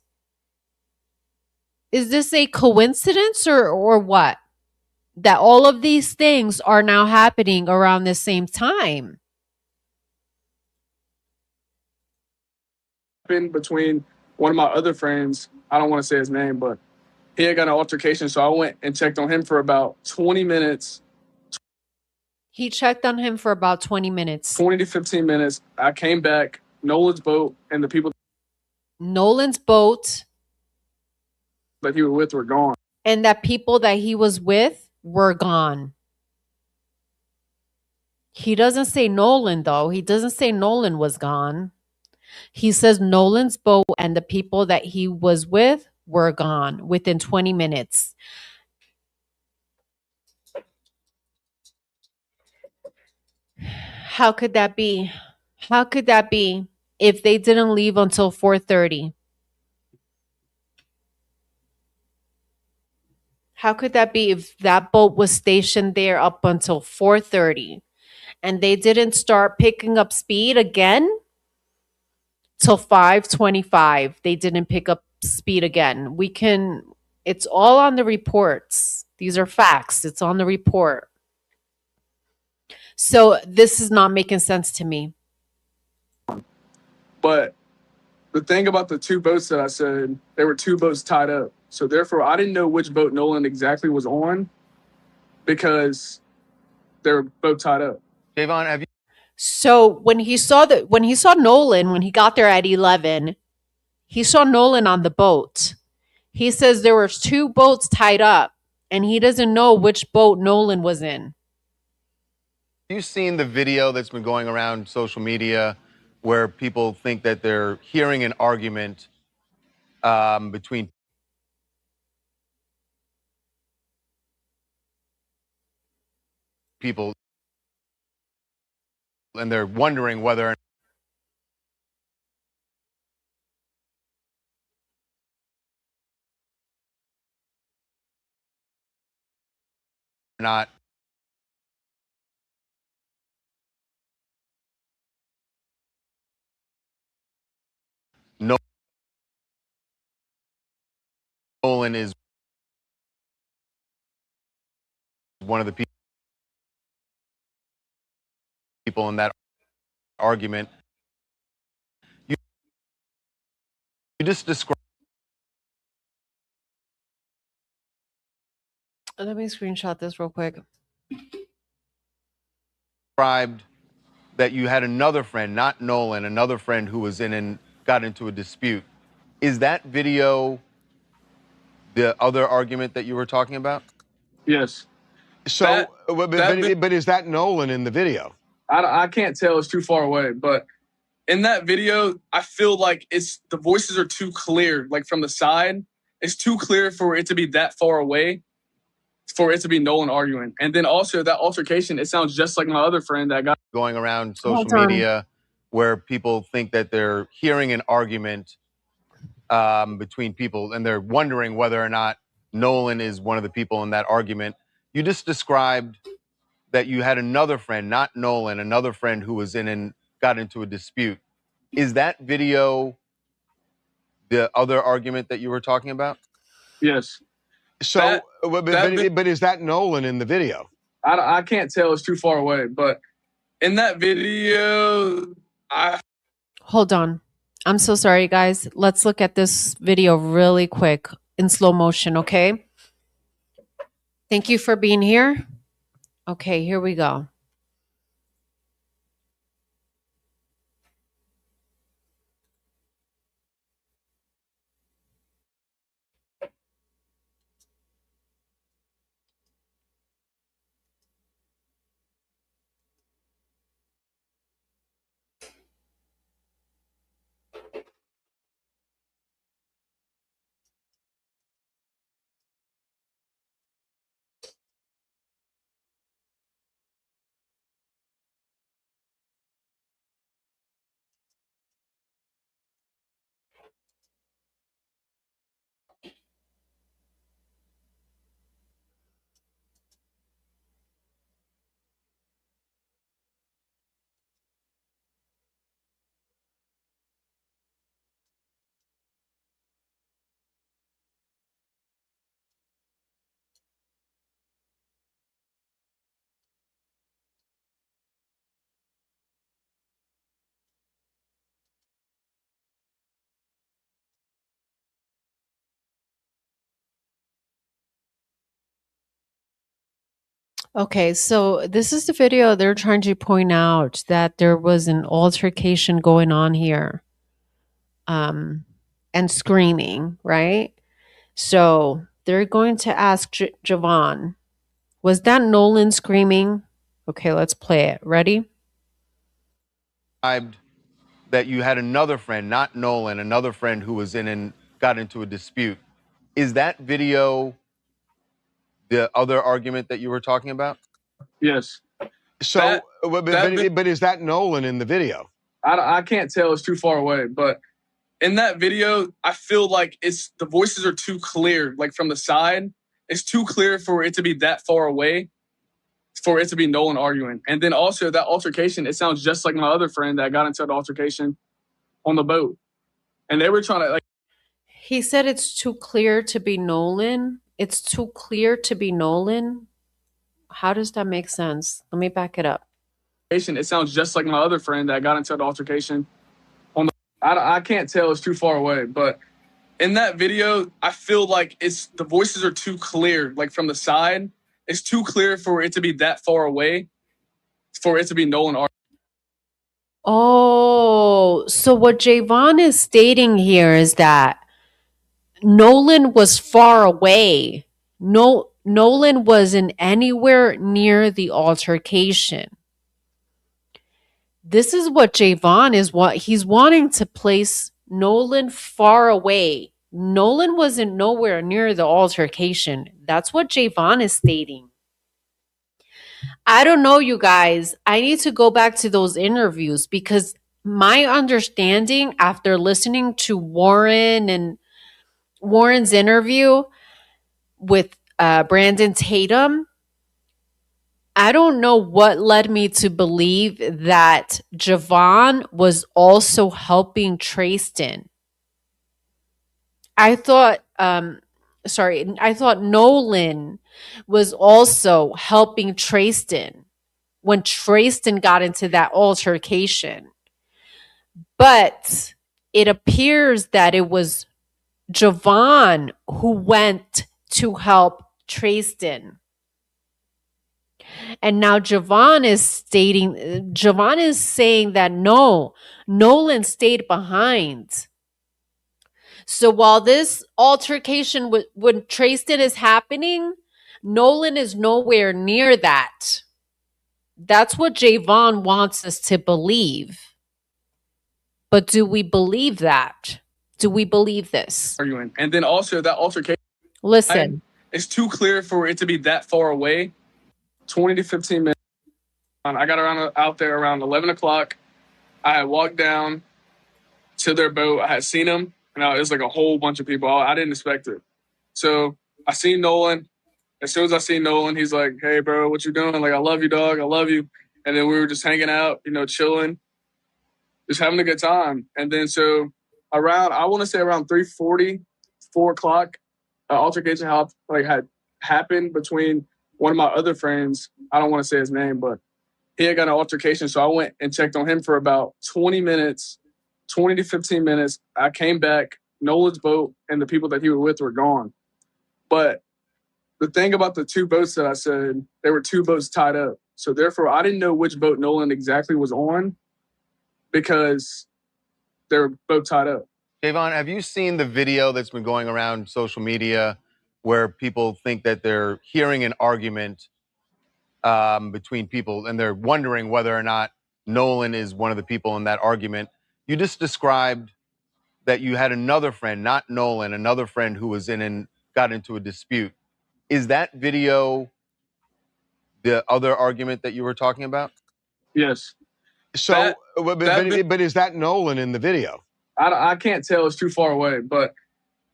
A: Is this a coincidence or what? That all of these things are now happening around the same time?
N: Between one of my other friends, I don't want to say his name, but he had got an altercation. So I went and checked on him for about 20 minutes.
A: He checked on him for about 20 minutes.
N: 20 to 15 minutes. I came back. Nolan's boat and the people that he was with were gone.
A: And that people that he was with were gone. He doesn't say Nolan, though. He doesn't say Nolan was gone. He says Nolan's boat and the people that he was with were gone within 20 minutes. How could that be? How could that be if they didn't leave until 4:30? How could that be if that boat was stationed there up until 4:30 and they didn't start picking up speed again till 5:25? They didn't pick up speed again. It's all on the reports. These are facts. It's on the report. So this is not making sense to me.
N: But the thing about the two boats that I said, there were two boats tied up. So therefore, I didn't know which boat Nolan exactly was on. because they're both tied up.
L: Javon, have you?
A: So when he saw Nolan, when he got there at 11, he saw Nolan on the boat. He says there were two boats tied up, and he doesn't know which boat Nolan was in.
L: Have you seen the video that's been going around social media where people think that they're hearing an argument between people and they're wondering whether or not Nolan is one of the people in that argument? You just described
A: Let me screenshot this real quick.
L: that you had another friend, not Nolan, another friend who was in and got into a dispute. Is that video the other argument that you were talking about?
N: Yes.
L: So,
N: but
L: is that Nolan in the video?
N: I can't tell. It's too far away. But in that video, I feel like the voices are too clear. Like from the side, it's too clear for it to be that far away, for it to be Nolan arguing. And then also that altercation, it sounds just like my other friend that got
L: going around social media where people think that they're hearing an argument between people and they're wondering whether or not Nolan is one of the people in that argument. You just described that you had another friend, not Nolan, another friend who was in and got into a dispute. Is that video the other argument that you were talking about?
N: Yes.
L: So, but is that Nolan in the video?
N: I can't tell. It's too far away. But in that video,
A: Hold on. I'm so sorry, guys. Let's look at this video really quick in slow motion, okay? Thank you for being here. Okay, here we go. Okay, so this is the video they're trying to point out that there was an altercation going on here. And screaming, right? So they're going to ask Javon, was that Nolan screaming? Okay, let's play it. Ready?
L: That you had another friend, not Nolan, another friend who was in and got into a dispute. Is that video the other argument that you were talking about?
N: yes.
L: So, but is that Nolan in the video?
N: I can't tell. It's too far away. But in that video, I feel like the voices are too clear. Like from the side, it's too clear for it to be that far away, for it to be Nolan arguing. And then also that altercation, it sounds just like my other friend that got into an altercation on the boat. And they were trying to
A: He said it's too clear to be Nolan. It's too clear to be Nolan. How does that make sense? Let me back it up.
N: It sounds just like my other friend that got into an altercation on the I can't tell. It's too far away. But in that video, I feel like the voices are too clear. Like from the side, it's too clear for it to be that far away for it to be Nolan.
A: Oh, so what Javon is stating here is that Nolan was far away. No, Nolan wasn't anywhere near the altercation. This is what Javon is he's wanting to place Nolan far away. Nolan wasn't nowhere near the altercation. That's what Javon is stating. I don't know, you guys. I need to go back to those interviews because my understanding after listening to Warren's interview with Brandon Tatum, I don't know what led me to believe that Javon was also helping Tristan. I thought Nolan was also helping Tristan when Tristan got into that altercation. But it appears that it was Javon who went to help Tristan. And now Javon is saying that no, Nolan stayed behind. So while this altercation when Tristan is happening, Nolan is nowhere near that. That's what Javon wants us to believe. But do we believe that? Do we believe this?
N: Arguing. And then also that altercation.
A: Listen.
N: It's too clear for it to be that far away. 20 to 15 minutes. I got out there around 11 o'clock. I had walked down to their boat. I had seen them. And it was like a whole bunch of people. I didn't expect it. So I seen Nolan. As soon as I seen Nolan, he's like, "Hey, bro, what you doing?" Like, "I love you, dog. I love you." And then we were just hanging out, chilling, just having a good time. And then so I want to say around 3:40, 4 o'clock, altercation had happened between one of my other friends. I don't want to say his name, but he had got an altercation. So I went and checked on him for about 20 minutes, 20 to 15 minutes. I came back, Nolan's boat and the people that he was with were gone. But the thing about the two boats that I said, there were two boats tied up. So therefore, I didn't know which boat Nolan exactly was on because they were both tied up.
L: Javon, have you seen the video that's been going around social media where people think that they're hearing an argument between people and they're wondering whether or not Nolan is one of the people in that argument? You just described that you had another friend, not Nolan, another friend who was got into a dispute. Is that video the other argument that you were talking about?
N: Yes.
P: So, but is that Nolan in the video?
N: I can't tell. It's too far away. But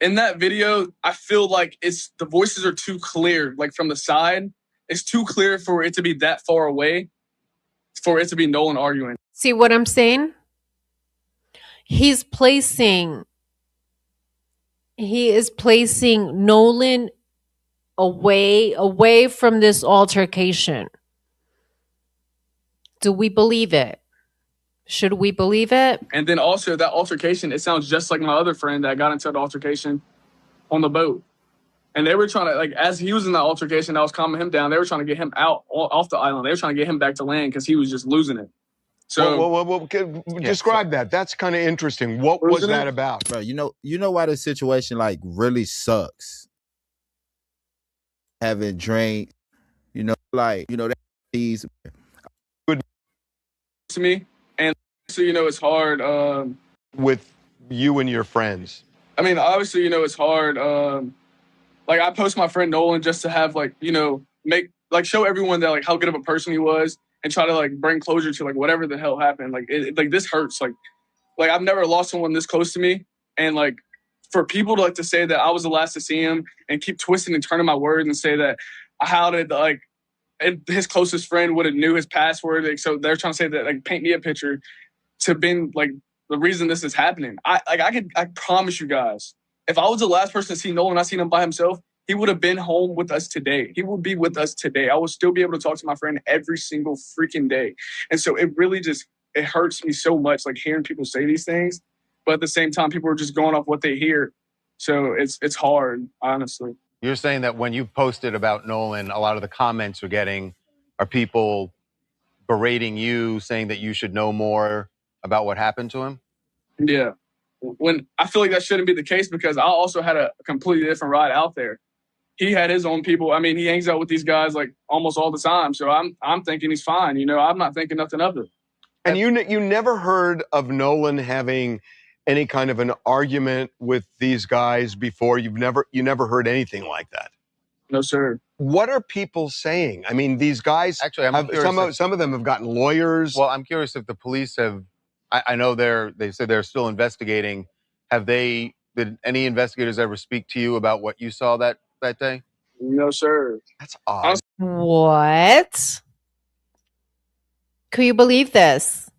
N: in that video, I feel like the voices are too clear. Like from the side, it's too clear for it to be that far away for it to be Nolan arguing.
A: See what I'm saying? He is placing Nolan away from this altercation. Do we believe it? Should we believe it?
N: And then also that altercation, it sounds just like my other friend that got into the altercation on the boat. And they were trying to, as he was in that altercation, I was calming him down. They were trying to get him out off the island. They were trying to get him back to land because he was just losing it.
P: So describe that. That's kind of interesting. What was that about?
Q: Bro, you know why the situation really sucks? Having drank, that these
N: good to me. And so it's hard
P: with you and your friends.
N: I mean, obviously, it's hard. I post my friend Nolan just to have show everyone that how good of a person he was and try to bring closure to whatever the hell happened. This hurts. I've never lost someone this close to me, and for people to say that I was the last to see him and keep twisting and turning my words and say that how did his closest friend would have knew his password. So they're trying to say that paint me a picture to been the reason this is happening. I promise you guys, if I was the last person to see Nolan, I seen him by himself, he would have been home with us today. He would be with us today. I would still be able to talk to my friend every single freaking day. And so it really it hurts me so much, hearing people say these things. But at the same time, people are just going off what they hear. So it's hard, honestly.
L: You're saying that when you posted about Nolan, a lot of the comments you're getting are people berating you, saying that you should know more about what happened to him?
N: Yeah. When I feel like that shouldn't be the case because I also had a completely different ride out there. He had his own people. I mean, he hangs out with these guys like almost all the time. So I'm thinking he's fine. You know, I'm not thinking nothing of it.
P: And you never heard of Nolan having any kind of an argument with these guys before? You never heard anything like that?
N: No, sir.
P: What are people saying? I mean, these guys,
L: actually, I'm curious.
P: Some of them have gotten lawyers.
L: Well, I'm curious if the police have. I know they said they're still investigating. Did any investigators ever speak to you about what you saw that day?
N: No, sir.
P: That's odd.
A: What? Could you believe this?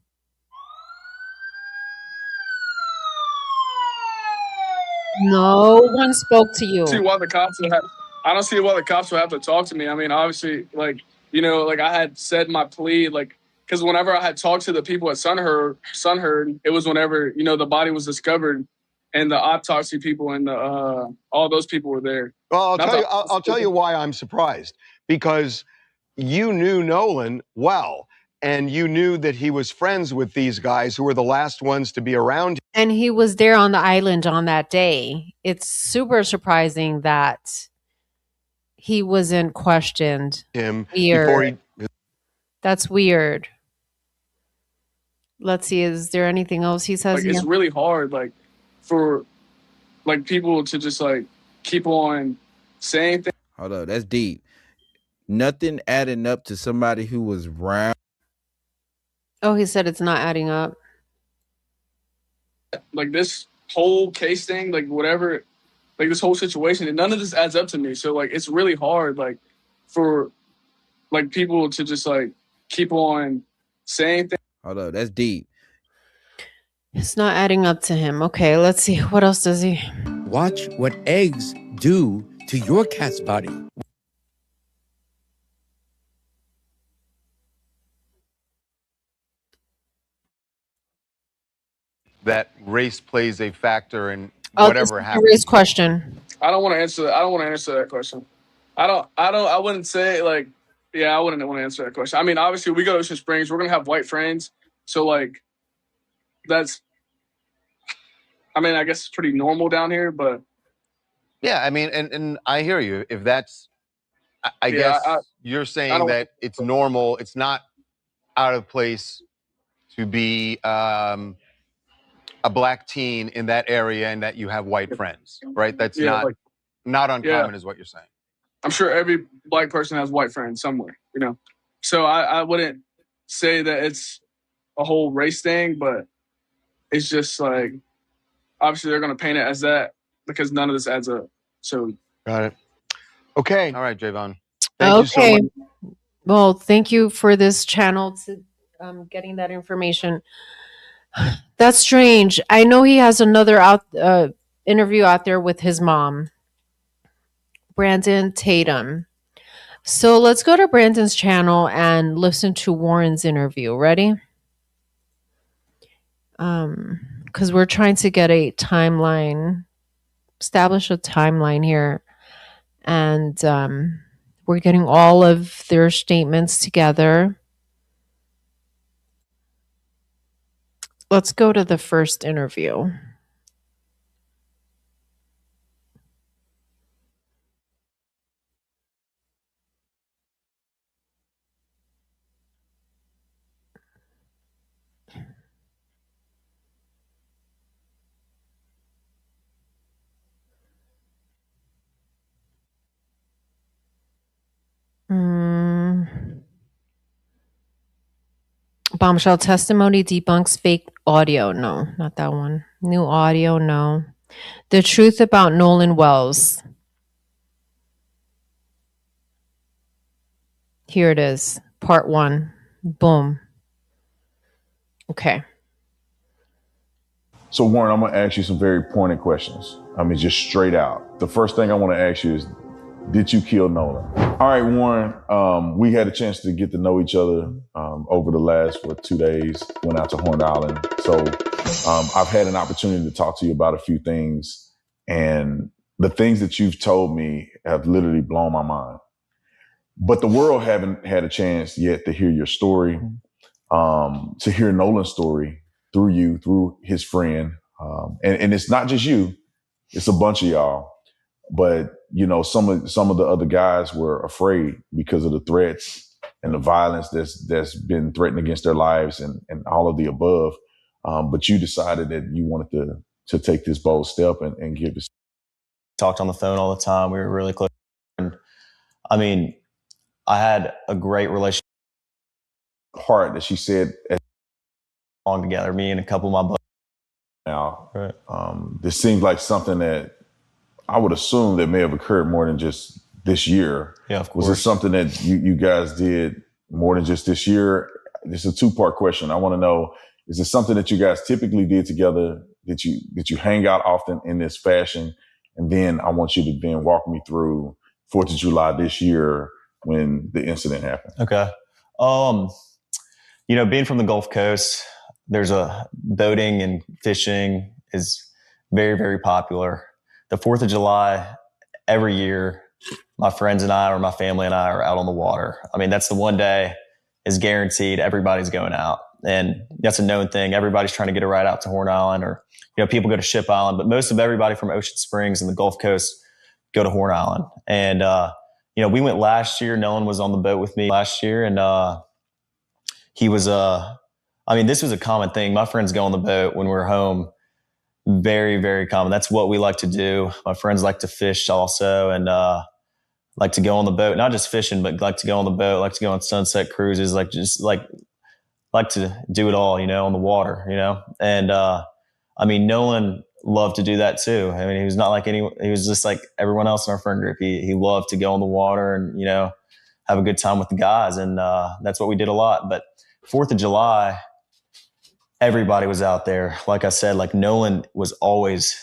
A: No one spoke to you.
N: See why the cops would have. I don't see why the cops would have to talk to me. I mean, obviously, like, you know, like I had said my plea, like, because whenever I had talked to the people at Sunherd, it was whenever, you know, the body was discovered and the autopsy people and the all those people were there.
P: Well, I'll tell you why I'm surprised. Because you knew Nolan well, and you knew that he was friends with these guys who were the last ones to be around.
A: And he was there on the island on that day. It's super surprising that he wasn't questioned.
P: Him
A: weird. That's weird. Let's see. Is there anything else he says?
N: Like, it's really hard, like, for like people to just like keep on saying things.
Q: Hold up, that's deep. Nothing adding up to somebody who was round.
A: Oh, he said it's not adding up.
N: Like this whole case thing, like whatever, like this whole situation, and none of this adds up to me. So like, it's really hard, like, for like people to just like keep on saying things.
Q: Hold up, that's deep.
A: It's not adding up to him. Okay, let's see. What else does he?
R: Watch what eggs do to your cat's body.
L: That race plays a factor in whatever happens.
A: Race question.
N: I don't want to answer that. I don't want to answer that question. I wouldn't say like, yeah, I wouldn't want to answer that question. I mean, obviously we go to Ocean Springs, we're going to have white friends. So like, that's, I mean, I guess it's pretty normal down here, but.
L: Yeah, I mean, and I hear you. If that's, I guess you're saying that it's normal. It's not out of place to be a black teen in that area and that you have white friends, right? That's not uncommon is what you're saying.
N: I'm sure every black person has white friends somewhere, you know? So I wouldn't say that it's a whole race thing, but it's just like, obviously they're going to paint it as that because none of this adds up. So.
P: Got it. Okay.
L: All right, Javon.
P: Thank you so much.
A: Well, thank you for this channel to getting that information. That's strange. I know he has another interview out there with his mom, Brandon Tatum. So let's go to Brandon's channel and listen to Warren's interview. Ready? Because we're trying to get a timeline, establish a timeline here, and we're getting all of their statements together. Let's go to the first interview. Bombshell testimony debunks fake audio. No, not that one. New audio. No. The truth about Nolan Wells. Here it is. Part 1. Boom. Okay.
S: So Warren, I'm going to ask you some very pointed questions. I mean, just straight out. The first thing I want to ask you is, did you kill Nolan? All right, Warren, we had a chance to get to know each other over the last 2 days. Went out to Horn Island. So I've had an opportunity to talk to you about a few things. And the things that you've told me have literally blown my mind. But the world haven't had a chance yet to hear your story, to hear Nolan's story through you, through his friend. And it's not just you, it's a bunch of y'all. But, you know, some of the other guys were afraid because of the threats and the violence that's been threatened against their lives and all of the above. But you decided that you wanted to take this bold step and give this.
T: Talked on the phone all the time. We were really close. And I mean, I had a great relationship.
S: Part that she said
T: long together, me and a couple of my buddies.
S: Now, this seems like something that I would assume that may have occurred more than just this year.
T: Yeah, of course.
S: Was this something that you guys did more than just this year? This is a two-part question. I want to know, is it something that you guys typically did together, that you hang out often in this fashion? And then I want you to then walk me through 4th of July this year when the incident happened.
T: Okay. You know, being from the Gulf Coast, there's a boating and fishing is very, very popular. The 4th of July, every year, my friends and I, or my family and I, are out on the water. I mean, that's the one day is guaranteed everybody's going out. And that's a known thing. Everybody's trying to get a ride out to Horn Island, or, you know, people go to Ship Island, but most of everybody from Ocean Springs and the Gulf Coast go to Horn Island. And, you know, we went last year. Nolan was on the boat with me last year. And, he was, I mean, this was a common thing. My friends go on the boat when we're home. Very, very common. That's what we like to do. My friends like to fish also, and like to go on the boat, not just fishing, but like to go on the boat, like to go on sunset cruises, like to do it all, you know, on the water, you know? And, I mean, Nolan loved to do that too. I mean, he was not like he was just like everyone else in our friend group. He loved to go on the water and, you know, have a good time with the guys. And, that's what we did a lot. But 4th of July, everybody was out there. Like I said, like Nolan was always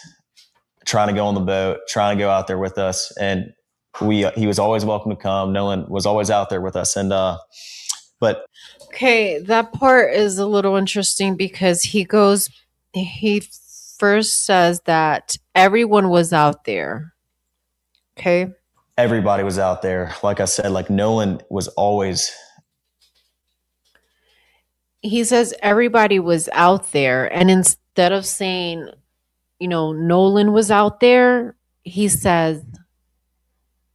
T: trying to go on the boat, trying to go out there with us. And he was always welcome to come. Nolan was always out there with us. And, but.
A: Okay, that part is a little interesting because he first says that everyone was out there. Okay.
T: Everybody was out there. Like I said, like Nolan was always.
A: He says everybody was out there. And instead of saying, you know, Nolan was out there, he says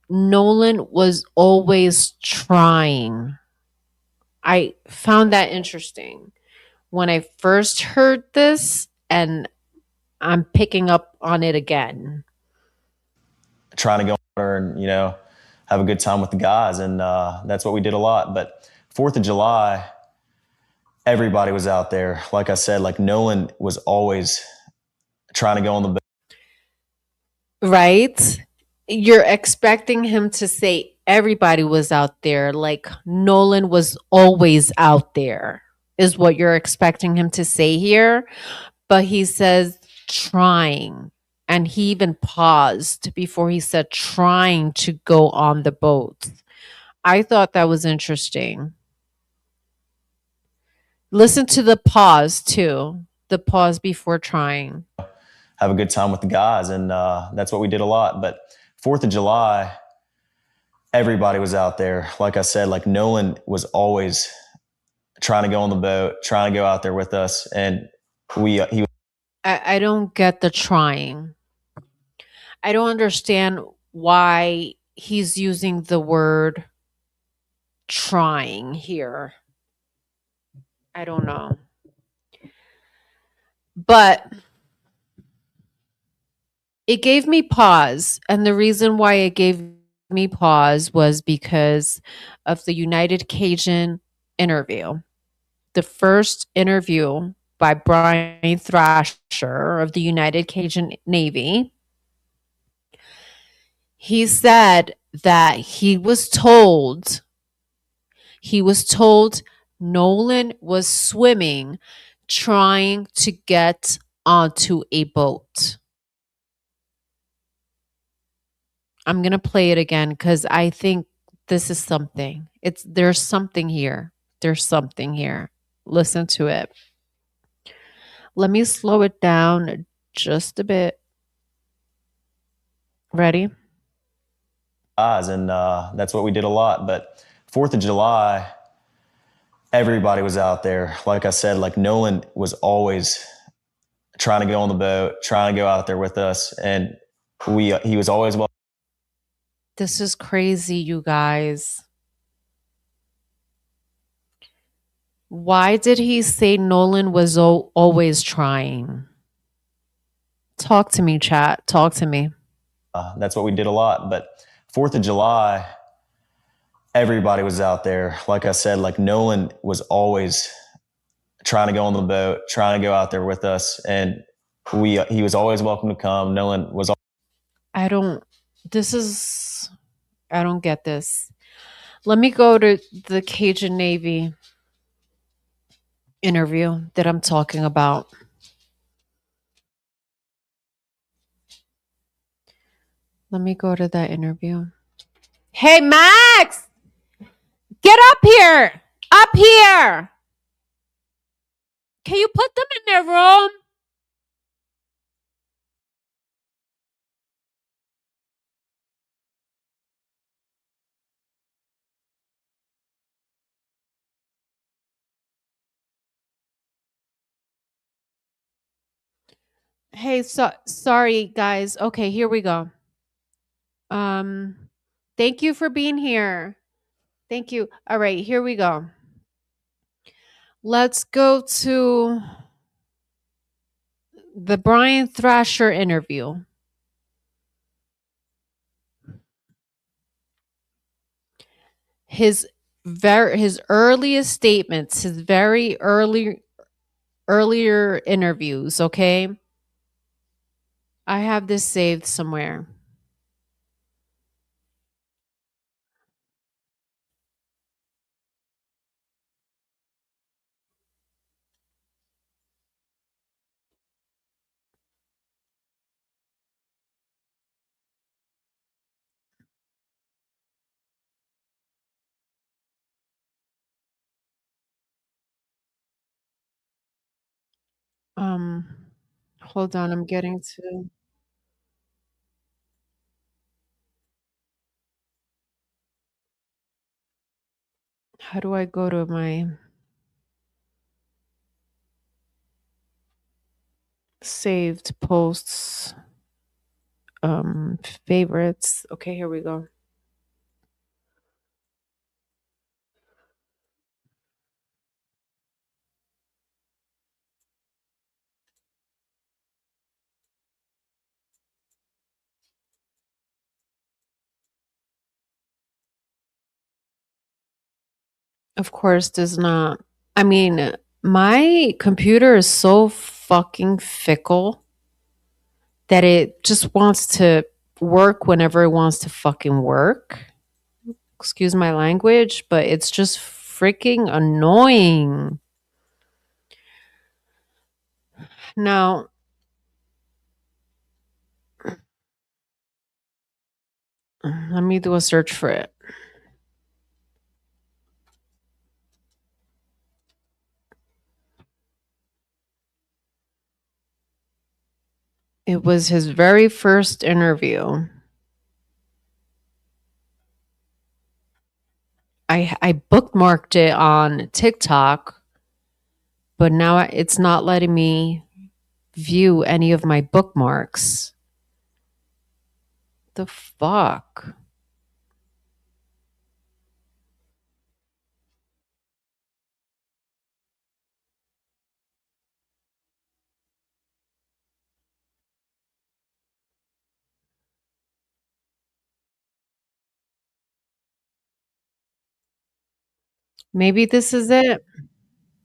A: Nolan was always trying. I found that interesting when I first heard this, and I'm picking up on it again.
T: Trying to go and, you know, have a good time with the guys. And that's what we did a lot. But 4th of July, everybody was out there. Like I said, like Nolan was always trying to go on the boat.
A: Right? You're expecting him to say everybody was out there, like Nolan was always out there, is what you're expecting him to say here. But he says trying. And he even paused before he said trying to go on the boat. I thought that was interesting. Listen to the pause too. The pause before trying.
T: Have a good time with the guys. And that's what we did a lot. But 4th of July, everybody was out there. Like I said, like Nolan was always trying to go on the boat, trying to go out there with us. And
A: I don't get the trying. I don't understand why he's using the word trying here. I don't know. But it gave me pause. And the reason why it gave me pause was because of the United Cajun interview. The first interview by Brian Thrasher of the United Cajun Navy. He said that he was told Nolan was swimming trying to get onto a boat. I'm going to play it again because I think this is something. There's something here. There's something here. Listen to it. Let me slow it down just a bit. Ready?
T: And that's what we did a lot. But 4th of July, everybody was out there. Like I said, like Nolan was always trying to go on the boat, trying to go out there with us, and he was always welcome.
A: This is crazy, you guys. Why did he say Nolan was always trying? Talk to me, chat. Talk to me.
T: That's what we did a lot. But 4th of July, everybody was out there. Like I said, like Nolan was always trying to go on the boat, trying to go out there with us, and he was always welcome to come. Nolan was.
A: I don't get this. Let me go to the Cajun Navy interview that I'm talking about. Let me go to that interview. Hey, Max! Get up here! Up here! Can you put them in their room? Hey, sorry guys. Okay, here we go. Thank you for being here. Thank you. All right, here we go. Let's go to the Brian Thrasher interview. His earliest statements, his very earlier interviews, okay? I have this saved somewhere. Hold on, I'm getting to. How do I go to my saved posts, favorites? Okay, here we go. Of course, does not. I mean, my computer is so fucking fickle that it just wants to work whenever it wants to fucking work. Excuse my language, but it's just freaking annoying. Now, let me do a search for it. It was his very first interview. I bookmarked it on TikTok, but now it's not letting me view any of my bookmarks. The fuck? Maybe this is it.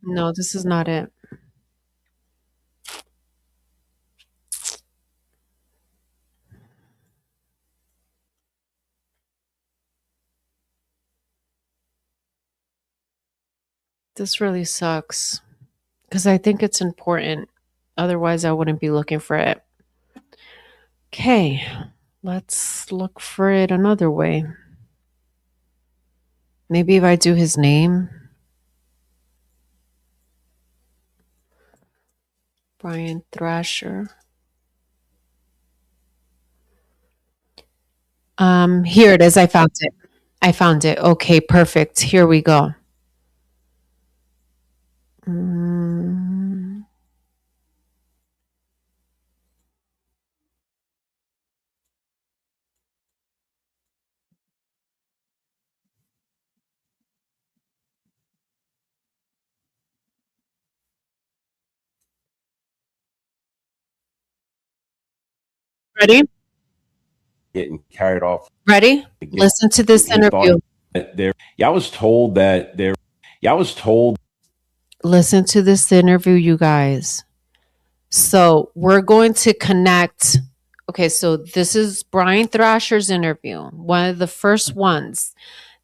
A: No, this is not it. This really sucks because I think it's important. Otherwise, I wouldn't be looking for it. Okay, let's look for it another way. Maybe if I do his name, Brian Thrasher. Here it is. I found it. Okay, perfect. Here we go. Ready?
U: Getting carried off.
A: Ready? Listen to this interview.
U: I was told that there. I was told.
A: Listen to this interview, you guys. So we're going to connect. Okay, so this is Brian Thrasher's interview, one of the first ones.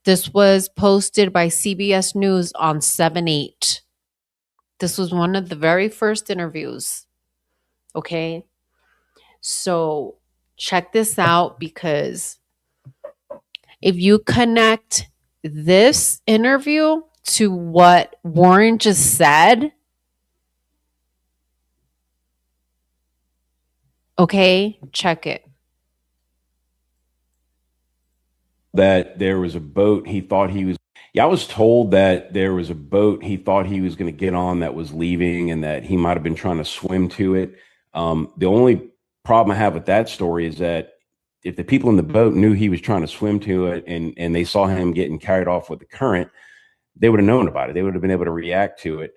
A: This was posted by CBS News on 7/8. This was one of the very first interviews. Okay. So check this out, because if you connect this interview to what Warren just said, okay, check it.
U: That there was a boat he thought he was. I was told that there was a boat he thought he was going to get on that was leaving, and that he might have been trying to swim to it. The only problem I have with that story is that if the people in the boat knew he was trying to swim to it, and they saw him getting carried off with the current, they would have known about it. They would have been able to react to it.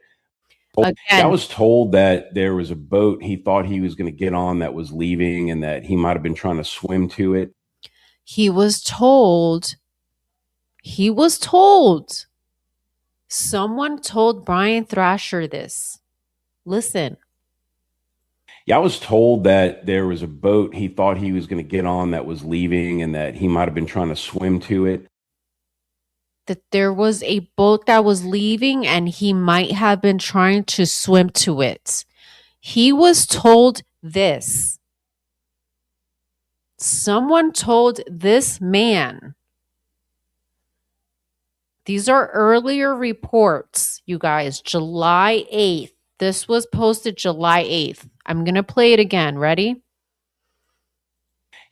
A: Again,
U: I was told that there was a boat he thought he was going to get on that was leaving, and that he might have been trying to swim to it.
A: he was told. Someone told Brian Thrasher this. Listen.
U: I was told that there was a boat he thought he was going to get on that was leaving, and that he might have been trying to swim to it.
A: That there was a boat that was leaving and he might have been trying to swim to it. He was told this. Someone told this man. These are earlier reports, you guys. July 8th. This was posted July 8th. I'm going to play it again. Ready?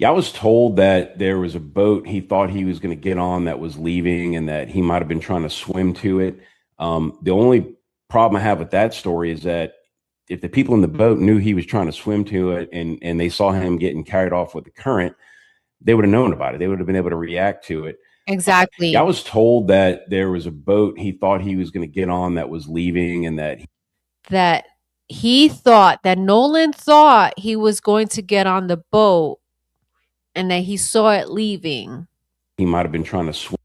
U: I was told that there was a boat he thought he was going to get on that was leaving, and that he might have been trying to swim to it. The only problem I have with that story is that if the people in the boat knew he was trying to swim to it, and they saw him getting carried off with the current, they would have known about it. They would have been able to react to it.
A: Exactly.
U: I was told that there was a boat he thought he was going to get on that was leaving, and that
A: he thought that Nolan thought he was going to get on the boat, and that he saw it leaving.
U: He might have been trying to swim.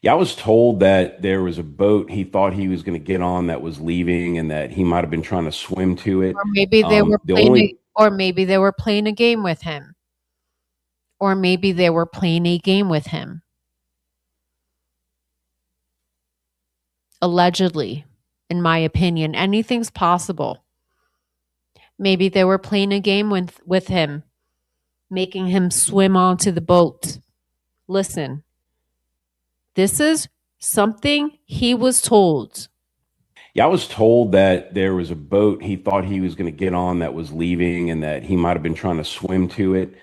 U: I was told that there was a boat he thought he was going to get on that was leaving, and that he might have been trying to swim to it.
A: Or maybe they were playing a game with him. Allegedly, in my opinion. Anything's possible. Maybe they were playing a game with him, making him swim onto the boat. Listen, this is something he was told.
U: I was told that there was a boat he thought he was going to get on that was leaving, and that he might have been trying to swim to it.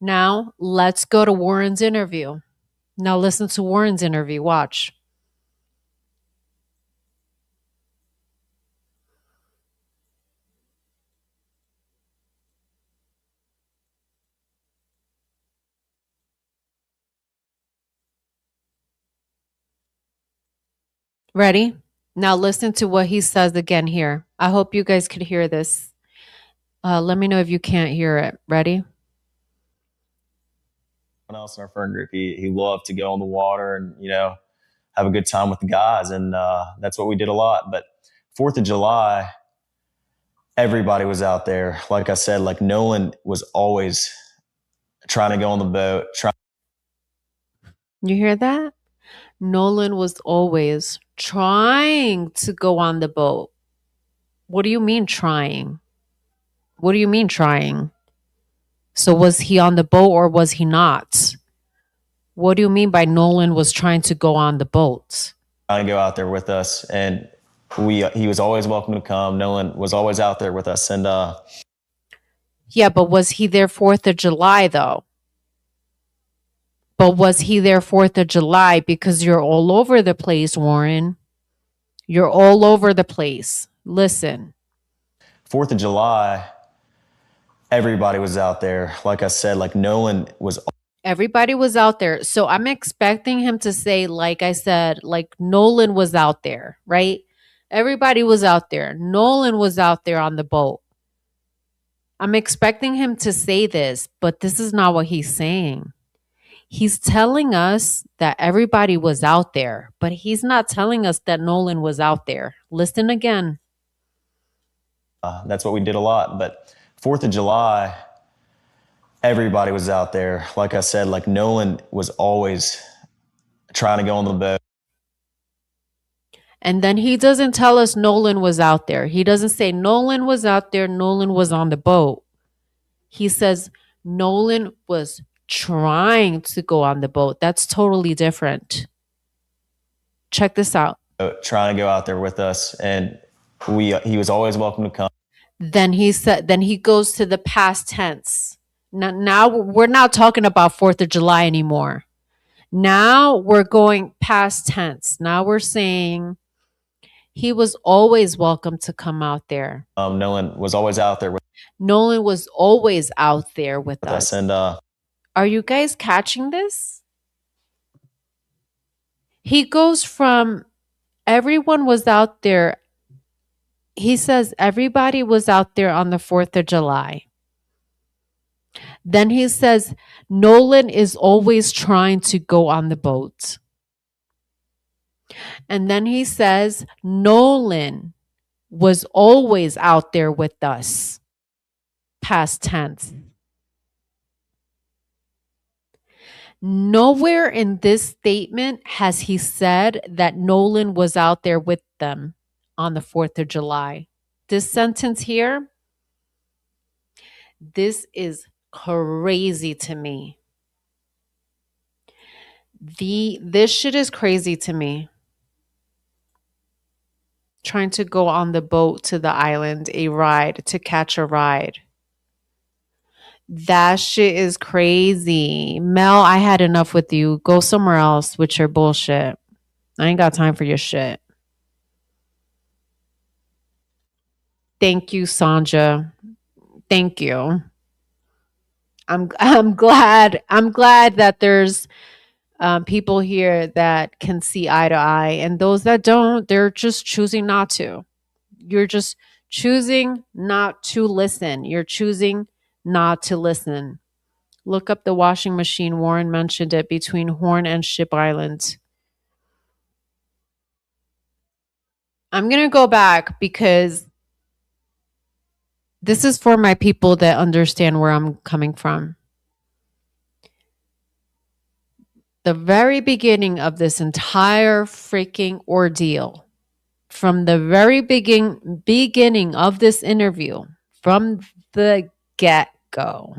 A: Now, let's go to Warren's interview. Now, listen to Warren's interview. Watch. Ready? Now listen to what he says again here. I hope you guys could hear this. Let me know if you can't hear it. Ready?
T: Someone else in our friend group, he loved to go on the water and, have a good time with the guys. And that's what we did a lot. But 4th of July, everybody was out there. Like I said, like Nolan was always trying to go on the boat.
A: You hear that? Nolan was always trying to go on the boat. What do you mean trying? What do you mean trying? So was he on the boat or was he not? What do you mean by Nolan was trying to go on the boat?
T: Trying to go out there with us, and he was always welcome to come. Nolan was always out there with us, and
A: yeah, but was he there 4th of July though? But was he there 4th of July? Because you're all over the place, Warren. You're all over the place. Listen.
T: 4th of July, everybody was out there. Like I said, like Nolan was.
A: Everybody was out there. So I'm expecting him to say, like I said, like Nolan was out there, right? Everybody was out there. Nolan was out there on the boat. I'm expecting him to say this, but this is not what he's saying. He's telling us that everybody was out there, but he's not telling us that Nolan was out there. Listen again.
T: That's what we did a lot. But 4th of July, everybody was out there. Like I said, like Nolan was always trying to go on the boat.
A: And then he doesn't tell us Nolan was out there. He doesn't say Nolan was out there, Nolan was on the boat. He says Nolan was trying to go on the boat. That's totally different. Check this out.
T: Trying to go out there with us, and he was always welcome to come.
A: Then he goes to the past tense. Now we're not talking about 4th of July anymore. Now we're going past tense. Now we're saying he was always welcome to come out there.
T: Nolan was always out there with
A: Nolan was always out there with us.
T: And
A: are you guys catching this? He goes from everyone was out there. He says everybody was out there on the 4th of July. Then he says Nolan is always trying to go on the boat. And then he says Nolan was always out there with us. Past tense. Nowhere in this statement has he said that Nolan was out there with them on the 4th of July. This sentence here, this is crazy to me. This shit is crazy to me. Trying to go on the boat to the island, to catch a ride. That shit is crazy. Mel, I had enough with you. Go somewhere else with your bullshit. I ain't got time for your shit. Thank you, Sanja. Thank you. I'm glad that there's people here that can see eye to eye, and those that don't, they're just choosing not to. You're just choosing not to listen. You're choosing not to listen. Look up the washing machine. Warren mentioned it between Horn and Ship Island. I'm going to go back because this is for my people that understand where I'm coming from. The very beginning of this entire freaking ordeal, from the very beginning of this interview, from the get-go,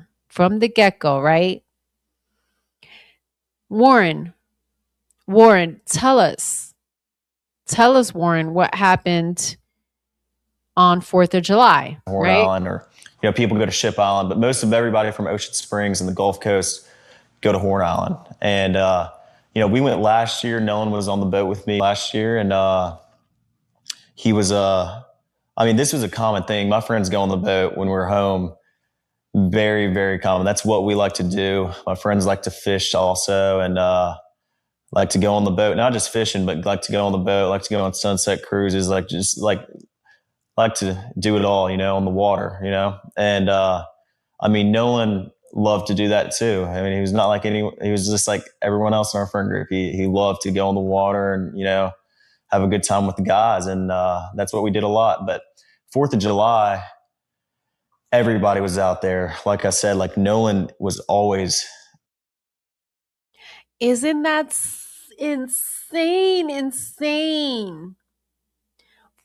A: right? Warren, tell us, Warren, what happened on 4th of July,
T: Horn
A: right?
T: Island, or people go to Ship Island, but most of everybody from Ocean Springs and the Gulf Coast go to Horn Island. And we went last year. Nolan was on the boat with me last year, and he was this was a common thing. My friends go on the boat when we're home. Very, very common. That's what we like to do. My friends like to fish also, and like to go on the boat. Not just fishing, but like to go on the boat, like to go on sunset cruises, like to do it all, on the water, And Nolan loved to do that too. He was not like he was just like everyone else in our friend group. He loved to go on the water and, have a good time with the guys. And that's what we did a lot. But 4th of July, everybody was out there. Like I said, like Nolan was always.
A: Isn't that insane?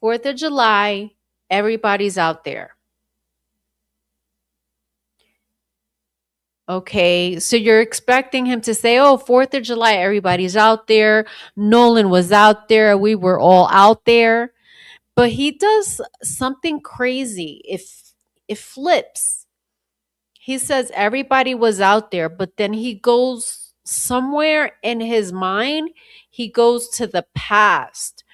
A: 4th of July, everybody's out there. Okay, so you're expecting him to say, 4th of July, everybody's out there. Nolan was out there. We were all out there. But he does something crazy. It flips. He says everybody was out there, but then he goes somewhere in his mind, he goes to the past,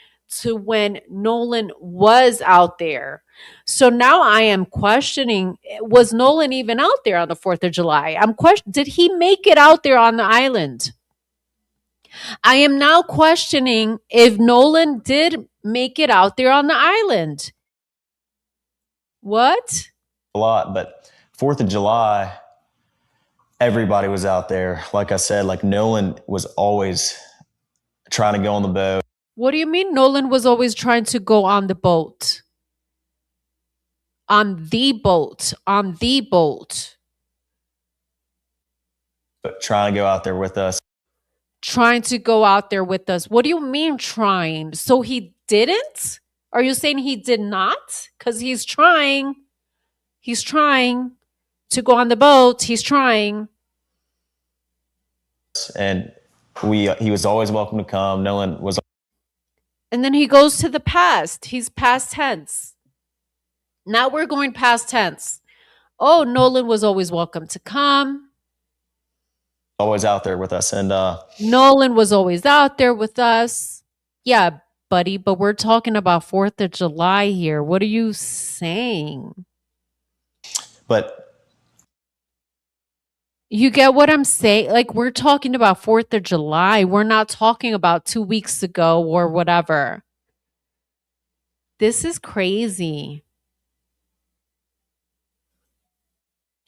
A: to when Nolan was out there. So now I am questioning, was Nolan even out there on the 4th of July? Did he make it out there on the island? I am now questioning if Nolan did make it out there on the island. What?
T: A lot, but 4th of July, everybody was out there. Like I said, like Nolan was always trying to go on the boat.
A: What do you mean Nolan was always trying to go on the boat? On the boat. On the boat.
T: But trying to go out there with us.
A: Trying to go out there with us. What do you mean trying? So he didn't? Are you saying he did not? Because he's trying. He's trying to go on the boat. He's trying.
T: And he was always welcome to come. Nolan was.
A: And then he goes to the past. He's past tense. Now we're going past tense. Oh, Nolan was always welcome to come.
T: Always out there with us. And
A: Nolan was always out there with us. Yeah, buddy, but we're talking about 4th of July here. What are you saying?
T: But
A: you get what I'm saying? Like, we're talking about 4th of July. We're not talking about 2 weeks ago or whatever. This is crazy.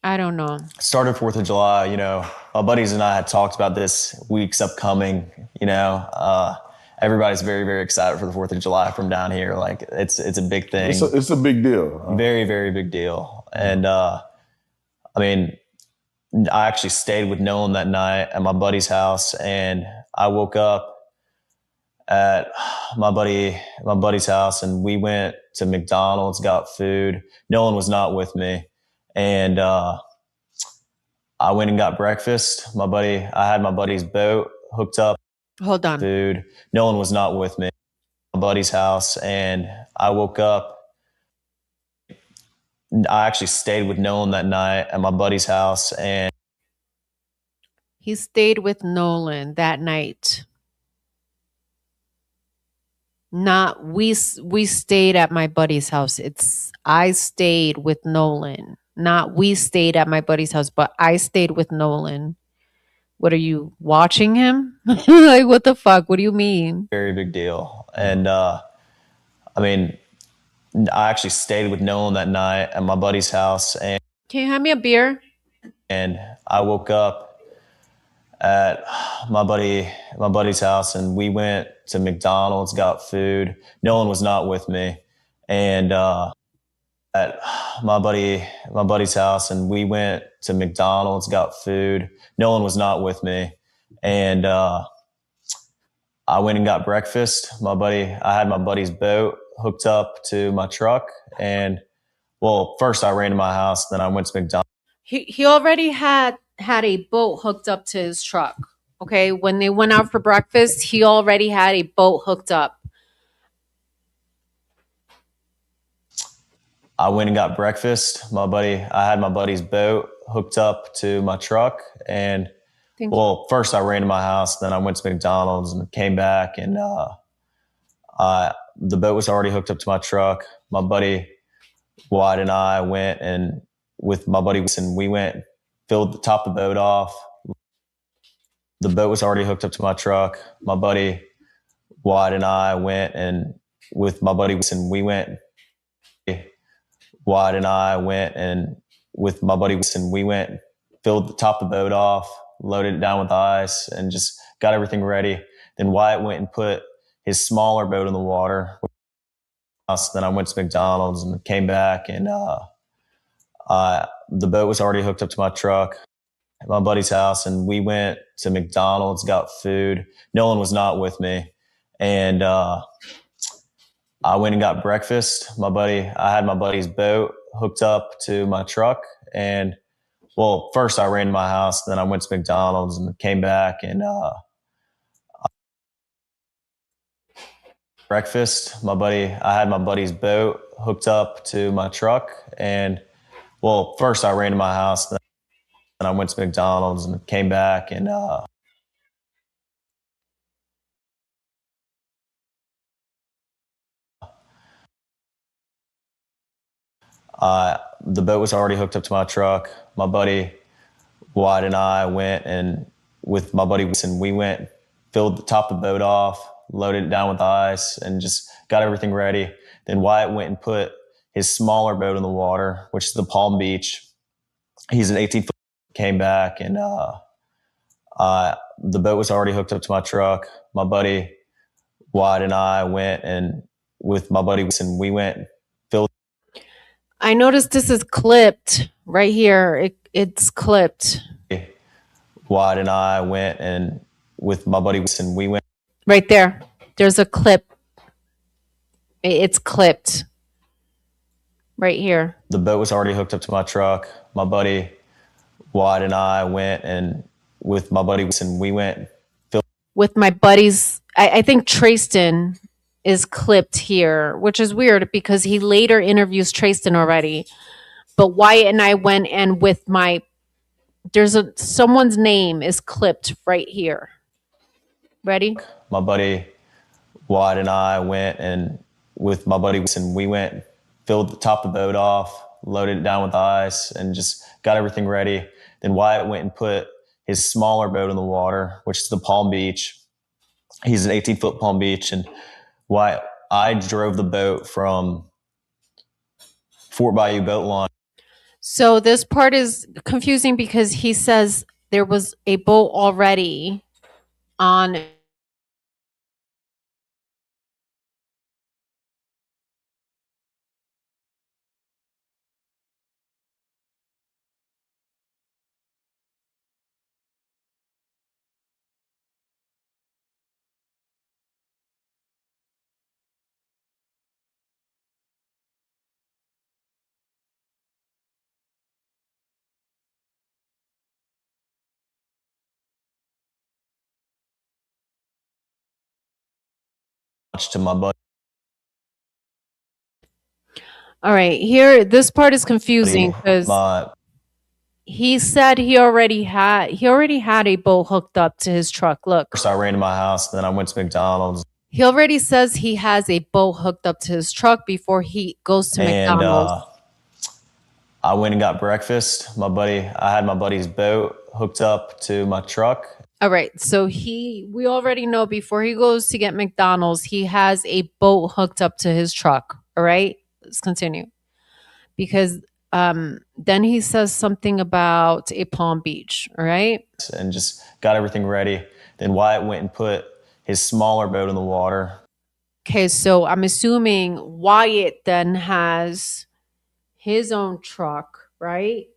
A: I don't know.
T: Started 4th of July, you know, my buddies and I had talked about this week's upcoming, you know, everybody's very, very excited for the 4th of July from down here. Like it's a big thing.
S: It's a big deal.
T: Very, very big deal. And, I mean, I actually stayed with Nolan that night at my buddy's house, and I woke up at my buddy's house, and we went to McDonald's, got food. Nolan was not with me. And I went and got breakfast. I had my buddy's boat hooked up.
A: Hold on.
T: Food. Nolan was not with me. My buddy's house, and I woke up. I actually stayed with Nolan that night at my buddy's house, and
A: he stayed with Nolan that night. Not we stayed at my buddy's house. It's I stayed with Nolan. Not we stayed at my buddy's house, but I stayed with Nolan. What are you watching him? Like, what the fuck? What do you mean?
T: Very big deal. And I mean, I actually stayed with Nolan that night at my buddy's house, and
A: can you have me a beer?
T: And I woke up at my buddy's house, and we went to McDonald's, got food. Nolan was not with me. And at my buddy's house, and we went to McDonald's, got food. Nolan was not with me. And I went and got breakfast. I had my buddy's boat hooked up to my truck. And well, first I ran to my house, then I went to McDonald's.
A: He already had a boat hooked up to his truck. Okay. When they went out for breakfast, he already had a boat hooked up.
T: I went and got breakfast. I had my buddy's boat hooked up to my truck. And well, first I ran to my house, then I went to McDonald's and came back, and the boat was already hooked up to my truck. My buddy Wyatt and I went, and with my buddy, and we went, topped the boat off. The boat was already hooked up to my truck. My buddy Wyatt and I went, and with my buddy, and we went, Wyatt and I went, and with my buddy, and we went, topped the boat off, loaded it down with ice, and just got everything ready. Then Wyatt went and put his smaller boat in the water. Then I went to McDonald's and came back, and the boat was already hooked up to my truck at my buddy's house, and we went to McDonald's, got food. Nolan was not with me. And I went and got breakfast. I had my buddy's boat hooked up to my truck. And well, first I ran to my house, then I went to McDonald's and came back, and breakfast. I had my buddy's boat hooked up to my truck. And well, first I ran to my house, then I went to McDonald's and came back, and The boat was already hooked up to my truck. My buddy Wyatt and I went, and with my buddy Wilson, we went, filled the top of the boat off, loaded it down with ice, and just got everything ready. Then Wyatt went and put his smaller boat in the water, which is the Palm Beach. He's an 18-foot. Came back, and the boat was already hooked up to my truck. My buddy Wyatt and I went, and with my buddy Wilson, we went, filled.
A: I noticed this is clipped right here. It's clipped.
T: Wyatt and I went, and with my buddy Wilson, we went.
A: Right there. There's a clip. It's clipped. Right here.
T: The boat was already hooked up to my truck. My buddy Wyatt and I went, and with my buddy Wilson, we went.
A: With my buddies, I think Trayston is clipped here, which is weird because he later interviews Trayston already. But Wyatt and I went, and with my, someone's name is clipped right here. Ready?
T: My buddy Wyatt and I went, and with my buddy Wilson, we went, filled the top of the boat off, loaded it down with ice, and just got everything ready. Then Wyatt went and put his smaller boat in the water, which is the Palm Beach. He's an 18-foot Palm Beach, and I drove the boat from Fort Bayou boat launch.
A: So this part is confusing because he says there was a boat already on
T: to my buddy.
A: All right, here this part is confusing because he said he already had a boat hooked up to his truck. Look.
T: First, I ran to my house, then I went to McDonald's.
A: He already says he has a boat hooked up to his truck before he goes to McDonald's.
T: I went and got breakfast. I had my buddy's boat hooked up to my truck.
A: All right, so we already know before he goes to get McDonald's, he has a boat hooked up to his truck. All right, let's continue. Because then he says something about a Palm Beach, all right?
T: And just got everything ready. Then Wyatt went and put his smaller boat in the water.
A: Okay, so I'm assuming Wyatt then has his own truck, right?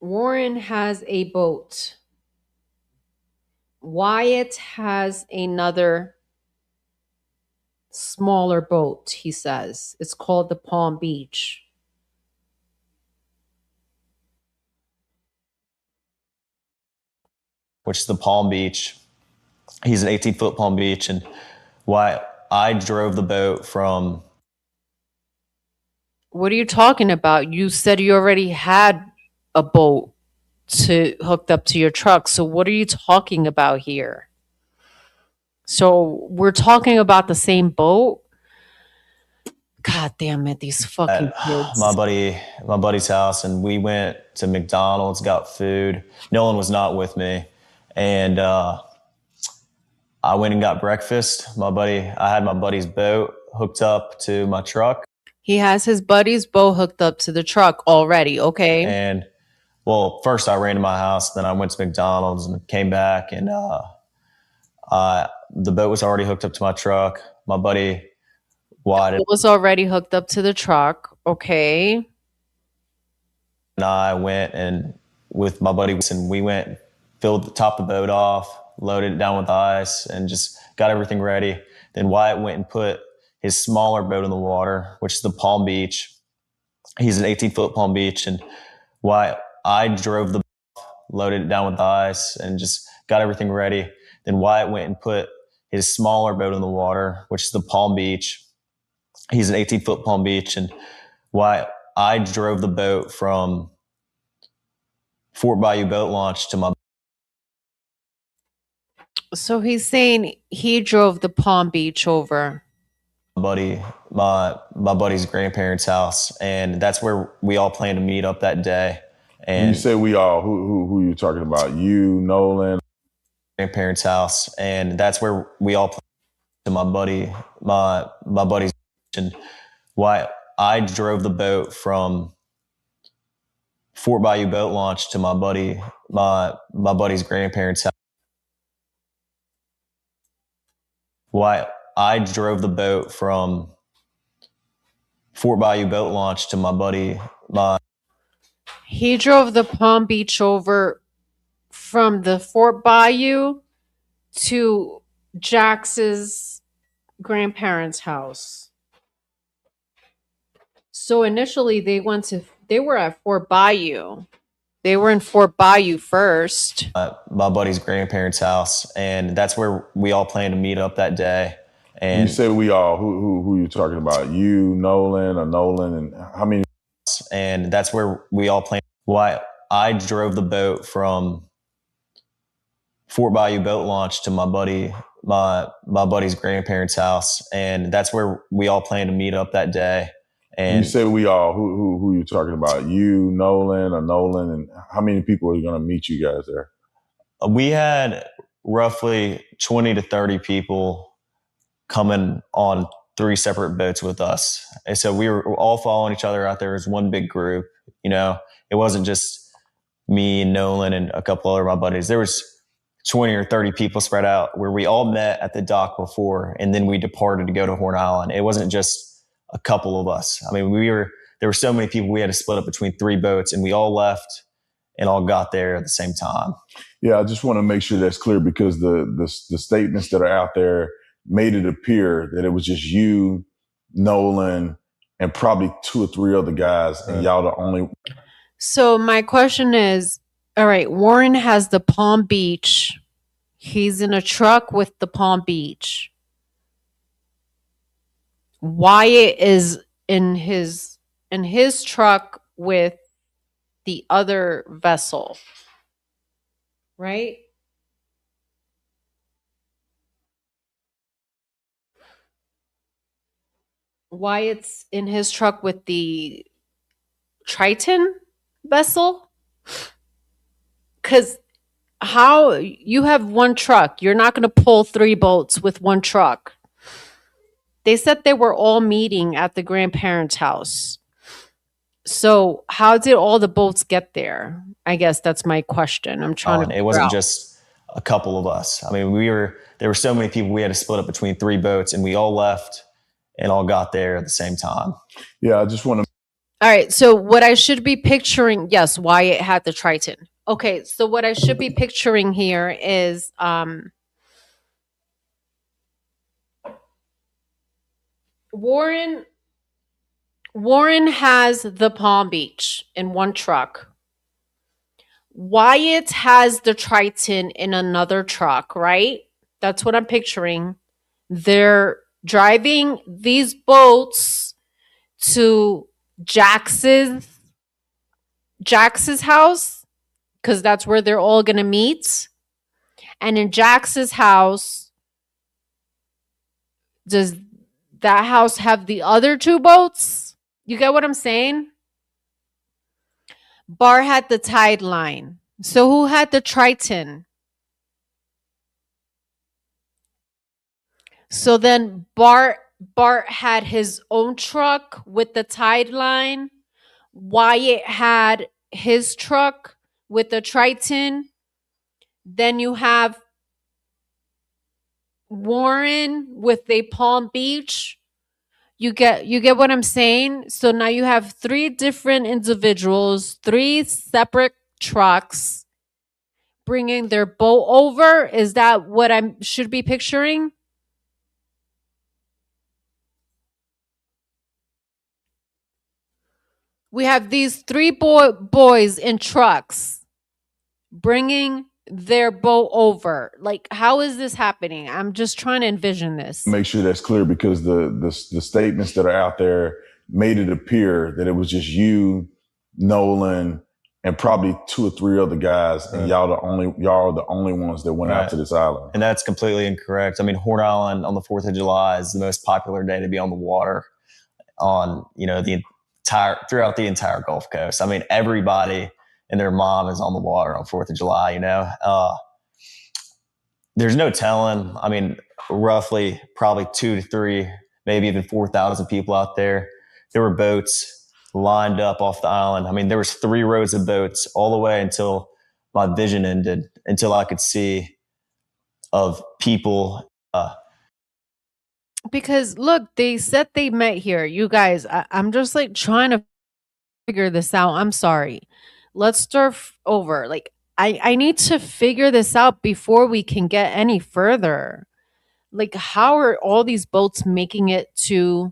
A: Warren has a boat. Wyatt has another smaller boat, he says. It's called the Palm Beach.
T: Which is the Palm Beach. He's an 18-foot Palm Beach, and I drove the boat from.
A: What are you talking about? You said you already had a boat hooked up to your truck. So what are you talking about here? So we're talking about the same boat? God damn it, these fucking kids.
T: My buddy's house, and we went to McDonald's, got food. Nolan was not with me, and I went and got breakfast. I had my buddy's boat hooked up to my truck.
A: He has his buddy's boat hooked up to the truck already, okay?
T: And well, first I ran to my house, then I went to McDonald's and came back, and the boat was already hooked up to my truck. My buddy Wyatt.
A: It was already hooked up to the truck, okay?
T: And I went, and with my buddy Wilson, we went, filled the top of the boat off, loaded it down with ice, and just got everything ready. Then Wyatt went and put his smaller boat in the water, which is the Palm Beach. He's an 18-foot Palm Beach, and I drove the boat, loaded it down with ice, and just got everything ready. Then Wyatt went and put his smaller boat in the water, which is the Palm Beach. He's an 18-foot Palm Beach, and I drove the boat from Fort Bayou boat launch to my.
A: So he's saying he drove the Palm Beach over.
T: My buddy's grandparents' house, and that's where we all plan to meet up that day.
S: When you
T: And
S: say we all, who are you talking about? You, Nolan?
T: Grandparents' house, and that's where we all plan to my buddy's. And why I drove the boat from Fort Bayou boat launch to my buddy's grandparents' house. Why I drove the boat from Fort Bayou boat launch to
A: He drove the Palm Beach over from the Fort Bayou to Jax's grandparents' house. So initially they were at Fort Bayou. They were in Fort Bayou first.
T: My buddy's grandparents' house, and that's where we all plan to meet up that day. And
S: when you say we all, who are you talking about? You, Nolan, or Nolan, and how many?
T: And that's where we all plan. Why I drove the boat from Fort Bayou boat launch to my buddy's grandparents' house, and that's where we all plan to meet up that day. And
S: when you say we all, who are you talking about? You, Nolan, or Nolan, and how many people are going to meet you guys there?
T: We had roughly 20 to 30 people coming on 3 separate boats with us. And so we were all following each other out there as one big group. You know, it wasn't just me and Nolan and a couple other of my buddies. There was 20 or 30 people spread out where we all met at the dock before, and then we departed to go to Horn Island. It wasn't just a couple of us. I mean, there were so many people, we had to split up between 3 boats, and we all left and all got there at the same time.
S: Yeah, I just want to make sure that's clear, because the statements that are out there made it appear that it was just you, Nolan, and probably 2 or 3 other guys, and y'all the only.
A: So my question is, all right, Warren has the Palm Beach. He's in a truck with the Palm Beach. Wyatt is in his truck with the other vessel, right? Wyatt's in his truck with the Triton vessel? Because how you have one truck, you're not going to pull 3 boats with one truck. They said they were all meeting at the grandparents' house. So how did all the boats get there? I guess that's my question. I'm trying to.
T: It wasn't just a couple of us. I mean, there were so many people, we had to split up between 3 boats, and we all left and all got there at the same time.
S: Yeah, I just want to.
A: All right. So what I should be picturing, yes, Wyatt had the Triton. Okay. So what I should be picturing here is Warren has the Palm Beach in one truck. Wyatt has the Triton in another truck, right? That's what I'm picturing. They're driving these boats to Jax's house, because that's where they're all going to meet. And in Jax's house, does that house have the other 2 boats? You get what I'm saying? Bar had the tide line. So who had the Triton? So then Bart had his own truck with the tide line. Wyatt had his truck with the Triton. Then you have Warren with a Palm Beach. You get what I'm saying? So now you have 3 different individuals, 3 separate trucks bringing their boat over. Is that what I should be picturing? We have these 3 boys in trucks bringing their boat over. Like, how is this happening? I'm just trying to envision this.
S: Make sure that's clear, because the statements that are out there made it appear that it was just you, Nolan, and probably 2 or 3 other guys, and y'all are the only ones that went out to this island.
T: And that's completely incorrect. I mean, Horn Island on the 4th of July is the most popular day to be on the water on, throughout the entire Gulf Coast. I mean, everybody and their mom is on the water on 4th of July, There's no telling. I mean, roughly probably 2 to 3, maybe even 4,000 people out there. There were boats lined up off the island. I mean, there was 3 rows of boats all the way until my vision ended, until I could see of people.
A: Because look, they said they met here. You guys, I'm just like trying to figure this out. I'm sorry. Let's start over. Like, I need to figure this out before we can get any further. Like, how are all these boats making it to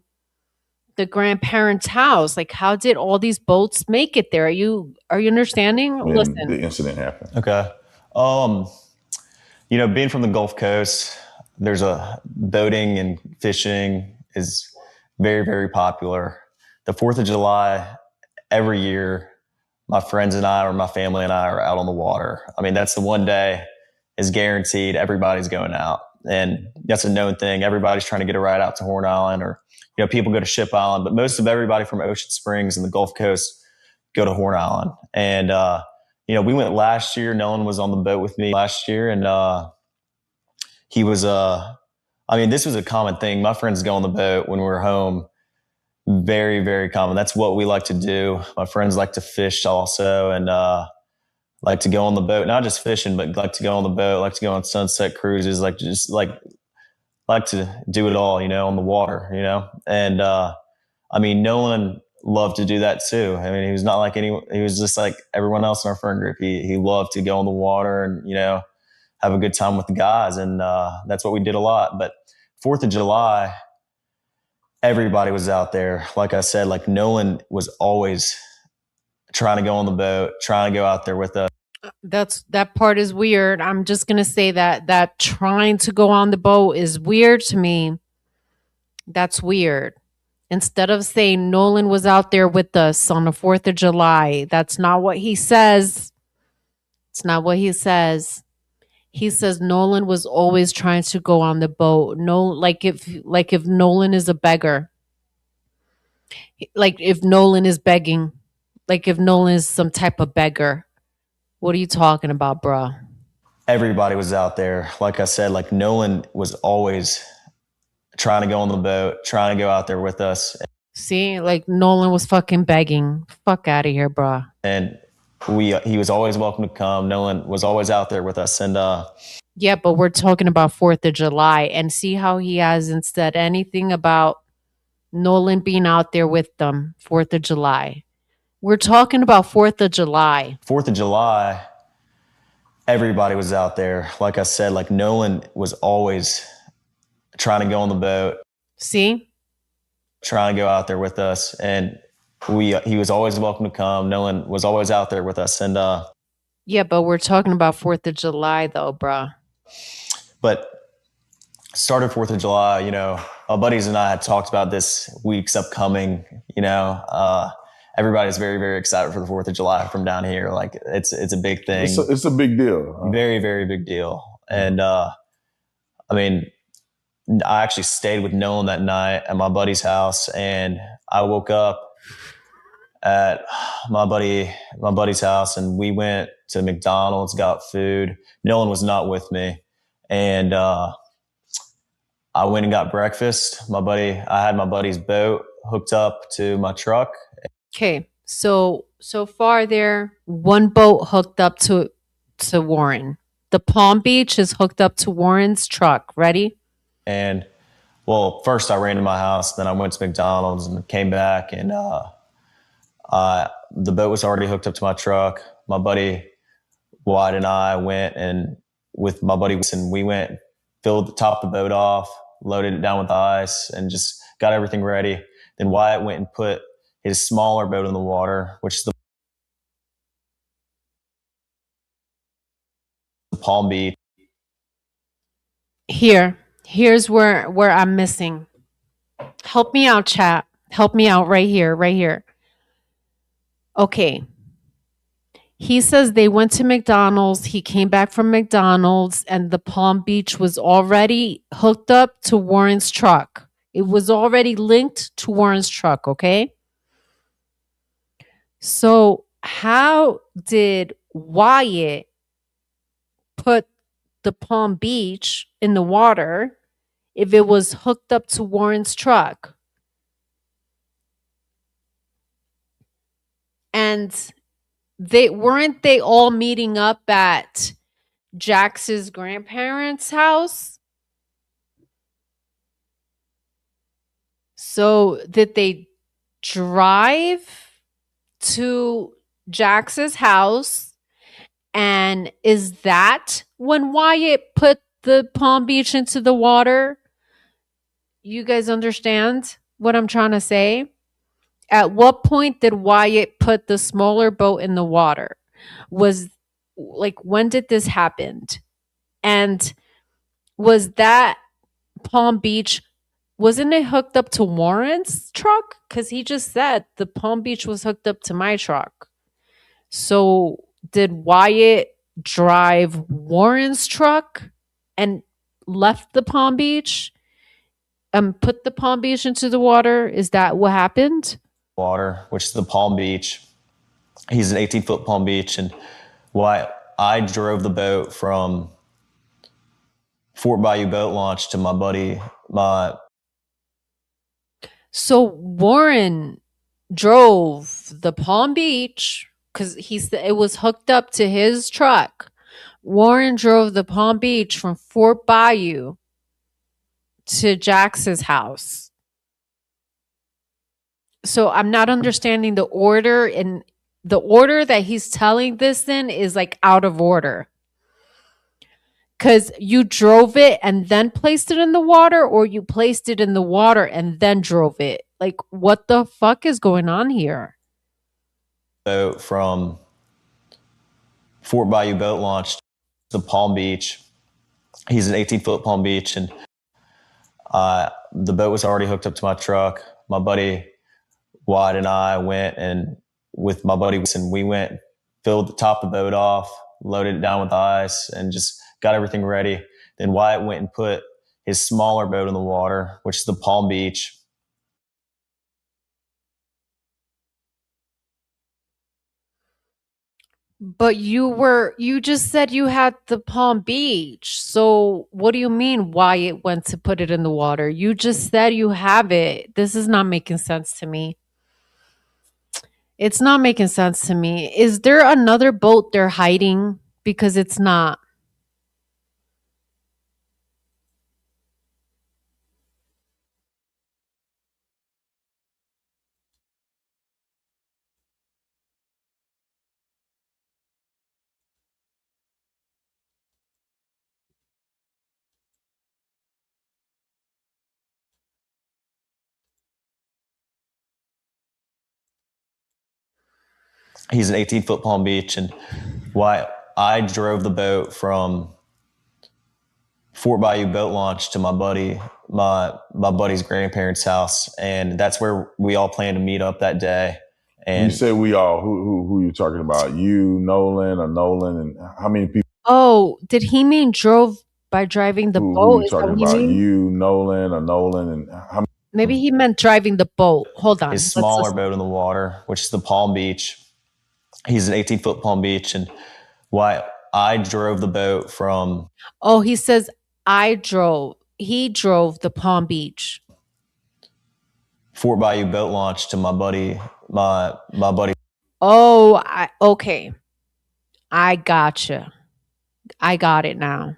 A: the grandparents' house? Like, how did all these boats make it there? Are you understanding?
S: When
A: Listen,
S: the incident happened.
T: Okay. Being from the Gulf Coast, there's a boating and fishing is very, very popular. The 4th of July, every year, my friends and I, or my family and I, are out on the water. I mean, that's the one day is guaranteed everybody's going out. And that's a known thing. Everybody's trying to get a ride out to Horn Island, or, people go to Ship Island, but most of everybody from Ocean Springs and the Gulf Coast go to Horn Island. And, we went last year. Nolan was on the boat with me last year, and he was, this was a common thing. My friends go on the boat when we were home. Very, very common. That's what we like to do. My friends like to fish also, and like to go on the boat. Not just fishing, but like to go on the boat, like to go on sunset cruises, like to do it all, on the water, And Nolan loved to do that too. I mean, he was not like he was just like everyone else in our friend group. He loved to go on the water and, have a good time with the guys. And that's what we did a lot. But 4th of July, everybody was out there. Like I said, like Nolan was always trying to go on the boat, trying to go out there with us.
A: that part is weird. I'm just gonna say that trying to go on the boat is weird to me. That's weird. Instead of saying Nolan was out there with us on the 4th of July, that's not what he says. It's not what he says. He says Nolan was always trying to go on the boat. No, like if Nolan is a beggar. Like if Nolan is begging. Like if Nolan is some type of beggar. What are you talking about, bruh?
T: Everybody was out there. Like I said, like Nolan was always trying to go on the boat, trying to go out there with us.
A: See, like Nolan was fucking begging. Fuck out of here, bruh.
T: And he was always welcome to come. Nolan was always out there with us. And
A: yeah, but we're talking about 4th of July, and see how he hasn't said anything about Nolan being out there with them 4th of July. We're talking about 4th of July.
T: 4th of July, everybody was out there. Like I said, like Nolan was always trying to go on the boat.
A: See?
T: Trying to go out there with us. And he was always welcome to come. Nolan was always out there with us. And
A: yeah, but we're talking about 4th of July though, bruh.
T: But started 4th of July, my buddies and I had talked about this week's upcoming, everybody's very, very excited for the 4th of July from down here. Like it's a big thing.
S: It's a big deal.
T: Very, very big deal. And I actually stayed with Nolan that night at my buddy's house, and I woke up at my buddy's house, and we went to McDonald's, got food. Nolan was not with me. And I went and got breakfast. I had my buddy's boat hooked up to my truck.
A: Okay. So far there, one boat hooked up to Warren. The Palm Beach is hooked up to Warren's truck. Ready?
T: And first I ran to my house, then I went to McDonald's and came back, and the boat was already hooked up to my truck. My buddy Wyatt and I went, and with my buddy, and we went, topped the boat off, loaded it down with ice, and just got everything ready. Then Wyatt went and put his smaller boat in the water, which is the Palm Beach.
A: Here's where I'm missing. Help me out, chat. Help me out right here. Okay. He says they went to McDonald's. He came back from McDonald's and the Palm Beach was already hooked up to Warren's truck. It was already linked to Warren's truck, okay? So, how did Wyatt put the Palm Beach in the water if it was hooked up to Warren's truck? And weren't they all meeting up at Jax's grandparents' house? So did they drive to Jax's house? And is that when Wyatt put the Palm Beach into the water? You guys understand what I'm trying to say? At what point did Wyatt put the smaller boat in the water? Was like, when did this happen? And was that Palm Beach, wasn't it hooked up to Warren's truck? Because he just said the Palm Beach was hooked up to my truck. So did Wyatt drive Warren's truck and left the Palm Beach and put the Palm Beach into the water? Is that what happened?
T: Water, which is the Palm Beach. He's an 18-foot Palm Beach. And I drove the boat from Fort Bayou boat launch to my buddy,
A: So Warren drove the Palm Beach because it was hooked up to his truck. Warren drove the Palm Beach from Fort Bayou to Jax's house. So I'm not understanding the order, and the order that he's telling this in is like out of order. Because you drove it and then placed it in the water, or you placed it in the water and then drove it. Like, what the fuck is going on here?
T: Boat from Fort Bayou boat launch to the Palm Beach. He's an 18-foot Palm Beach. And the boat was already hooked up to my truck. My buddy Wyatt and I went, and with my buddy, and we went, filled the top of the boat off, loaded it down with ice, and just got everything ready. Then Wyatt went and put his smaller boat in the water, which is the Palm Beach.
A: But you just said you had the Palm Beach. So what do you mean Wyatt went to put it in the water? You just said you have it. This is not making sense to me. It's not making sense to me. Is there another boat they're hiding? Because it's not.
T: He's an 18-foot Palm Beach. And I drove the boat from Fort Bayou boat launch to my buddy's grandparents' house, and that's where we all planned to meet up that day. And
S: you say we all, who you talking about? You, Nolan, and how many people?
A: Oh, did he mean drove by driving the
S: Who
A: boat?
S: you
A: Is that
S: talking
A: what he
S: about?
A: mean?
S: You, Nolan, and how many?
A: Maybe he meant driving the boat. Hold on.
T: his smaller boat in the water, which is the Palm Beach. He's an 18-foot Palm Beach. And I drove the boat from...
A: Oh, he says he drove the Palm Beach.
T: Fort Bayou boat launch to my buddy, my buddy.
A: Oh, okay. I gotcha. I got it now.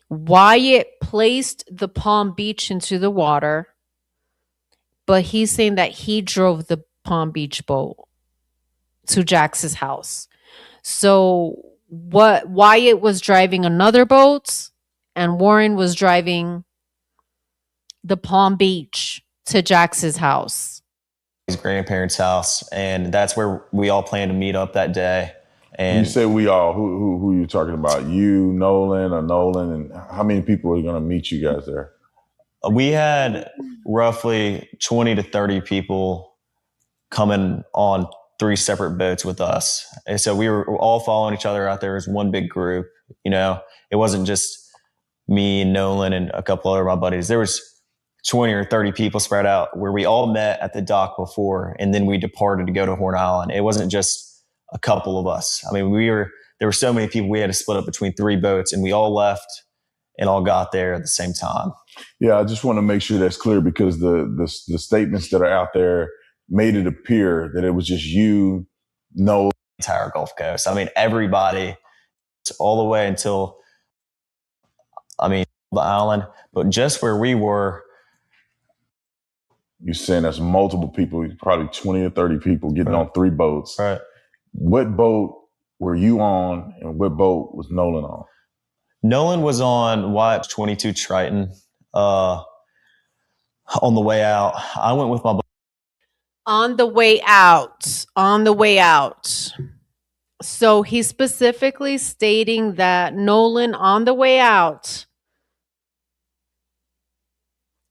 A: Wyatt placed the Palm Beach into the water, but he's saying that he drove the Palm Beach boat to Jax's house. So Wyatt was driving another boat and Warren was driving the Palm Beach to Jax's house.
T: His grandparents' house, and that's where we all planned to meet up that day. And
S: you say we all, who you talking about? You, Nolan, and how many people are going to meet you guys there?
T: We had roughly 20 to 30 people coming on 3 separate boats with us. And so we were all following each other out there as one big group. You know, it wasn't just me and Nolan and a couple other of my buddies. There was 20 or 30 people spread out where we all met at the dock before, and then we departed to go to Horn Island. It wasn't just a couple of us. I mean, there were so many people, we had to split up between 3 boats, and we all left and all got there at the same time.
S: Yeah, I just want to make sure that's clear, because the statements that are out there made it appear that it was just you, Nolan.
T: Entire Gulf Coast. I mean, everybody, all the way until, the island, but just where we were.
S: You're saying there's multiple people, probably 20 or 30 people getting on 3 boats.
T: Right.
S: What boat were you on, and what boat was Nolan on?
T: Nolan was on Wyatt 22 Triton. On the way out, I went with my buddy.
A: On the way out. On the way out. So he's specifically stating that Nolan, on the way out,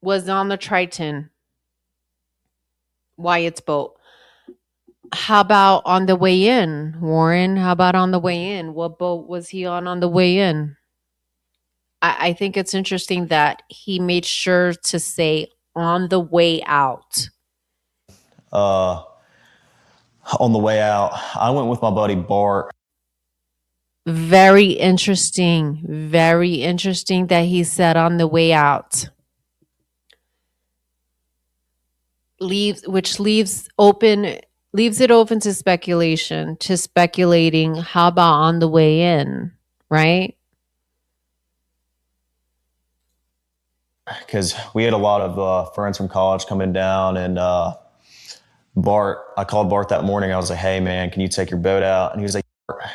A: was on the Triton, Wyatt's boat. How about on the way in, Warren? How about on the way in? What boat was he on the way in? I think it's interesting that he made sure to say on the way out.
T: On the way out, I went with my buddy Bart.
A: Very interesting. Very interesting that he said on the way out. Leaves it open to speculating how about on the way in, right?
T: Because we had a lot of friends from college coming down, and I called Bart that morning. I was like, hey man, can you take your boat out? And he was like,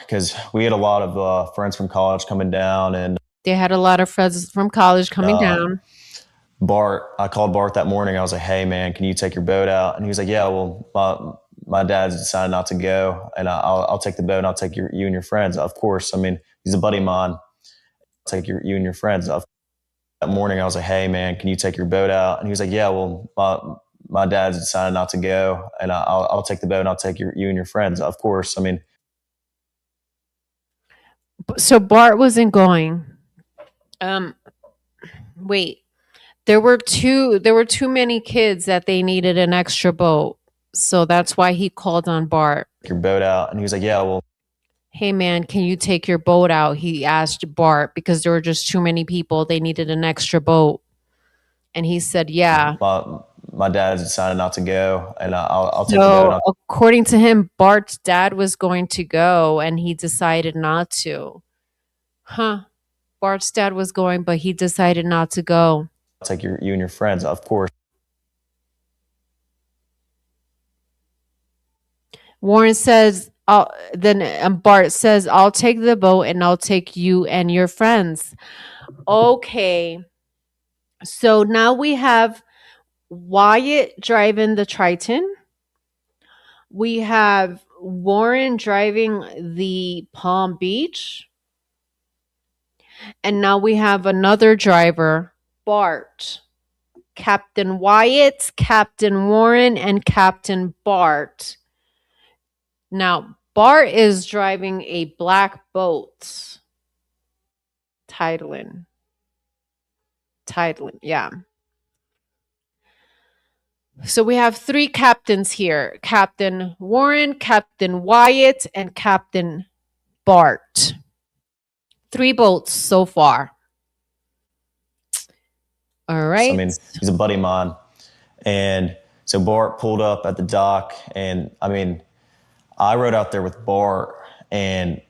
T: because we had a lot of friends from college coming down, and
A: they had a lot of friends from college coming down.
T: I called Bart that morning. I was like, hey man, can you take your boat out? And he was like, yeah, well, my dad's decided not to go, and I'll take the boat, and I'll take you and your friends. Of course. I mean, he's a buddy of mine. I'll take you and your friends. That morning, I was like, hey man, can you take your boat out? And he was like, yeah, well, my dad's decided not to go, and I'll take the boat, and I'll take you and your friends. Of course. I mean,
A: so Bart wasn't going. Wait. There were too many kids that they needed an extra boat. So that's why he called on Bart.
T: Your boat out. And he was like, yeah, well,
A: hey man, can you take your boat out? He asked Bart because there were just too many people. They needed an extra boat. And he said, yeah.
T: My dad decided not to go, and I'll take the boat.
A: According to him, Bart's dad was going to go and he decided not to. Bart's dad was going, but he decided not to go.
T: I'll take you and your friends, of course.
A: Warren says, Bart says, I'll take the boat and I'll take you and your friends. Okay. So now we have Wyatt driving the Triton. We have Warren driving the Palm Beach. And now we have another driver, Bart. Captain Wyatt, Captain Warren, and Captain Bart. Now, Bart is driving a black boat. Titling, yeah. So we have 3 captains here. Captain Warren, Captain Wyatt, and Captain Bart. 3 boats so far. All right.
T: So, I mean, he's a buddy of mine. And so Bart pulled up at the dock, and I mean, I rode out there with Bart, and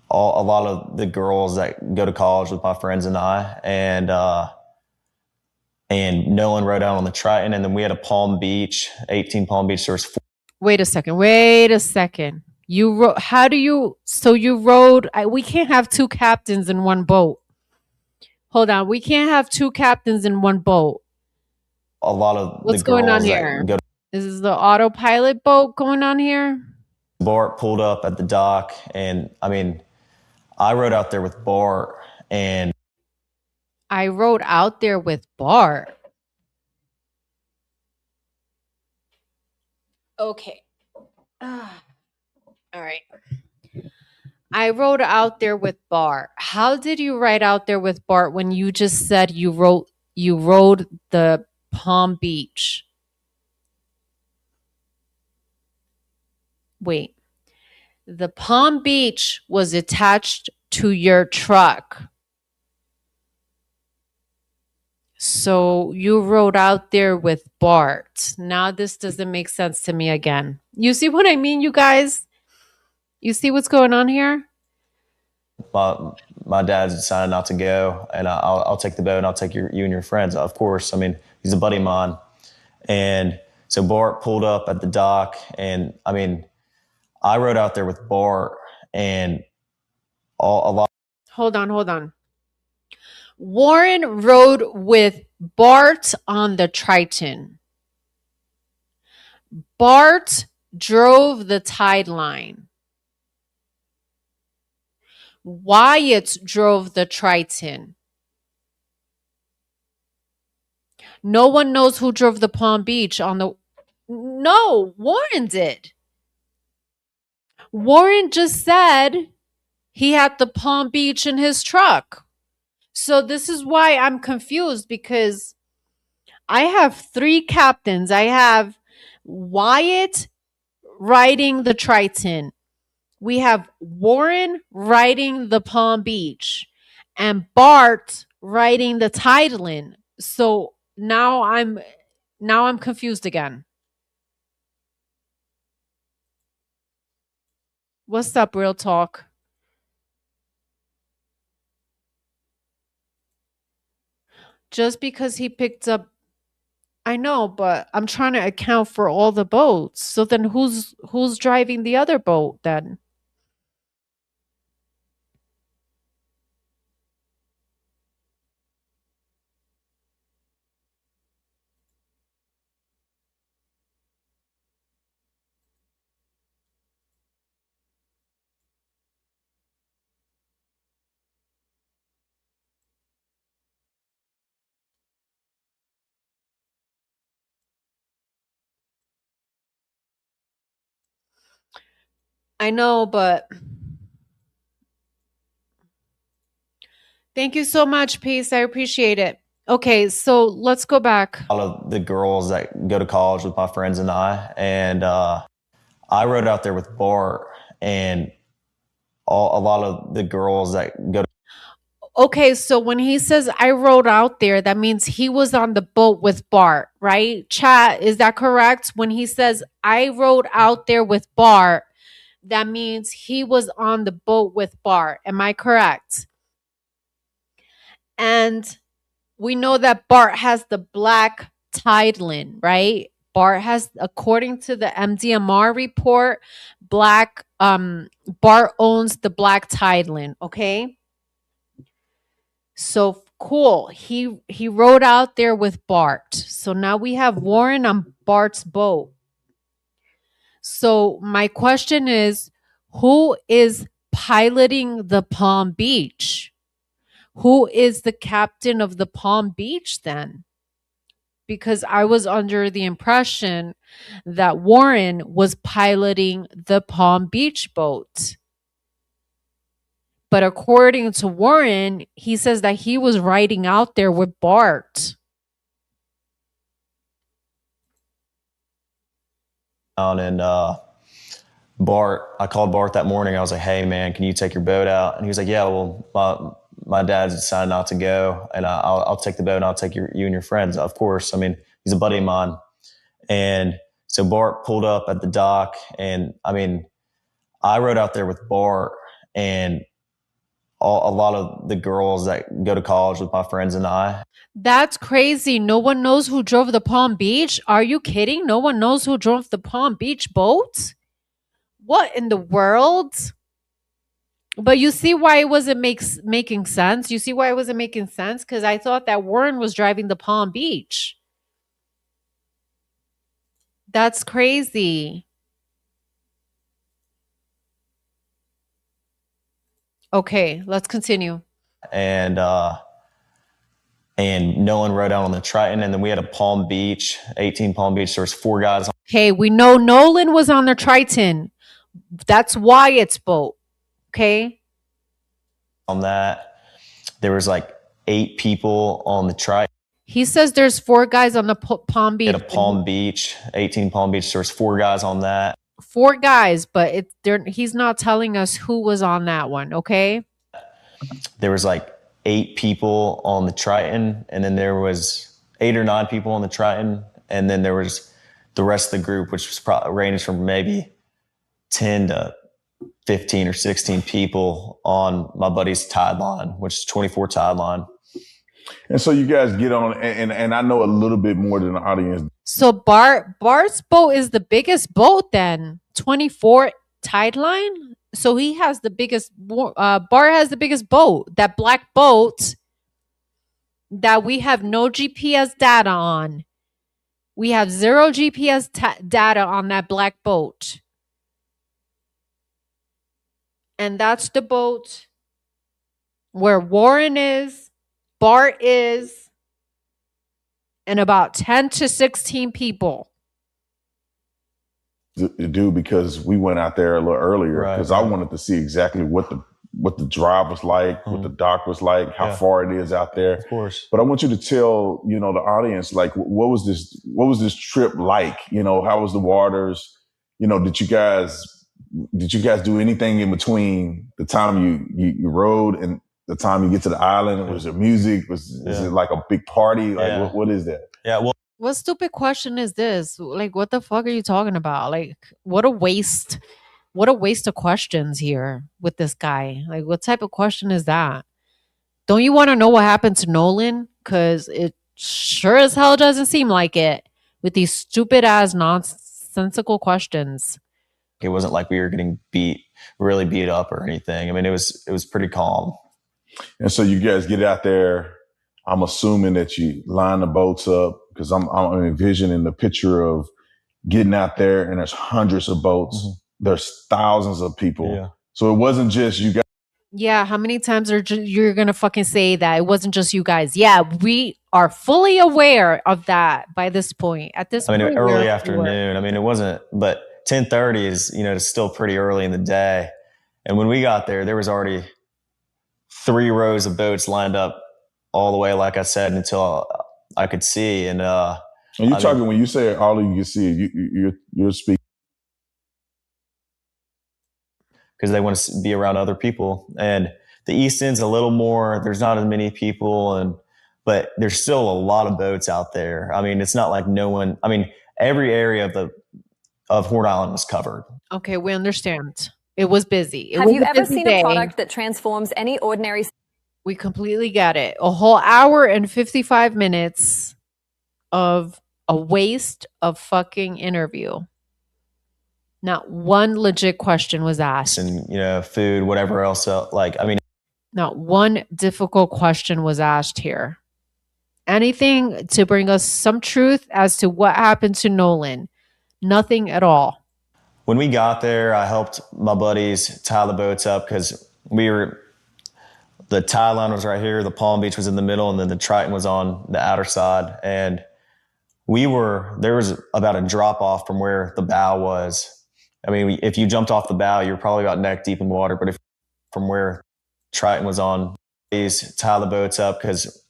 T: a lot of the girls that go to college with my friends and I, and Nolan rode out on the Triton, and then we had a Palm Beach, 18 Palm Beach. There was 4.
A: Wait a second. You rode, you rode, we can't have 2 captains in one boat. Hold on, we can't have 2 captains in one boat.
T: A lot of
A: what's going on here? This is the autopilot boat going on here?
T: Bart pulled up at the dock, and I mean, I rode out there with Bart, and
A: I rode out there with Bart. Okay. All right. I wrote out there with Bart. How did you write out there with Bart when you just said you rode the Palm Beach? Wait. The Palm Beach was attached to your truck. So you rode out there with Bart. Now this doesn't make sense to me again. You see what I mean, you guys? You see what's going on here?
T: My dad decided not to go, and I'll take the boat and I'll take you and your friends. Of course, I mean, he's a buddy of mine. And so Bart pulled up at the dock, and I mean, I rode out there with Bart, and a lot.
A: Hold on. Warren rode with Bart on the Triton. Bart drove the tide line. Wyatt drove the Triton. No one knows who drove the Palm Beach on the. No, Warren did. Warren just said he had the Palm Beach in his truck. So this is why I'm confused, because I have three captains. I have Wyatt riding the Triton. We have Warren riding the Palm Beach and Bart riding the Tideland. So now I'm confused again. What's up, real talk? Just because he picked up, I know, but I'm trying to account for all the boats. So then who's driving the other boat then? I know, but thank you so much, Peace. I appreciate it. Okay, so let's go back.
T: All of the girls that go to college with my friends and I rode out there with Bart, and a lot of the girls that go to.
A: Okay, so when he says I rode out there, that means he was on the boat with Bart, right? Chat, is that correct? When he says I rode out there with Bart, that means he was on the boat with Bart. Am I correct? And we know that Bart has the black Tideland, right? Bart has, according to the MDMR report, Bart owns the black Tideland, okay? So cool. He rode out there with Bart. So now we have Warren on Bart's boat. So my question is, who is piloting the Palm Beach? Who is the captain of the Palm Beach then? Because I was under the impression that Warren was piloting the Palm Beach boat. But according to Warren, he says that he was riding out there with Bart.
T: And Bart, I called Bart that morning. I was like, "Hey, man, can you take your boat out?" And he was like, "Yeah, well, my dad decided not to go, and I'll take the boat and I'll take you and your friends." Of course, I mean, he's a buddy of mine. And so Bart pulled up at the dock, and I mean, I rode out there with Bart, and a lot of the girls that go to college with my friends and I.
A: That's crazy. No one knows who drove the Palm Beach. Are you kidding? No one knows who drove the Palm Beach boat? What in the world? But you see why it wasn't making sense? You see why it wasn't making sense? Because I thought that Warren was driving the Palm Beach. That's crazy. Okay, let's continue.
T: And and Nolan rode out on the Triton. And then we had a Palm Beach, 18 Palm Beach. There was 4 guys
A: Okay, we know Nolan was on the Triton. That's Wyatt's boat. Okay.
T: on that. There was like 8 people on the Triton.
A: He says there's 4 guys on the Palm Beach.
T: We had a Palm Beach, 18 Palm Beach. There was 4 guys on that.
A: 4 guys, but he's not telling us who was on that one, okay?
T: There was like 8 people on the Triton, and then there was 8 or 9 people on the Triton, and then there was the rest of the group, which was ranged from maybe 10 to 15 or 16 people on my buddy's tide line, which is 24 tide line.
S: And so you guys get on, and I know a little bit more than the audience.
A: So Bart's boat is the biggest boat then, 24 tide line. So he has the biggest. Bart has the biggest boat, that black boat that we have no GPS data on. We have 0 GPS data on that black boat. And that's the boat where Warren is, Bart is, and about 10 to 16 people.
S: To do, because we went out there a little earlier, because I wanted to see exactly what the drive was like, what the dock was like, how far it is out there.
T: Of course.
S: But I want you to tell, the audience, like, what was this trip like? How was the waters? Did you guys do anything in between the time you rode and the time you get to the island? Was there music? Is it like a big party? Like, what is that?
T: Yeah, well,
A: what stupid question is this? Like, what the fuck are you talking about? Like, what a waste of questions here with this guy. Like, what type of question is that? Don't you want to know what happened to Nolan? Because it sure as hell doesn't seem like it with these stupid ass nonsensical questions.
T: It wasn't like we were getting really beat up or anything. I mean, it was pretty calm.
S: And so you guys get out there. I'm assuming that you line the boats up, because I'm envisioning the picture of getting out there and there's hundreds of boats. Mm-hmm. There's thousands of people. Yeah. So it wasn't just you guys.
A: Yeah, how many times you're going to fucking say that it wasn't just you guys? Yeah, we are fully aware of that by this point. At this point,
T: early afternoon. I mean, it wasn't, but 10:30 is, it's still pretty early in the day. And when we got there was already 3 rows of boats lined up all the way, like I said, until I could see. And
S: you're talking, when you say all you can see, you're speaking.
T: Because they want to be around other people. And the East End's a little more, there's not as many people, but there's still a lot of boats out there. I mean, it's not like every area of Horn Island was covered.
A: Okay, we understand. It was busy.
F: Have you ever seen a product that transforms any ordinary?
A: We completely get it. A whole hour and 55 minutes of a waste of fucking interview. Not one legit question was asked.
T: And, food, whatever else.
A: Not one difficult question was asked here. Anything to bring us some truth as to what happened to Nolan. Nothing at all.
T: When we got there, I helped my buddies tie the boats up, because the tide line was right here, the Palm Beach was in the middle, and then the Triton was on the outer side. And there was about a drop off from where the bow was. I mean, if you jumped off the bow, you're probably about neck deep in water. But from where Triton was on, please tie the boats up, because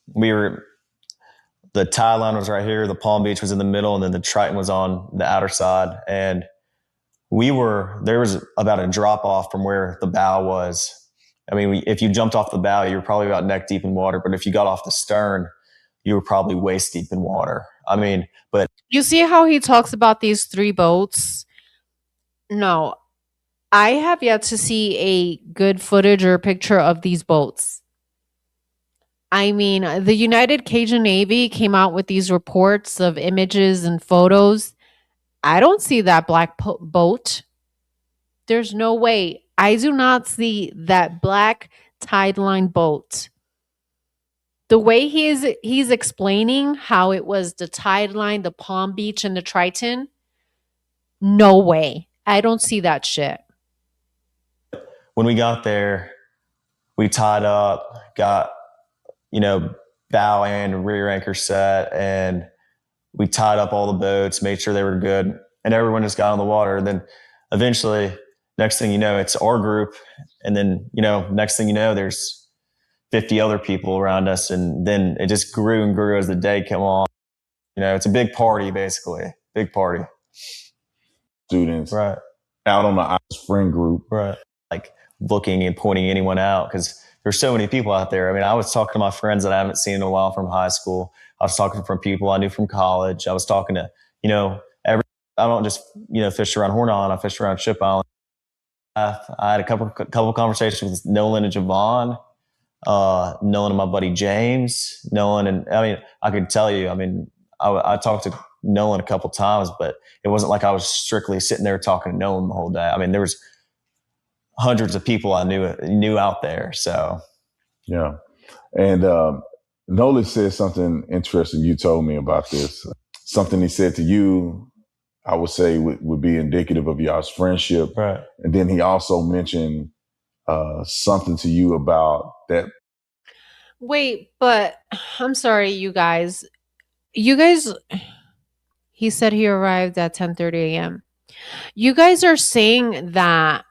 T: the tide line was right here, the Palm Beach was in the middle, and then the Triton was on the outer side. And there was about a drop off from where the bow was. I mean, if you jumped off the bow, you were probably about neck deep in water. But if you got off the stern, you were probably waist deep in water. I mean, but
A: you see how he talks about these 3 boats? No, I have yet to see a good footage or picture of these boats. I mean, the United Cajun Navy came out with these reports of images and photos. I don't see that black boat. There's no way. I do not see that black tide line boat. The way he's explaining how it was the tide line, the Palm Beach, and the Triton, no way. I don't see that shit.
T: When we got there, we tied up, got, bow and rear anchor set, and we tied up all the boats, made sure they were good, and everyone just got on the water. And then eventually, next thing you know, it's our group, and then next thing you know, there's 50 other people around us, and then it just grew and grew as the day came on. It's a big party, basically, big party.
S: Students,
T: right,
S: out on the ice friend group,
T: right, like looking and pointing anyone out because there's so many people out there. I mean, I was talking to my friends that I haven't seen in a while from high school. I was talking from people I knew from college. I was talking to, I don't just, fish around Horn Island. I fish around Ship Island. I had a couple conversations with Nolan and Javon, Nolan and my buddy James, Nolan. And I mean, I could tell you, I talked to Nolan a couple times, but it wasn't like I was strictly sitting there talking to Nolan the whole day. I mean, there was hundreds of people I knew out there. So,
S: yeah. And Nolan said something interesting. You told me about this. Something he said to you, I would say would be indicative of y'all's friendship.
T: Right.
S: And then he also mentioned something to you about that.
A: Wait, but I'm sorry, you guys. He said he arrived at 10:30 a.m. You guys are saying that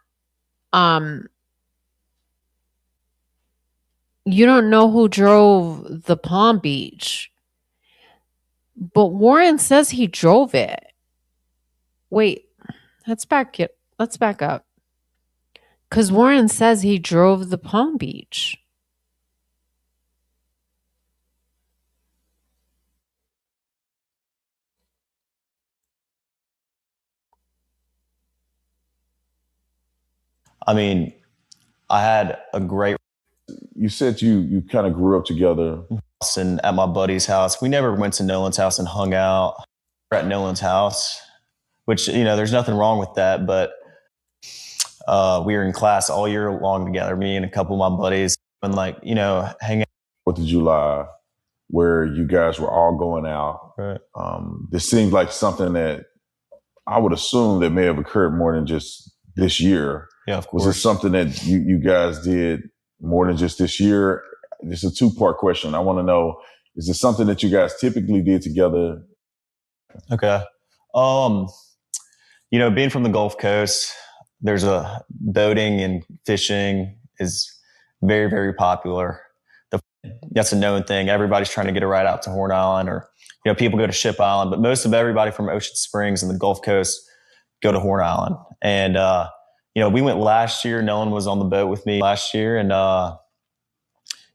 A: you don't know who drove the Palm Beach, but Warren says he drove it. Wait, let's back up. Because Warren says he drove the Palm Beach.
T: I mean, I had a great.
S: You said you kind of grew up together.
T: And at my buddy's house. We never went to Nolan's house and hung out. We're at Nolan's house, which, there's nothing wrong with that. But we were in class all year long together, me and a couple of my buddies, and hang out.
S: 4th of July, where you guys were all going out.
T: Right.
S: This seems like something that I would assume that may have occurred more than just this year.
T: Yeah, of course.
S: Was it something that you guys did more than just this year? It's a 2-part question. I want to know, is it something that you guys typically did together?
T: Okay. Being from the Gulf Coast, there's a boating and fishing is very, very popular. That's a known thing. Everybody's trying to get a ride out to Horn Island, or, people go to Ship Island, but most of everybody from Ocean Springs and the Gulf Coast go to Horn Island. And, we went last year. Nolan was on the boat with me last year, and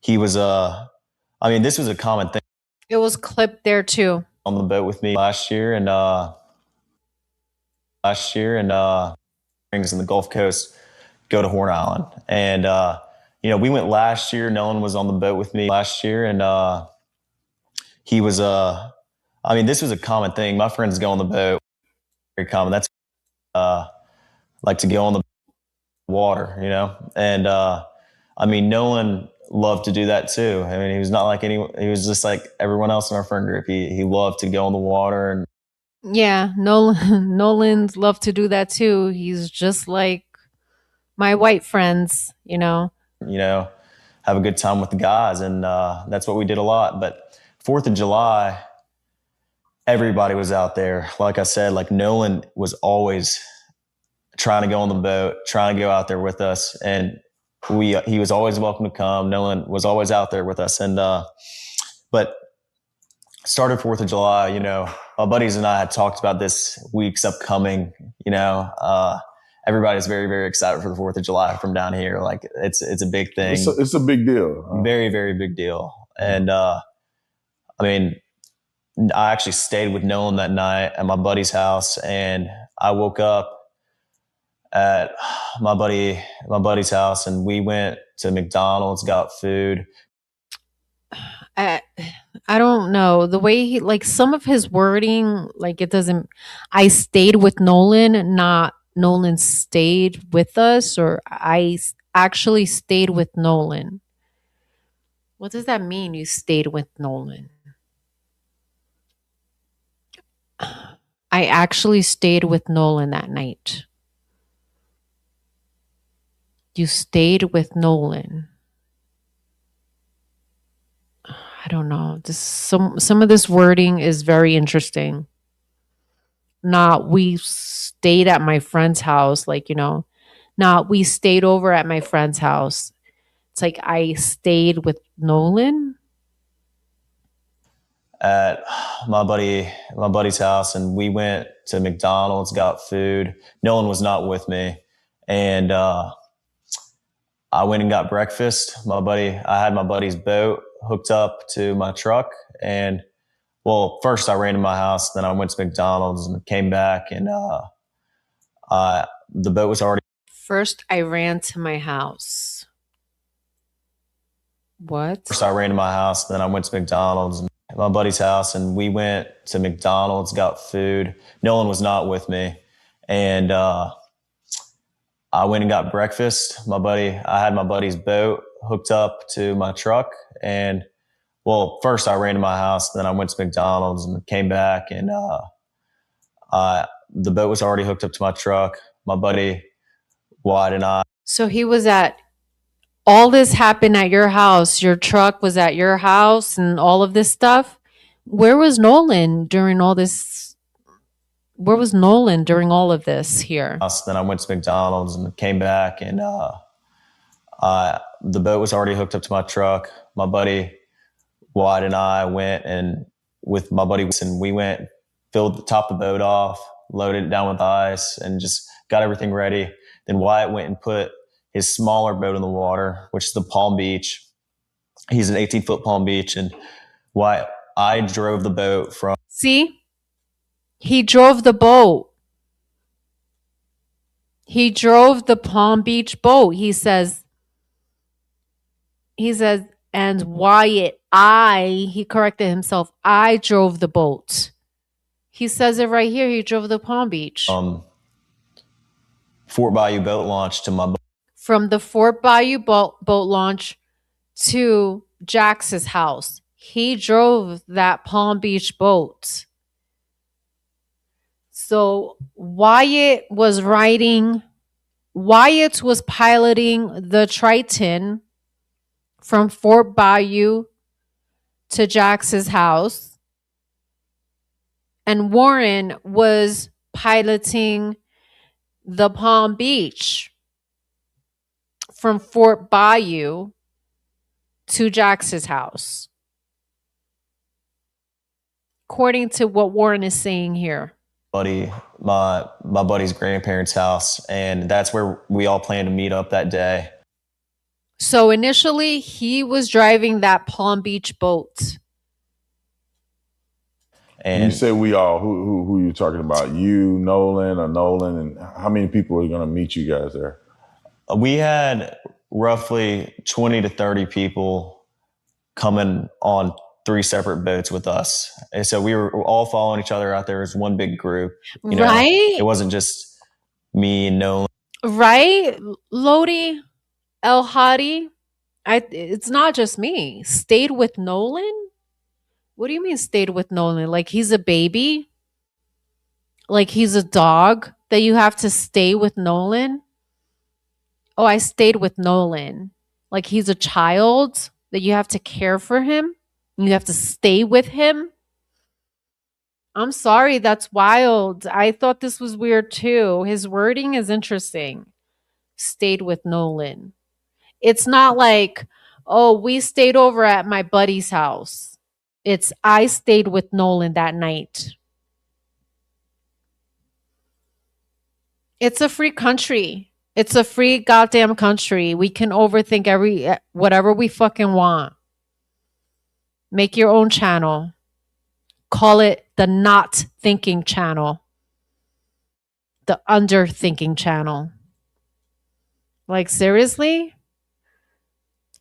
T: he was, this was a common thing.
A: It was clipped there too.
T: On the boat with me last year, and Springs and the Gulf Coast go to Horn Island. And, we went last year. Nolan was on the boat with me last year, and he was, this was a common thing. My friends go on the boat. Very common. That's like to go on the water, and Nolan loved to do that too. I mean, he was not like he was just like everyone else in our friend group. He loved to go on the water. And
A: yeah, Nolan's loved to do that too. He's just like my white friends,
T: have a good time with the guys, and that's what we did a lot. But 4th of July, everybody was out there. Like I said, like Nolan was always trying to go on the boat, trying to go out there with us, and he was always welcome to come. Nolan was always out there with us, and but started 4th of July. My buddies and I had talked about this week's upcoming. Everybody's very, very excited for the 4th of July from down here. Like it's a big thing.
S: It's a big deal.
T: Very, very big deal. And I actually stayed with Nolan that night at my buddy's house, and I woke up at my buddy's house, and we went to McDonald's, got food.
A: I don't know the way he, like, some of his wording, like, it doesn't. I stayed with Nolan, not Nolan stayed with us, or I actually stayed with Nolan. What does that mean? You stayed with Nolan? I actually stayed with Nolan that night. You stayed with Nolan. I don't know. This some of this wording is very interesting. Not we stayed at my friend's house, like, not we stayed over at my friend's house. It's like I stayed with Nolan.
T: At my buddy's house, and we went to McDonald's, got food. Nolan was not with me, and I went and got breakfast. I had my buddy's boat hooked up to my truck, and well, first I ran to my house, then I went to McDonald's and came back, and the boat was already.
A: First, I ran to my house. What?
T: First, I ran to my house, then I went to McDonald's, and my buddy's house, and we went to McDonald's, got food. Nolan was not with me, and I went and got breakfast. I had my buddy's boat hooked up to my truck, and well, first I ran to my house, then I went to McDonald's and came back, and the boat was already hooked up to my truck. My buddy Wyatt and I.
A: So he was at all this happened at your house. Your truck was at your house and all of this stuff. Where was Nolan during all this? Where was Nolan during all of this here?
T: Then I went to McDonald's and came back, and the boat was already hooked up to my truck. My buddy Wyatt and I went, and with my buddy, and we went, filled the top of the boat off, loaded it down with ice, and just got everything ready. Then Wyatt went and put his smaller boat in the water, which is the Palm Beach. He's an 18-foot Palm Beach, and I drove the boat from.
A: See? He drove the boat. He drove the Palm Beach boat. He says, and Wyatt, he corrected himself, I drove the boat. He says it right here. He drove the Palm Beach.
T: Fort Bayou boat launch to my boat.
A: From the Fort Bayou boat launch to Jax's house. He drove that Palm Beach boat. So Wyatt was piloting the Triton from Fort Bayou to Jax's house. And Warren was piloting the Palm Beach from Fort Bayou to Jax's house. According to what Warren is saying here.
T: My buddy's grandparents' house, and that's where we all planned to meet up that day.
A: So initially, he was driving that Palm Beach boat.
S: And you say we all, who are you talking about? You, Nolan, and how many people are going to meet you guys there?
T: We had roughly 20 to 30 people coming on 3 separate boats with us. And so we were all following each other out there as one big group.
A: Right?
T: It wasn't just me and Nolan.
A: Right? Lodi, El Hadi. It's not just me. Stayed with Nolan? What do you mean stayed with Nolan? Like he's a baby? Like he's a dog that you have to stay with Nolan? Oh, I stayed with Nolan. Like he's a child that you have to care for him? You have to stay with him? I'm sorry, that's wild. I thought this was weird too. His wording is interesting. Stayed with Nolan. It's not like, oh, we stayed over at my buddy's house. It's I stayed with Nolan that night. It's a free country. It's a free goddamn country. We can overthink whatever we fucking want. Make your own channel. Call it the not thinking channel. The underthinking channel. Like, seriously?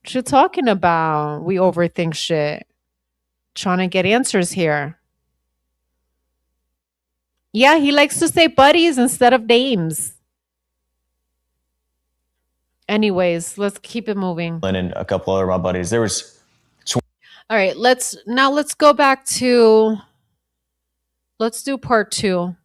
A: What you talking about? We overthink shit. Trying to get answers here. Yeah, he likes to say buddies instead of names. Anyways, let's keep it moving.
T: And a couple other of my buddies. There was.
A: All right, let's go back to. Let's do part 2.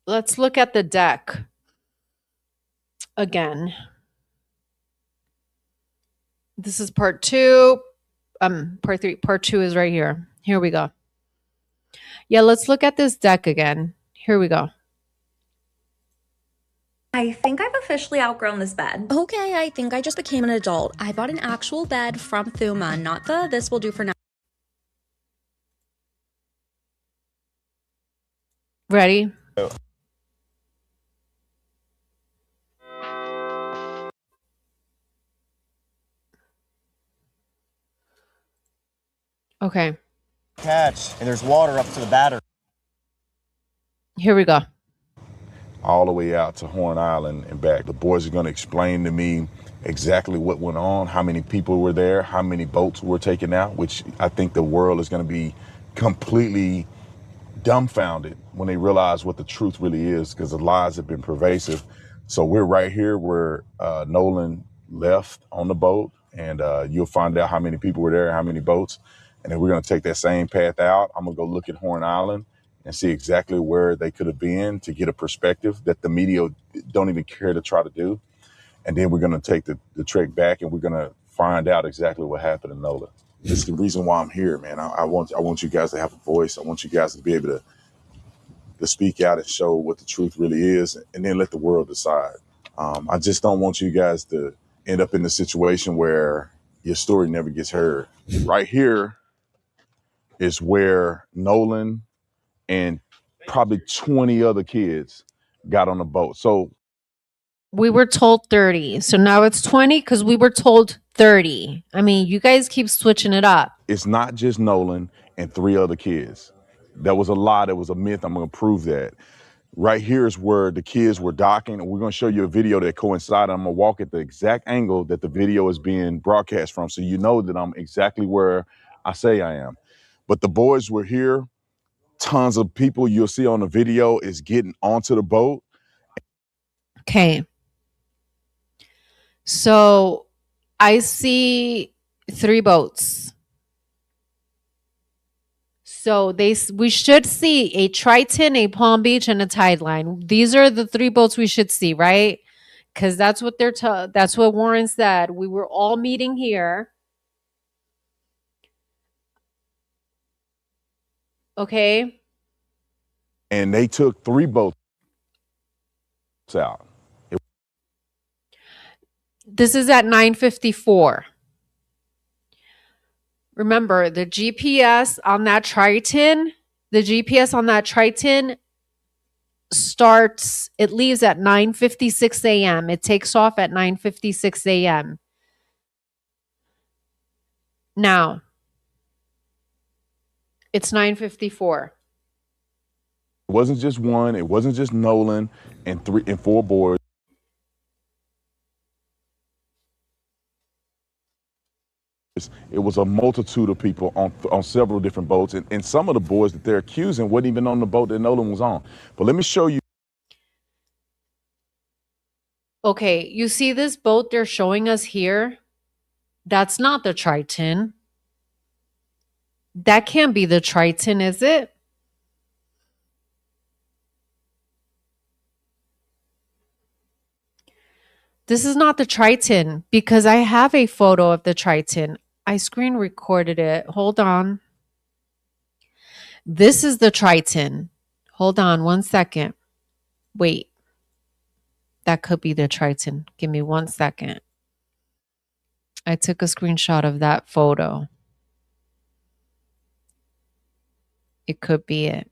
A: let's look at the deck again. This is part 2. Part 3. Part 2 is right here. Here we go. Yeah, let's look at this deck again. Here we go.
B: I think I've officially outgrown this bed.
V: Okay, I think I just became an adult. I bought an actual bed from Thuma, not the this will do for now.
A: Ready? Okay.
T: Catch, and there's water up to the battery.
A: Here we go.
S: All the way out to Horn Island and back. The boys are going to explain to me exactly what went on, how many people were there, how many boats were taken out, which I think the world is going to be completely dumbfounded when they realize what the truth really is, because the lies have been pervasive. So we're right here where Nolan left on the boat, and you'll find out how many people were there, how many boats, and then we're going to take that same path out. I'm going to go look at Horn Island and see exactly where they could have been to get a perspective that the media don't even care to try to do. And then we're going to take the trek back, and we're going to find out exactly what happened to Nolan. It's the reason why I'm here, man. I want you guys to have a voice. I want you guys to be able to speak out and show what the truth really is, and then let the world decide. I just don't want you guys to end up in the situation where your story never gets heard. Right here is where Nolan and probably 20 other kids got on the boat. So
A: we were told 30. So now it's 20 because we were told 30. I mean, you guys keep switching it up.
S: It's not just Nolan and 3 other kids. That was a lie. That was a myth. I'm going to prove that. Right here is where the kids were docking, and we're going to show you a video that coincided. I'm going to walk at the exact angle that the video is being broadcast from, so you know that I'm exactly where I say I am. But the boys were here. Tons of people you'll see on the video is getting onto the boat.
A: Okay. So I see 3 boats. So we should see a Triton, a Palm Beach, and a Tideline. These are the 3 boats we should see, right? Because that's what that's what Warren said. We were all meeting here. Okay.
S: And they took 3 boats out.
A: This is at 9:54. Remember, the GPS on that Triton, starts, it leaves at 9:56 a.m. It takes off at 9:56 a.m. Now, it's 9:54.
S: It wasn't just one, it wasn't just Nolan and 3 and 4 boys. It was a multitude of people on several different boats, and some of the boys that they're accusing wasn't even on the boat that Nolan was on. But let me show you.
A: Okay, you see this boat they're showing us here? That's not the Triton. That can't be the Triton, is it? This is not the Triton because I have a photo of the Triton. I screen recorded it. Hold on. This is the Triton. Hold on 1 second. Wait. That could be the Triton. Give me 1 second. I took a screenshot of that photo. It could be it.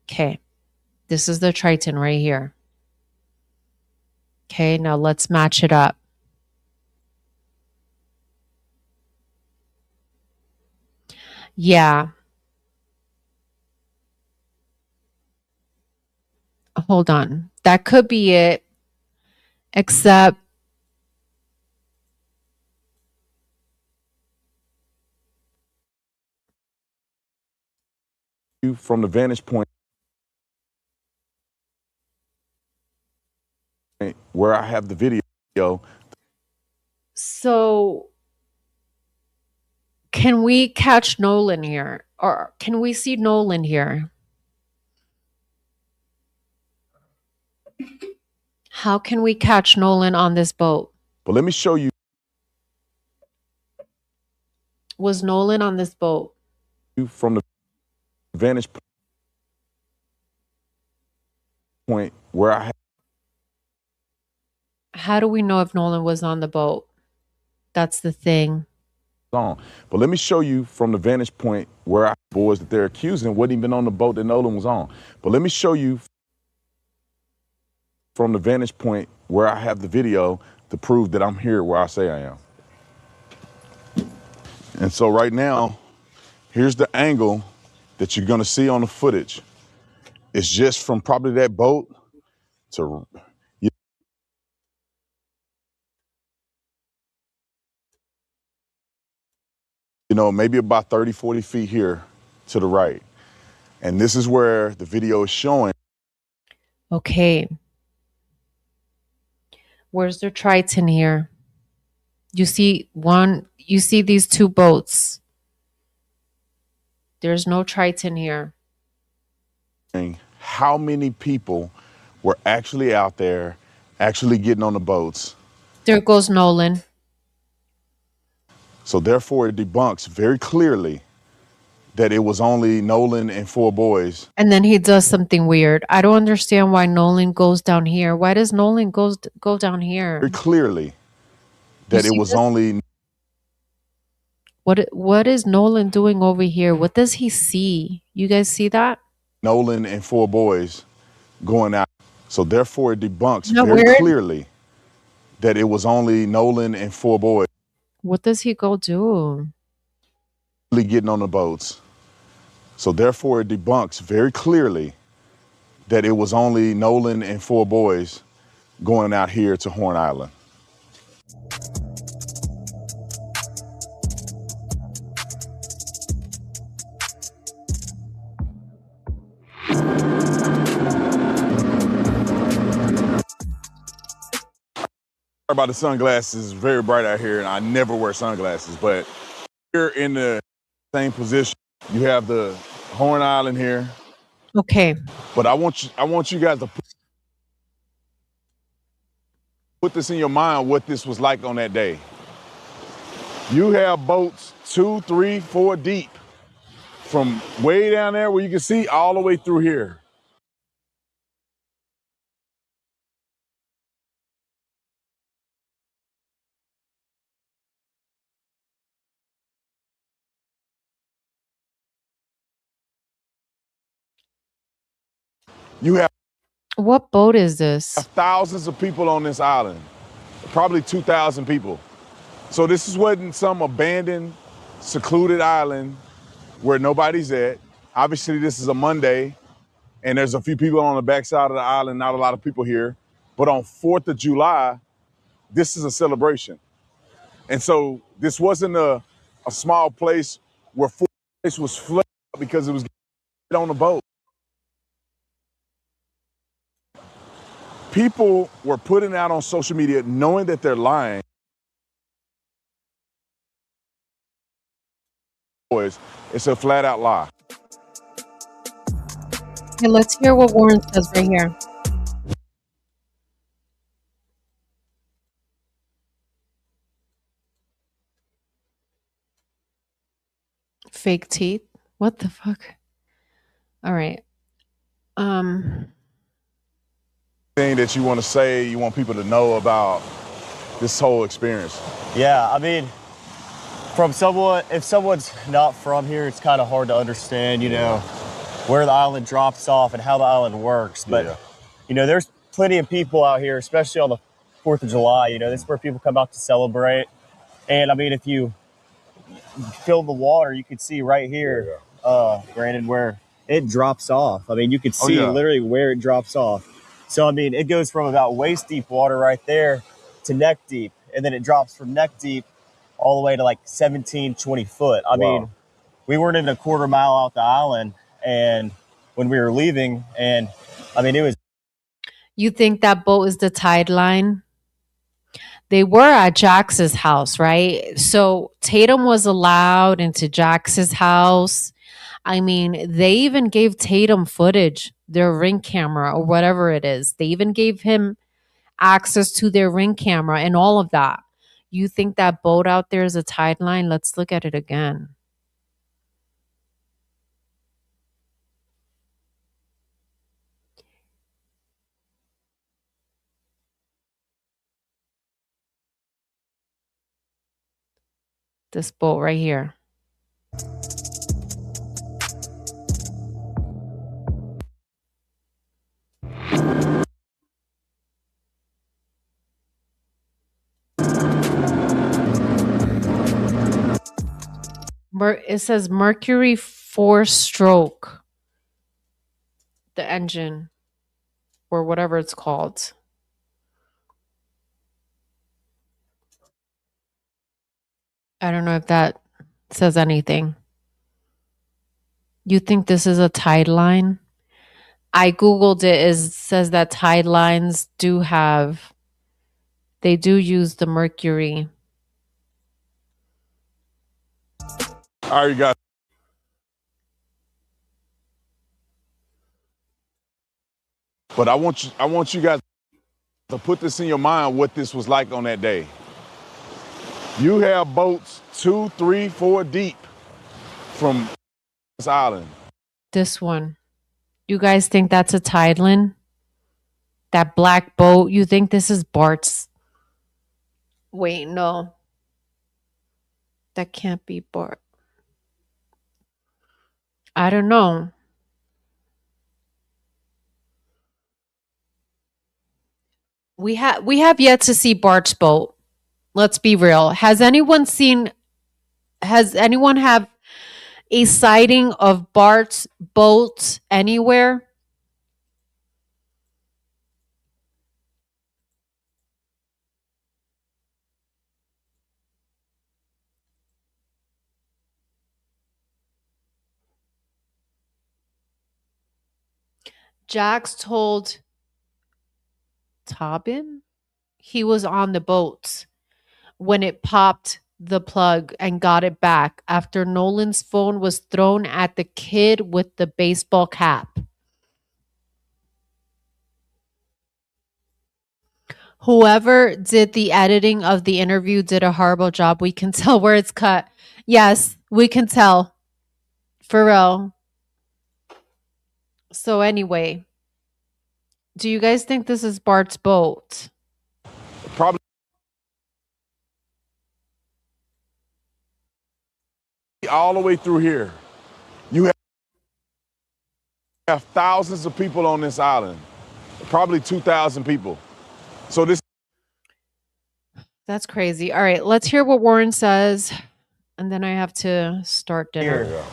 A: Okay. This is the Triton right here. Okay, now let's match it up. Yeah. Hold on. That could be it. Except
S: from the vantage point where I have the video.
A: so can we catch Nolan here? Or can we see Nolan here? How can we catch Nolan on this boat?
C: But let me show you
A: Was Nolan on this boat?
C: from the vantage point where I
A: How do we know if Nolan was on the boat? That's the thing.
C: on. But let me show you from the vantage point where boys that they're accusing wasn't even on the boat that Nolan was on. But let me show you from the vantage point where I have the video to prove that I'm here where I say I am. And so right now, here's the angle that you're gonna see on the footage. It's just from probably that boat to maybe about 30, 40 feet here to the right. And this is where the video is showing.
A: Okay. Where's the Triton here? You see these two boats. There's no Triton here.
C: How many people were actually out there, actually getting on the boats?
A: There goes Nolan.
C: So therefore, it debunks very clearly that it was only Nolan and 4 boys.
A: And then he does something weird. I don't understand why Nolan goes down here. Why does Nolan go down here?
C: Very clearly that it was only.
A: What is Nolan doing over here? What does he see? You guys see that?
C: Nolan and 4 boys going out. So therefore, it debunks
A: No,
C: very
A: where-
C: clearly that it was only Nolan and 4 boys
A: What does he go do?
C: getting on the boats. So therefore, it debunks very clearly that it was only Nolan and 4 boys going out here to Horn Island. Sorry about the sunglasses, it's very bright out here, and I never wear sunglasses, but here in the same position, you have the Horn Island here.
A: Okay.
C: But I want you guys to put this in your mind, what this was like on that day. You have boats 2, 3, 4 deep from way down there where you can see all the way through here. You have
A: What boat is this?
C: thousands of people on this island, probably 2,000 people. So this wasn't some abandoned, secluded island where nobody's at. Obviously, this is a Monday, and there's a few people on the backside of the island, not a lot of people here. But on 4th of July, this is a celebration. And so this wasn't a small place where place was flooded because it was on the boat. People were putting out on social media knowing that they're lying. It's a flat out lie.
A: Okay, let's hear what Warren says right here. Fake teeth? What the fuck? All right.
C: Thing that you want to say, you want people to know about this whole experience.
T: Yeah, I mean, from someone, if someone's not from here, it's kind of hard to understand, where the island drops off and how the island works. But, there's plenty of people out here, especially on the 4th of July. This is where people come out to celebrate. And, I mean, if you fill the water, you can see right here, Brandon, where it drops off. I mean, you could see literally where it drops off. So, I mean, it goes from about waist deep water right there to neck deep. And then it drops from neck deep all the way to like 17, 20 foot. I mean, we weren't even a quarter mile out the island and when we were leaving, and I mean, it was.
A: You think that boat is the tide line? They were at Jax's house, right? So Tatum was allowed into Jax's house. I mean, they even gave Tatum footage, their ring camera or whatever it is. They even gave him access to their ring camera and all of that. You think that boat out there is a tide line? Let's look at it again. This boat right here. It says Mercury 4-stroke, the engine, or whatever it's called. I don't know if that says anything. You think this is a tide line? I Googled it. It says that tide lines they do use the mercury.
C: All right, you guys. But I want you guys to put this in your mind what this was like on that day. You have boats 2, 3, 4 deep from this island.
A: This one. You guys think that's a tide line? That black boat? You think this is Bart's? Wait, no. That can't be Bart. I don't know. We have yet to see Bart's boat. Let's be real. Has anyone have a sighting of Bart's boat anywhere? Jax told Tobin he was on the boat when it popped the plug and got it back after Nolan's phone was thrown at the kid with the baseball cap. Whoever did the editing of the interview did a horrible job. We can tell where it's cut. Yes, we can tell. For real. So anyway, do you guys think this is Bart's boat?
C: Probably all the way through here. You have thousands of people on this island. Probably 2,000 people. So
A: That's crazy. All right, let's hear what Warren says, and then I have to start dinner.
D: Here,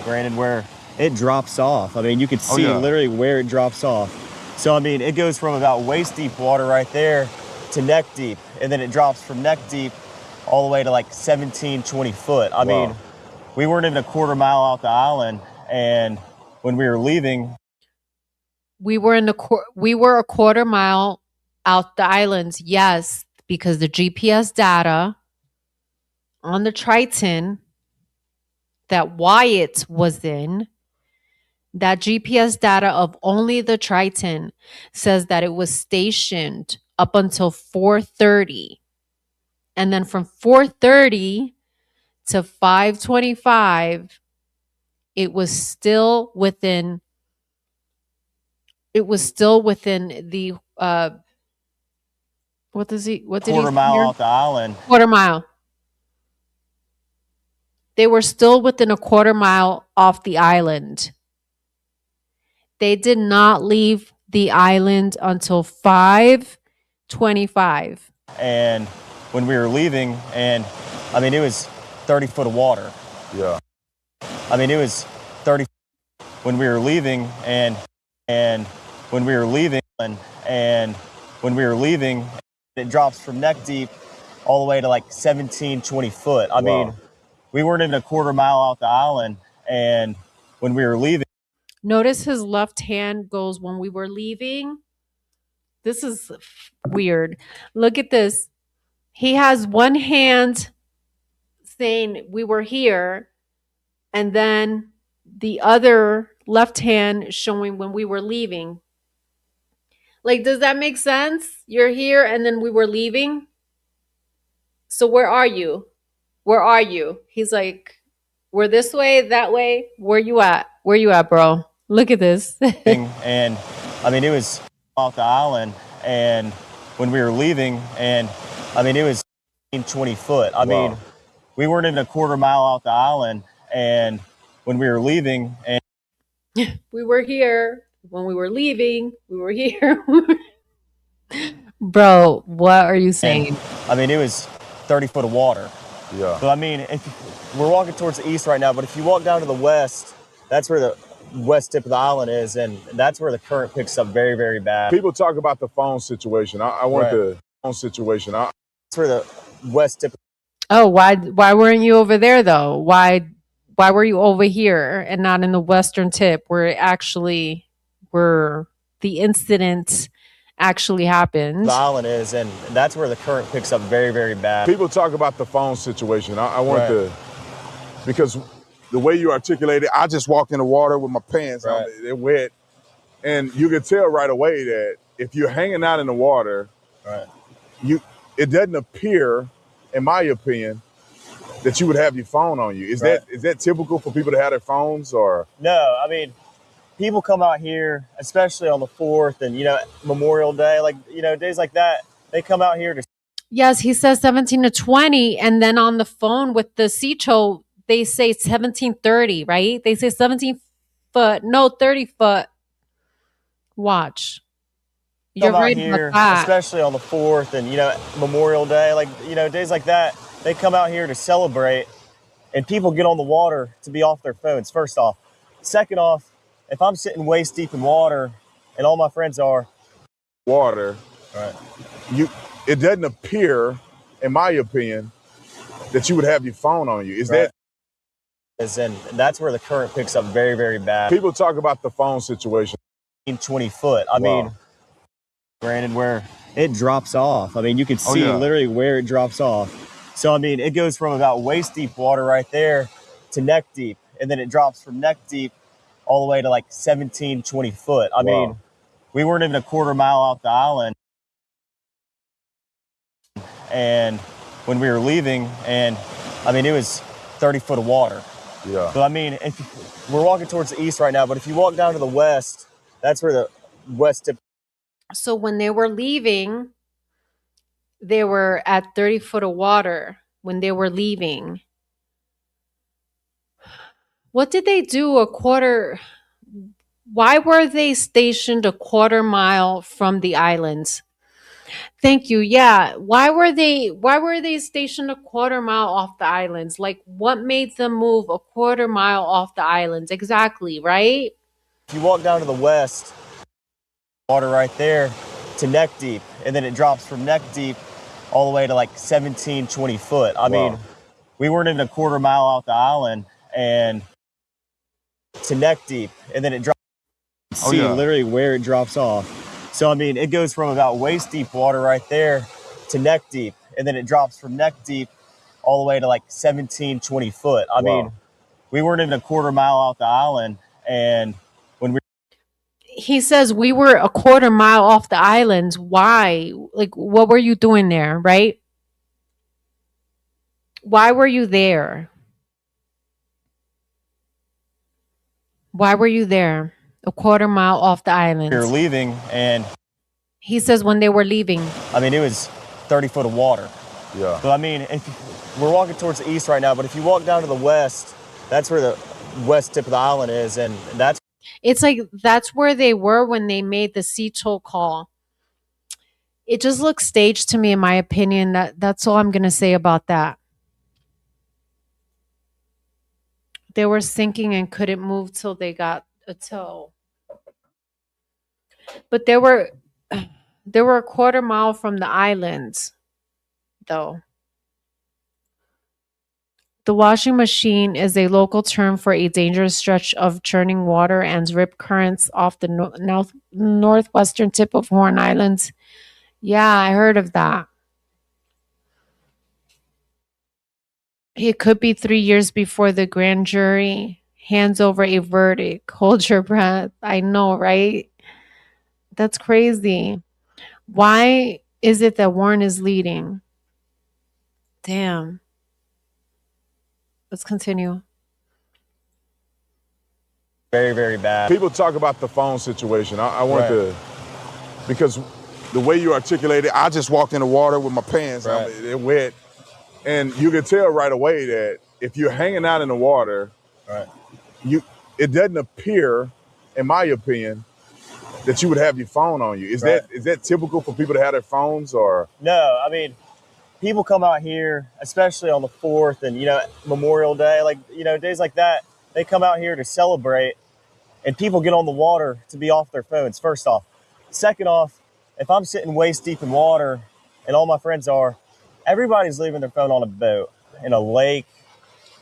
D: Brandon, where it drops off. I mean, you could see literally where it drops off. So, I mean, it goes from about waist deep water right there to neck deep, and then it drops from neck deep all the way to like 17, 20 foot. I mean, we weren't even a quarter mile out the island, and when we were leaving,
A: we were a quarter mile out the islands. Yes, because the GPS data on the Triton that Wyatt was in, that GPS data of only the Triton says that it was stationed up until 4:30. And then from 4:30 to 5:25, it was still within the what did he
D: quarter mile off the island.
A: Quarter mile. They were still within a quarter mile off the island. They did not leave the island until 5:25.
D: And when we were leaving, and I mean, it was 30 foot of water.
C: Yeah.
D: I mean, it was 30 when we were leaving, and when we were leaving, and when we were leaving, it drops from neck deep all the way to like 17, 20 foot. I mean, we weren't even a quarter mile out the island, and when we were leaving.
A: Notice his left hand goes when we were leaving. This is weird. Look at this. He has one hand saying we were here, and then the other left hand showing when we were leaving. Like, does that make sense? You're here and then we were leaving. So where are you? Where are you? He's like, we're this way, that way. Where you at? Where you at, bro? Look at this.
D: And I mean, it was off the island, and when we were leaving, and I mean, it was 20 foot. I mean, we weren't even a quarter mile off the island, and when we were leaving, and
A: we were here. When we were leaving, we were here. Bro, what are you saying?
D: I mean, it was 30 foot of water.
C: Yeah.
D: So I mean, we're walking towards the east right now, but if you walk down to the west, that's where the west tip of the island is, and that's where the current picks up very, very bad.
C: People talk about the phone situation. I want the phone situation.
D: That's where the west tip.
A: Oh, why weren't you over there though? Why were you over here and not in the western tip where the incident actually happened?
D: The island is, and that's where the current picks up very, very bad.
C: People talk about the phone situation. I want because the way you articulate it, I just walk in the water with my pants on, they're wet. And you can tell right away that if you're hanging out in the water, it doesn't appear, in my opinion, that you would have your phone on you. Is that typical for people to have their phones, or?
D: No, I mean, people come out here, especially on the 4th and, Memorial Day, days like that, they come out here to.
A: Yes, he says 17 to 20. And then on the phone with the CTO, they say 1730, right? They say 17 foot, no, 30 foot. Watch. You're right
D: here,
A: about that.
D: especially on the 4th and, Memorial Day, days like that, they come out here to celebrate, and people get on the water to be off their phones, first off. Second off, if I'm sitting waist deep in water and all my friends are
C: water, it doesn't appear, in my opinion, that you would have your phone on you.
D: And that's where the current picks up very, very bad.
C: People talk about the phone situation.
D: 20 foot. I mean, Brandon, where it drops off. I mean, you can see literally where it drops off. So, I mean, it goes from about waist deep water right there to neck deep. And then it drops from neck deep all the way to like 17, 20 foot. I mean, we weren't even a quarter mile off the island. And when we were leaving, and I mean, it was 30 foot of water.
C: Yeah.
D: So, I mean, we're walking towards the east right now, but if you walk down to the west, that's where the west tip.
A: So when they were leaving, they were at 30 foot of water when they were leaving. What did they do why were they stationed a quarter mile from the islands? Thank you. Yeah. Why were they stationed a quarter mile off the islands? Like, what made them move a quarter mile off the islands? Exactly, right?
D: If you walk down to the west, water right there to neck deep, and then it drops from neck deep all the way to like 17, 20 foot. I mean, we weren't even a quarter mile off the island, and to neck deep, and then it drops. See literally where it drops off. So, I mean, it goes from about waist deep water right there to neck deep, and then it drops from neck deep all the way to like 17, 20 foot. I mean, we weren't even a quarter mile off the island, and when
A: he says we were a quarter mile off the islands. Why? Like, what were you doing there, right? Why were you there? Why were you there? A quarter mile off the island.
D: we were leaving, and
A: He says when they were leaving.
D: I mean, it was 30 foot of water.
C: Yeah.
D: So, I mean, we're walking towards the east right now, but if you walk down to the west, that's where the west tip of the island is, and
A: It's like that's where they were when they made the sea toll call. It just looks staged to me, in my opinion. That's all I'm gonna say about that. They were sinking and couldn't move till they got a tow. But they were a quarter mile from the islands, though. The washing machine is a local term for a dangerous stretch of churning water and rip currents off the northwestern tip of Horn Islands. Yeah, I heard of that. It could be 3 years before the grand jury hands over a verdict. Hold your breath. I know, right? That's crazy. Why is it that Warren is leading? Damn. Let's continue.
D: Very, very bad.
C: People talk about the phone situation. I want to, because the way you articulate it, I just walked in the water with my pants, they're wet. And you can tell right away that if you're hanging out in the water, it doesn't appear, in my opinion, that you would have your phone on you. Is that typical for people to have their phones, or?
D: No, I mean, people come out here, especially on the 4th and, Memorial Day, days like that, they come out here to celebrate, and people get on the water to be off their phones, first off. Second off, if I'm sitting waist deep in water, and all my friends are, everybody's leaving their phone on a boat, in a lake,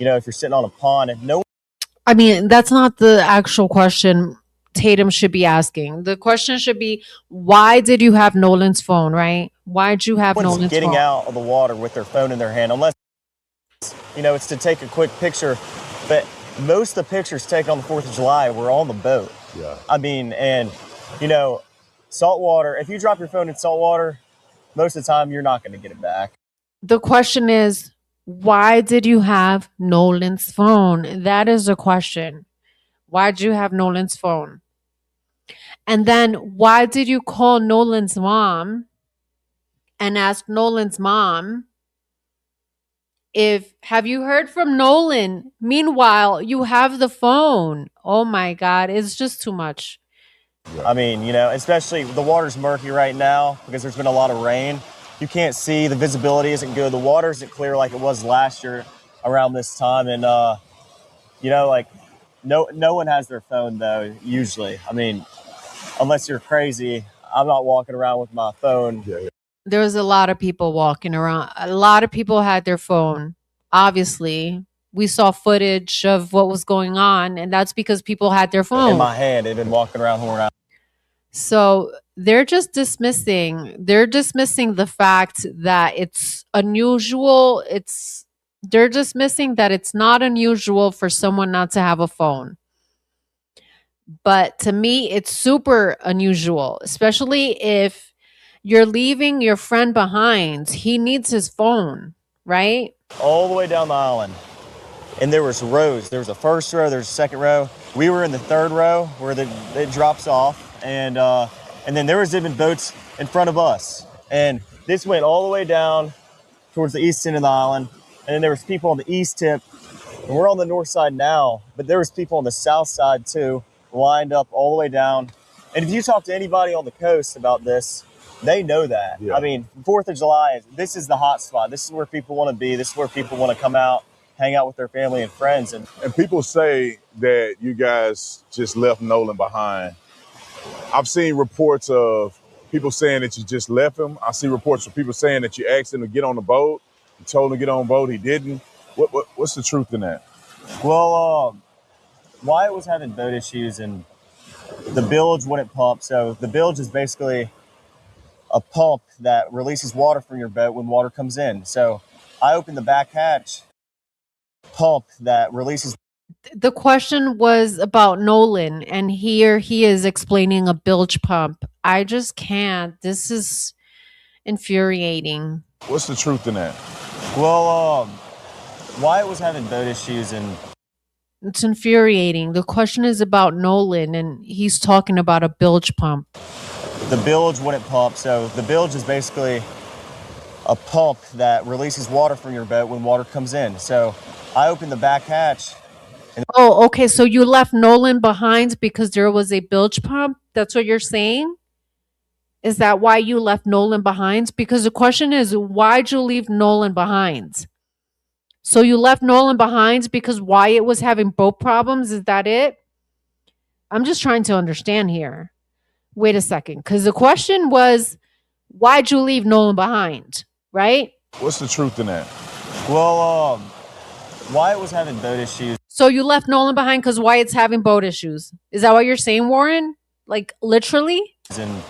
D: if you're sitting on a pond, and no.
A: I mean, that's not the actual question Tatum should be asking. The question should be, why did you have Nolan's phone, right? Why'd you have Nolan's phone?
D: Getting out of the water with their phone in their hand, unless, it's to take a quick picture. But most of the pictures taken on the 4th of July were on the boat.
C: Yeah.
D: I mean, and, salt water, if you drop your phone in salt water, most of the time you're not going to get it back.
A: The question is, why did you have Nolan's phone? That is the question. Why'd you have Nolan's phone? And then why did you call Nolan's mom and ask Nolan's mom have you heard from Nolan? Meanwhile, you have the phone. Oh my God, it's just too much.
D: I mean, especially the water's murky right now because there's been a lot of rain. You can't see, the visibility isn't good. The water isn't clear like it was last year around this time. And, no one has their phone though, usually. I mean, unless you're crazy, I'm not walking around with my phone.
A: There was a lot of people walking around. A lot of people had their phone. Obviously, we saw footage of what was going on, and that's because people had their phone.
D: In my hand, they've been walking around Horn Island.
A: So they're just dismissing the fact that it's unusual. They're dismissing that it's not unusual for someone not to have a phone. But to me, it's super unusual, especially if you're leaving your friend behind. He needs his phone, right?
D: All the way down the island. And there was rows. There was a first row, there's a second row. We were in the third row where it drops off. And then there was even boats in front of us. And this went all the way down towards the east end of the island. And then there was people on the east tip. And we're on the north side now, but there was people on the south side too, lined up all the way down. And if you talk to anybody on the coast about this, they know that. Yeah. I mean, 4th of July, this is the hot spot. This is where people want to be. This is where people want to come out, hang out with their family and friends. And
C: people say that you guys just left Nolan behind. I've seen reports of people saying that you just left him. I see reports of people saying that you asked him to get on the boat. You told him to get on the boat. He didn't. What's the truth in that?
D: Well, Wyatt was having boat issues and the bilge wouldn't pump. So the bilge is basically a pump that releases water from your boat when water comes in. So I opened the back hatch, pump that releases.
A: The question was about Nolan, and here he is explaining a bilge pump. I just can't. This is infuriating.
C: What's the truth in that?
D: Well, Wyatt was having boat issues and
A: it's infuriating. The question is about Nolan, and he's talking about a bilge pump.
D: The bilge wouldn't pump. So the bilge is basically a pump that releases water from your boat when water comes in. So I opened the back hatch.
A: Oh, okay. So you left Nolan behind because there was a bilge pump? That's what you're saying? Is that why you left Nolan behind? Because the question is, why'd you leave Nolan behind? So you left Nolan behind because Wyatt was having boat problems? Is that it? I'm just trying to understand here. Wait a second. Because the question was, why'd you leave Nolan behind? Right?
C: What's the truth in that?
D: Well, Wyatt was having boat issues.
A: So you left Nolan behind because Wyatt's having boat issues. Is that what you're saying, Warren? Like, literally?
D: And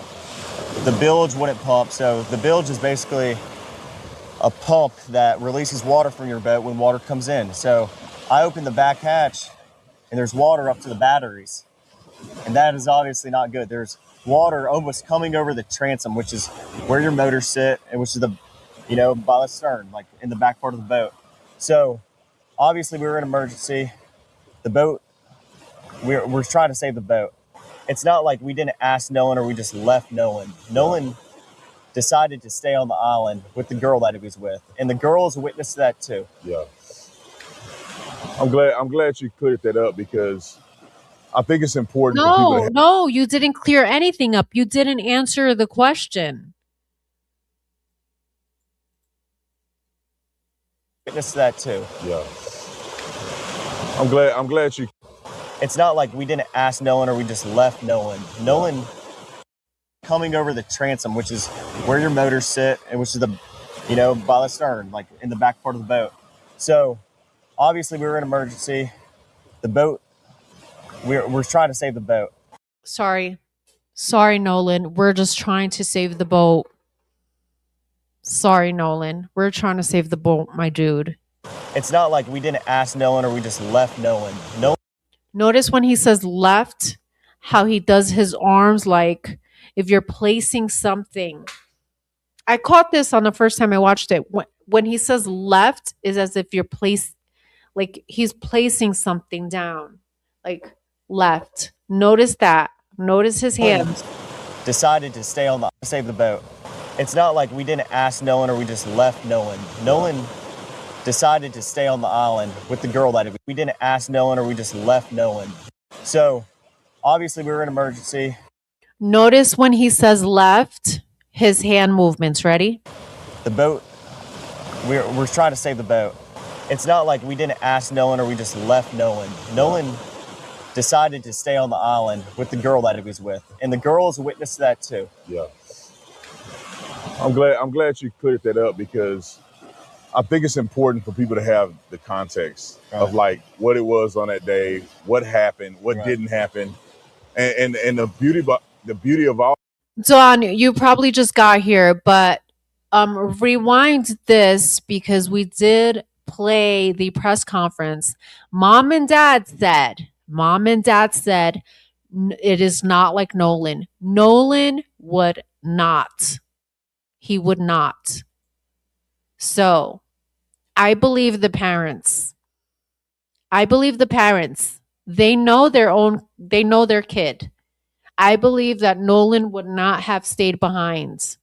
D: the bilge wouldn't pump. So the bilge is basically a pump that releases water from your boat when water comes in. So I opened the back hatch. and there's water up to the batteries. And that is obviously not good. There's water almost coming over the transom, which is where your motors sit, and which is the, by the stern, like in the back part of the boat. So obviously we were in emergency. The boat, we're trying to save the boat. It's not like we didn't ask Nolan or we just left Nolan. Nolan decided to stay on the island with the girl that he was with, and the girl is a witness to that too.
C: Yeah. I'm glad you cleared that up because I think it's important for people to have.
A: No, you didn't clear anything up. You didn't answer the question.
D: Witness to that too.
C: Yeah. I'm glad you.
D: It's not like we didn't ask Nolan or we just left Nolan. Nolan coming over the transom, which is where your motors sit, and which is the, by the stern, like in the back part of the boat. So obviously we were in emergency. The boat, we're trying to save the boat.
A: Sorry, Nolan. We're just trying to save the boat. Sorry, Nolan. We're trying to save the boat, my dude.
D: It's not like we didn't ask Nolan or we just left Nolan.
A: Notice when he says left, how he does his arms like if you're placing something. I caught this on the first time I watched it. When he says left is as if you're like he's placing something down. Like left. Notice that. Notice his hands.
D: Decided to stay on the save the boat. It's not like we didn't ask Nolan or we just left Nolan. Nolan decided to stay on the island with the girl that we didn't ask Nolan or we just left Nolan. So obviously we were in emergency.
A: Notice when he says left, his hand movements. Ready?
D: The boat, we're trying to save the boat. It's not like we didn't ask Nolan or we just left Nolan. Nolan decided to stay on the island with the girl that he was with, and the girl is a witness to that too.
C: Yeah. I'm glad you cleared that up because I think it's important for people to have the context of like what it was on that day, what happened, what didn't happen, and the beauty of all.
A: Dawn, you probably just got here, but rewind this because we did play the press conference. Mom and dad said it is not like Nolan. Nolan would not. He would not. So I believe the parents. They know their kid. I believe that Nolan would not have stayed behind.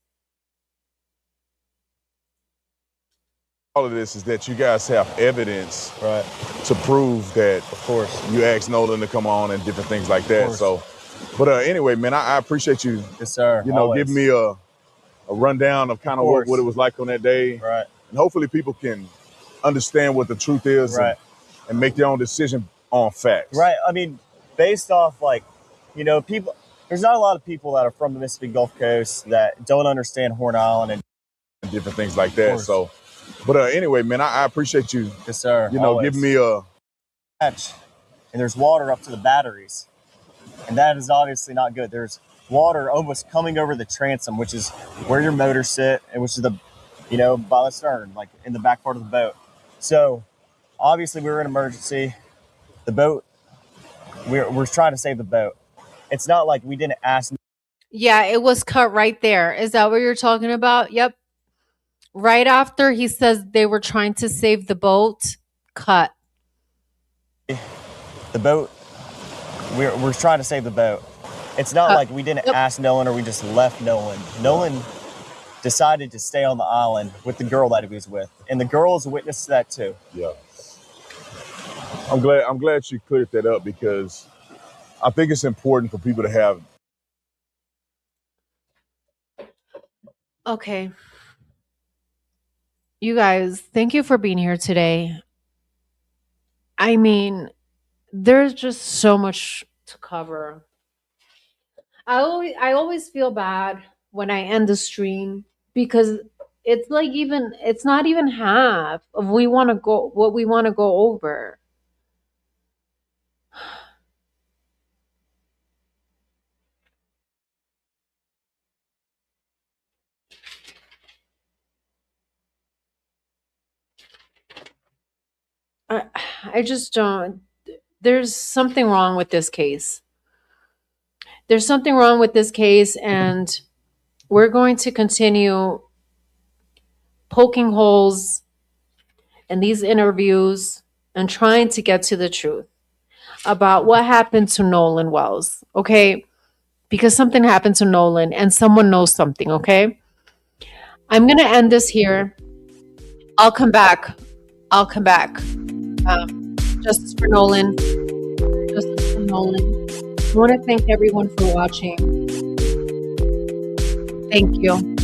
C: All of this is that you guys have evidence to prove that, of course, you asked Nolan to come on and different things like that. So, but anyway, man, I appreciate you.
D: Yes, sir.
C: Giving me a rundown of kind of what it was like on that day.
D: Right.
C: And hopefully people can understand what the truth is and make their own decision on facts.
D: Right. I mean, based off people, there's not a lot of people that are from the Mississippi Gulf Coast that don't understand Horn Island and
C: different things like that. So, but anyway, man, I appreciate you.
D: Yes, sir.
C: Giving me a
D: hatch, and there's water up to the batteries, and that is obviously not good. There's water almost coming over the transom, which is where your motors sit, and which is the, by the stern, like in the back part of the boat. So obviously we were in emergency. The boat, we're trying to save the boat. It's not like we didn't ask.
A: Yeah, it was cut right there. Is that what you're talking about? Yep. Right after he says they were trying to save the boat, cut.
D: The boat, we're trying to save the boat. It's not like we didn't ask Nolan or we just left Nolan. Nolan decided to stay on the island with the girl that he was with, and the girl is a witness to that too.
C: Yeah. I'm glad you cleared that up because I think it's important for people to have.
A: Okay. You guys, thank you for being here today. I mean, there's just so much to cover. I always feel bad when I end the stream because it's like it's not even half of what we want to go over. I just don't. there's something wrong with this case. There's something wrong with this case, and we're going to continue poking holes in these interviews and trying to get to the truth about what happened to Nolan Wells, okay? Because something happened to Nolan and someone knows something, okay? I'm going to end this here. I'll come back. Justice for Nolan. Justice for Nolan. I want to thank everyone for watching. Thank you.